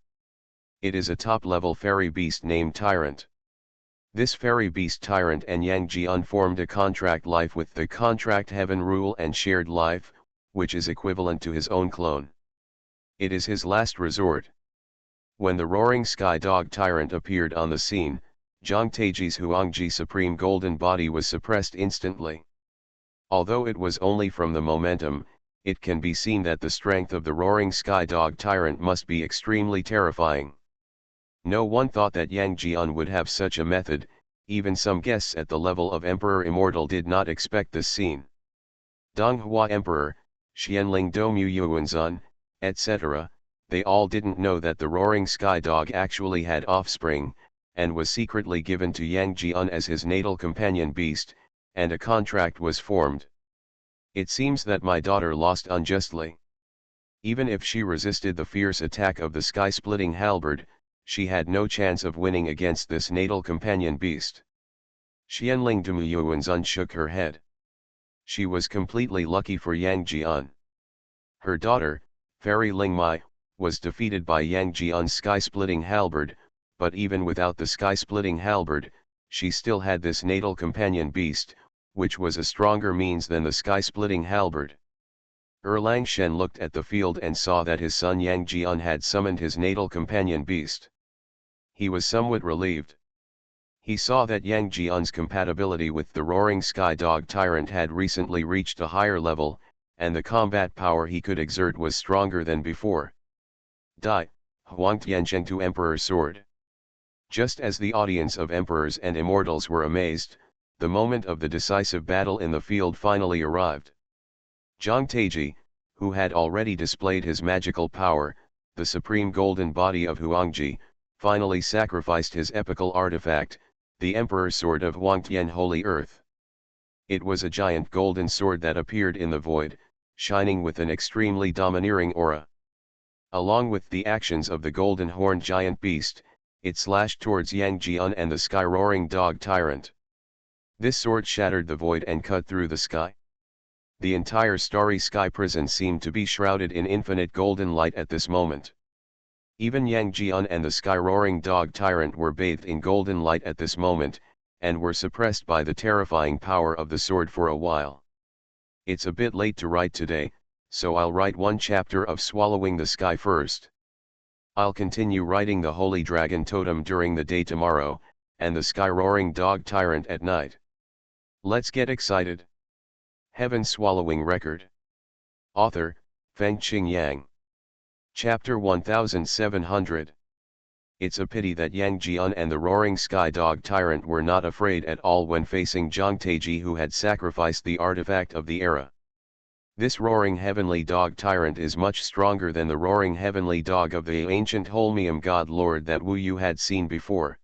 It is a top-level fairy beast named Tyrant. This fairy beast Tyrant and Yang Jian formed a contract life with the contract Heaven Rule and shared life, which is equivalent to his own clone. It is his last resort. When the roaring sky dog Tyrant appeared on the scene, Zhang Taiji's Huangji Supreme Golden Body was suppressed instantly. Although it was only from the momentum, it can be seen that the strength of the roaring sky dog Tyrant must be extremely terrifying. No one thought that Yang Jian would have such a method, even some guests at the level of Emperor Immortal did not expect this scene. Donghua Emperor, Xianling Domu Yuanzan, etc., they all didn't know that the roaring sky dog actually had offspring, and was secretly given to Yang Jian as his natal companion beast, and a contract was formed. It seems that my daughter lost unjustly. Even if she resisted the fierce attack of the sky-splitting halberd, she had no chance of winning against this natal companion beast. Xianling Dumuyuanzun shook her head. She was completely lucky for Yang Jian. Her daughter, Fairy Lingmai, was defeated by Yang Jian's sky-splitting halberd, but even without the sky-splitting halberd, she still had this natal companion beast, which was a stronger means than the sky-splitting halberd. Erlang Shen looked at the field and saw that his son Yang Jian had summoned his natal companion beast. He was somewhat relieved. He saw that Yang Jian's compatibility with the roaring sky dog Tyrant had recently reached a higher level, and the combat power he could exert was stronger than before. Dai, Huangtianzheng to Emperor Sword. Just as the audience of emperors and immortals were amazed, the moment of the decisive battle in the field finally arrived. Zhang Taiji, who had already displayed his magical power, the supreme golden body of Huangji, finally sacrificed his epical artifact, the Emperor Sword of Huangtian Holy Earth. It was a giant golden sword that appeared in the void, shining with an extremely domineering aura. Along with the actions of the golden horned giant beast, it slashed towards Yang Jian and the sky-roaring dog Tyrant. This sword shattered the void and cut through the sky. The entire starry sky prison seemed to be shrouded in infinite golden light at this moment. Even Yang Jian and the sky-roaring dog tyrant were bathed in golden light at this moment, and were suppressed by the terrifying power of the sword for a while. It's a bit late to write today, so I'll write one chapter of Swallowing the Sky first. I'll continue writing the Holy Dragon Totem during the day tomorrow, and the sky-roaring dog tyrant at night. Let's get excited. Heaven Swallowing Record. Author, Fengqing Yang. Chapter 1700. It's a pity that Yang Jian and the roaring sky dog tyrant were not afraid at all when facing Zhang Taiji, who had sacrificed the artifact of the era. This roaring heavenly dog tyrant is much stronger than the roaring heavenly dog of the ancient Holmium god lord that Wu Yu had seen before.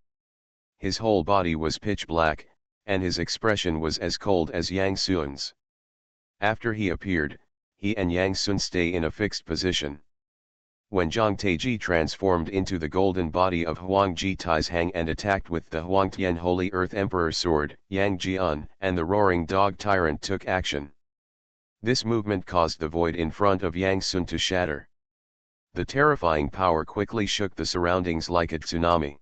His whole body was pitch black, and his expression was as cold as Yang Sun's. After he appeared, he and Yang Sun stay in a fixed position. When Zhang Taiji transformed into the golden body of Huang Ji Taizhang and attacked with the Huangtian Holy Earth Emperor sword, Yang Jian and the roaring dog tyrant took action. This movement caused the void in front of Yang Sun to shatter. The terrifying power quickly shook the surroundings like a tsunami.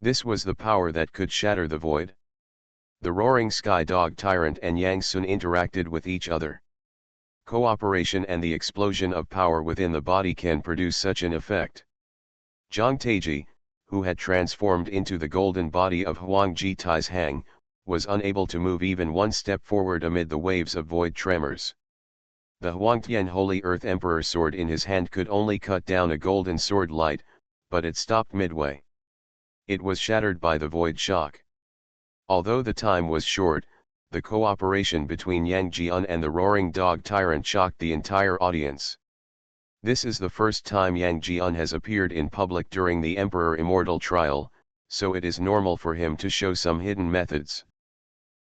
This was the power that could shatter the void. The roaring sky dog tyrant and Yang Sun interacted with each other. Cooperation and the explosion of power within the body can produce such an effect. Zhang Taiji, who had transformed into the golden body of Huang Ji Taizhang, was unable to move even one step forward amid the waves of void tremors. The Huangtian Holy Earth Emperor sword in his hand could only cut down a golden sword light, but it stopped midway. It was shattered by the void shock. Although the time was short, the cooperation between Yang Jian and the roaring dog tyrant shocked the entire audience. This is the first time Yang Jian has appeared in public during the Emperor Immortal trial, so it is normal for him to show some hidden methods.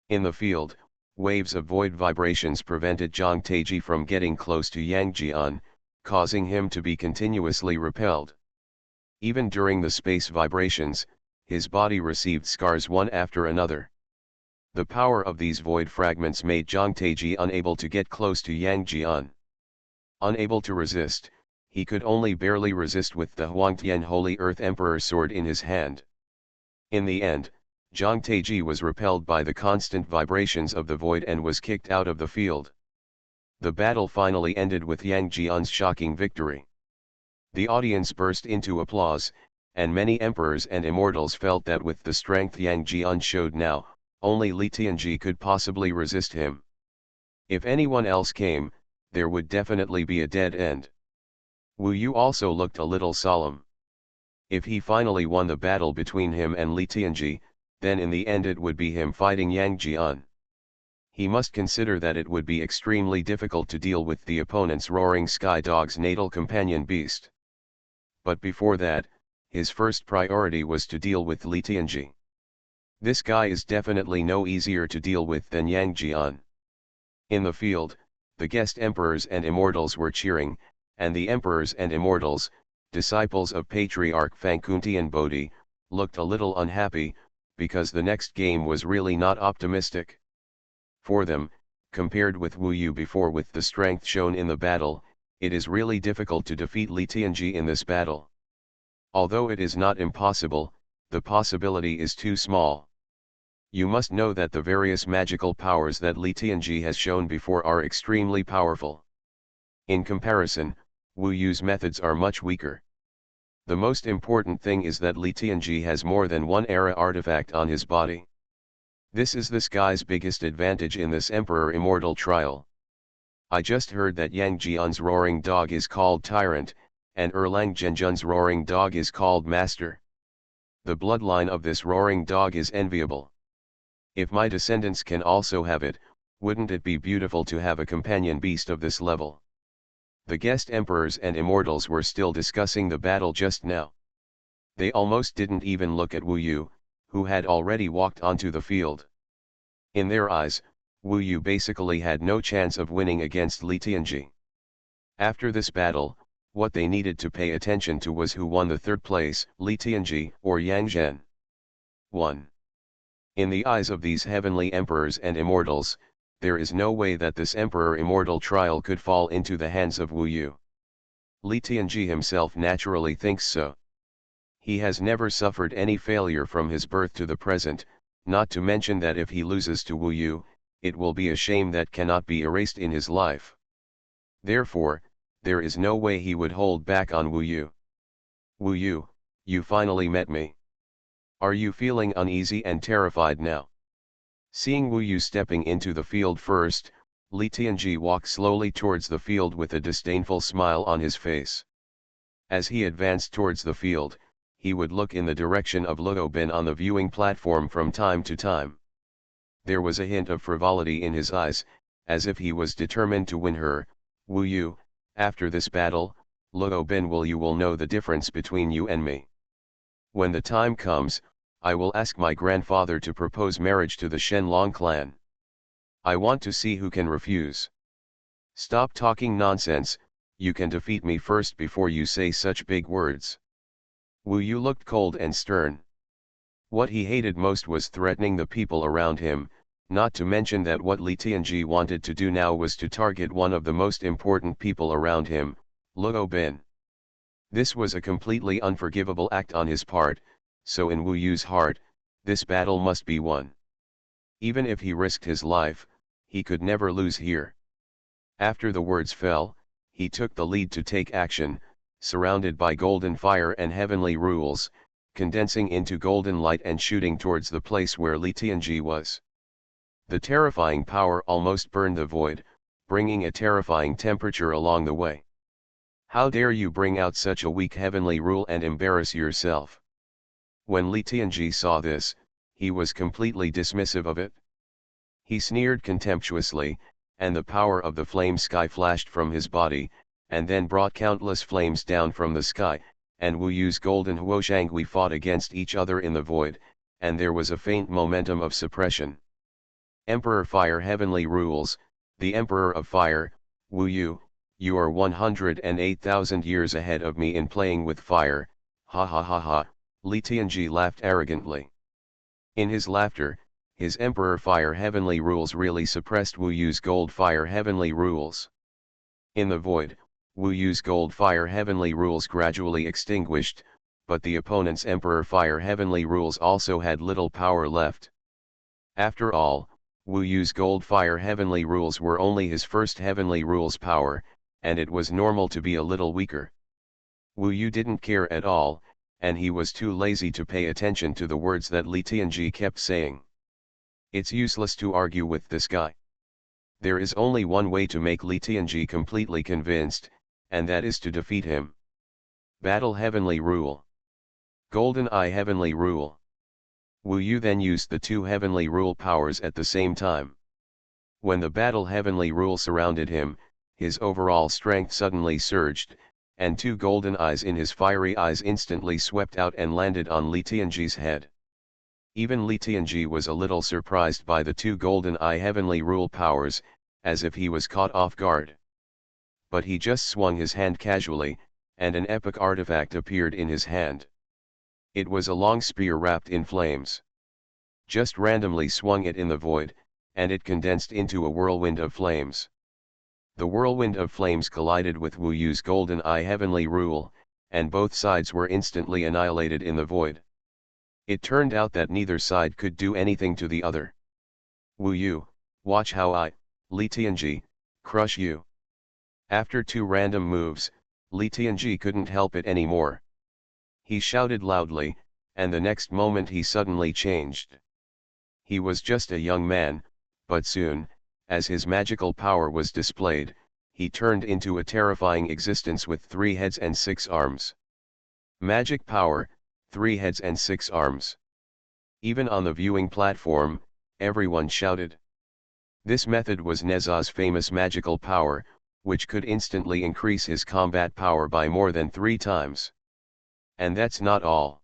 In the field, waves of void vibrations prevented Zhang Taiji from getting close to Yang Jian, causing him to be continuously repelled. Even during the space vibrations, his body received scars one after another. The power of these void fragments made Zhang Taiji unable to get close to Yang Jian. Unable to resist, he could only barely resist with the Huangtian Holy Earth Emperor sword in his hand. In the end, Zhang Taiji was repelled by the constant vibrations of the void and was kicked out of the field. The battle finally ended with Yang Jian's shocking victory. The audience burst into applause, and many emperors and immortals felt that with the strength Yang Jian showed now, only Li Tianji could possibly resist him. If anyone else came, there would definitely be a dead end. Wu Yu also looked a little solemn. If he finally won the battle between him and Li Tianji, then in the end it would be him fighting Yang Jian. He must consider that it would be extremely difficult to deal with the opponent's roaring sky dog's natal companion beast. But before that, his first priority was to deal with Li Tianji. This guy is definitely no easier to deal with than Yang Jian. In the field, the guest emperors and immortals were cheering, and the emperors and immortals, disciples of Patriarch Fangkuntian Bodhi, looked a little unhappy, because the next game was really not optimistic. For them, compared with Wu Yu before with the strength shown in the battle, it is really difficult to defeat Li Tianji in this battle. Although it is not impossible, the possibility is too small. You must know that the various magical powers that Li Tianji has shown before are extremely powerful. In comparison, Wu Yu's methods are much weaker. The most important thing is that Li Tianji has more than one era artifact on his body. This is this guy's biggest advantage in this Emperor Immortal trial. I just heard that Yang Jian's roaring dog is called Tyrant, and Erlang Zhenjun's roaring dog is called Master. The bloodline of this roaring dog is enviable. If my descendants can also have it, wouldn't it be beautiful to have a companion beast of this level? The guest emperors and immortals were still discussing the battle just now. They almost didn't even look at Wu Yu, who had already walked onto the field. In their eyes, Wu Yu basically had no chance of winning against Li Tianji. After this battle, what they needed to pay attention to was who won the third place, Li Tianji or Yang Zhen. 1. In the eyes of these heavenly emperors and immortals, there is no way that this emperor immortal trial could fall into the hands of Wu Yu. Li Tianji himself naturally thinks so. He has never suffered any failure from his birth to the present, not to mention that if he loses to Wu Yu, it will be a shame that cannot be erased in his life. Therefore, there is no way he would hold back on Wu Yu. Wu Yu, you finally met me. Are you feeling uneasy and terrified now? Seeing Wu Yu stepping into the field first, Li Tianji walked slowly towards the field with a disdainful smile on his face. As he advanced towards the field, he would look in the direction of Luo Bin on the viewing platform from time to time. There was a hint of frivolity in his eyes, as if he was determined to win her. Wu Yu, after this battle, Luo Bin you will know the difference between you and me. When the time comes, I will ask my grandfather to propose marriage to the Shenlong clan. I want to see who can refuse. Stop talking nonsense, you can defeat me first before you say such big words. Wu Yu looked cold and stern. What he hated most was threatening the people around him, not to mention that what Li Tianji wanted to do now was to target one of the most important people around him, Luo Bin. This was a completely unforgivable act on his part, so in Wu Yu's heart, this battle must be won. Even if he risked his life, he could never lose here. After the words fell, he took the lead to take action, surrounded by golden fire and heavenly rules, condensing into golden light and shooting towards the place where Li Tianji was. The terrifying power almost burned the void, bringing a terrifying temperature along the way. How dare you bring out such a weak heavenly rule and embarrass yourself? When Li Tianji saw this, he was completely dismissive of it. He sneered contemptuously, and the power of the flame sky flashed from his body, and then brought countless flames down from the sky, and Wu Yu's golden Huoshangui fought against each other in the void, and there was a faint momentum of suppression. Emperor Fire Heavenly Rules, the Emperor of Fire, Wu Yu, you are 108,000 years ahead of me in playing with fire, ha ha ha ha, Li Tianji laughed arrogantly. In his laughter, his Emperor Fire Heavenly Rules really suppressed Wu Yu's Gold Fire Heavenly Rules. In the void, Wu Yu's Gold Fire Heavenly Rules gradually extinguished, but the opponent's Emperor Fire Heavenly Rules also had little power left. After all, Wu Yu's Gold Fire Heavenly Rules were only his first Heavenly Rules power, and it was normal to be a little weaker. Wu Yu didn't care at all, and he was too lazy to pay attention to the words that Li Tianji kept saying. It's useless to argue with this guy. There is only one way to make Li Tianji completely convinced, and that is to defeat him. Battle Heavenly Rule. Golden Eye Heavenly Rule. Wu Yu then used the two Heavenly Rule powers at the same time. When the Battle Heavenly Rule surrounded him, his overall strength suddenly surged, and two golden eyes in his fiery eyes instantly swept out and landed on Li Tianji's head. Even Li Tianji was a little surprised by the two golden eye heavenly rule powers, as if he was caught off guard. But he just swung his hand casually, and an epic artifact appeared in his hand. It was a long spear wrapped in flames. Just randomly swung it in the void, and it condensed into a whirlwind of flames. The whirlwind of flames collided with Wu Yu's golden eye heavenly rule, and both sides were instantly annihilated in the void. It turned out that neither side could do anything to the other. Wu Yu, watch how I, Li Tianji, crush you. After two random moves, Li Tianji couldn't help it anymore. He shouted loudly, and the next moment he suddenly changed. He was just a young man, but soon, as his magical power was displayed, he turned into a terrifying existence with 3 heads and 6 arms. Magic power, 3 heads and 6 arms. Even on the viewing platform, everyone shouted. This method was Neza's famous magical power, which could instantly increase his combat power by more than 3 times. And that's not all.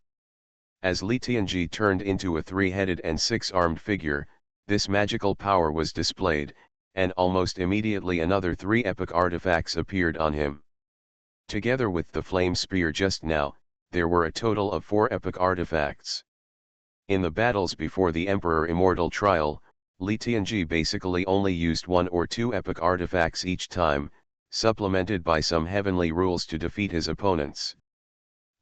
As Li Tianji turned into a 3-headed and 6-armed figure, this magical power was displayed, and almost immediately another 3 epic artifacts appeared on him. Together with the flame spear just now, there were a total of 4 epic artifacts. In the battles before the Emperor Immortal trial, Li Tianji basically only used 1 or 2 epic artifacts each time, supplemented by some heavenly rules to defeat his opponents.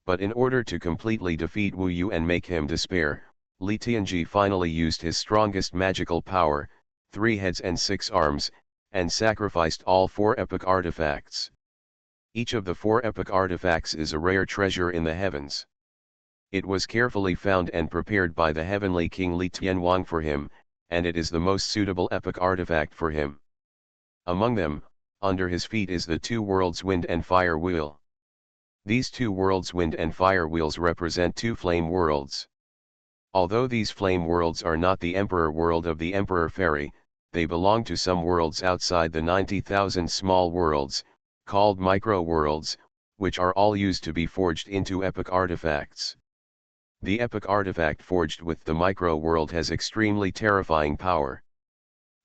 But in order to completely defeat Wu Yu and make him despair, Li Tianji finally used his strongest magical power, 3 heads and 6 arms, and sacrificed all 4 epic artifacts. Each of the 4 epic artifacts is a rare treasure in the heavens. It was carefully found and prepared by the heavenly king Li Tianwang for him, and it is the most suitable epic artifact for him. Among them, under his feet is the 2 worlds wind and fire wheel. These 2 worlds wind and fire wheels represent 2 flame worlds. Although these flame worlds are not the emperor world of the emperor fairy, they belong to some worlds outside the 90,000 small worlds, called micro-worlds, which are all used to be forged into epic artifacts. The epic artifact forged with the micro-world has extremely terrifying power.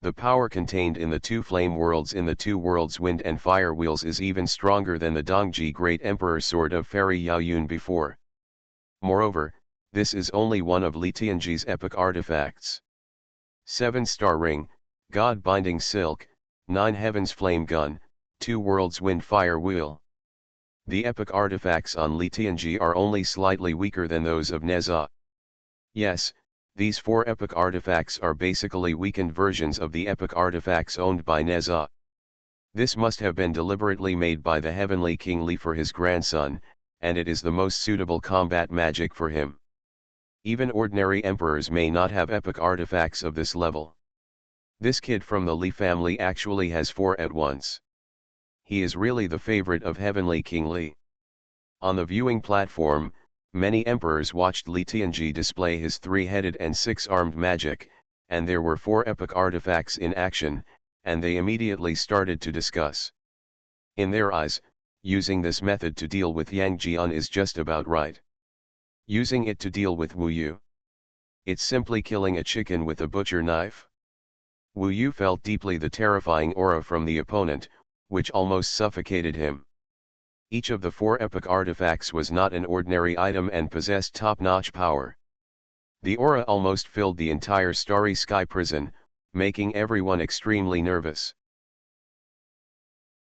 The power contained in the 2 flame worlds in the 2 worlds wind and fire wheels is even stronger than the Dongji Great Emperor Sword of Fairy Yaoyun before. Moreover, this is only one of Li Tianji's epic artifacts. 7-star ring, God binding silk, 9 heavens flame gun, 2 worlds wind fire wheel. The epic artifacts on Li Tianji are only slightly weaker than those of Neza. Yes, these 4 epic artifacts are basically weakened versions of the epic artifacts owned by Neza. This must have been deliberately made by the heavenly King Li for his grandson, and it is the most suitable combat magic for him. Even ordinary emperors may not have epic artifacts of this level. This kid from the Li family actually has 4 at once. He is really the favorite of heavenly King Li. On the viewing platform, many emperors watched Li Tianji display his 3-headed and 6-armed magic, and there were 4 epic artifacts in action, and they immediately started to discuss. In their eyes, using this method to deal with Yang Jian is just about right. Using it to deal with Wu Yu, it's simply killing a chicken with a butcher knife. Wu Yu felt deeply the terrifying aura from the opponent, which almost suffocated him. Each of the 4 epic artifacts was not an ordinary item and possessed top-notch power. The aura almost filled the entire starry sky prison, making everyone extremely nervous.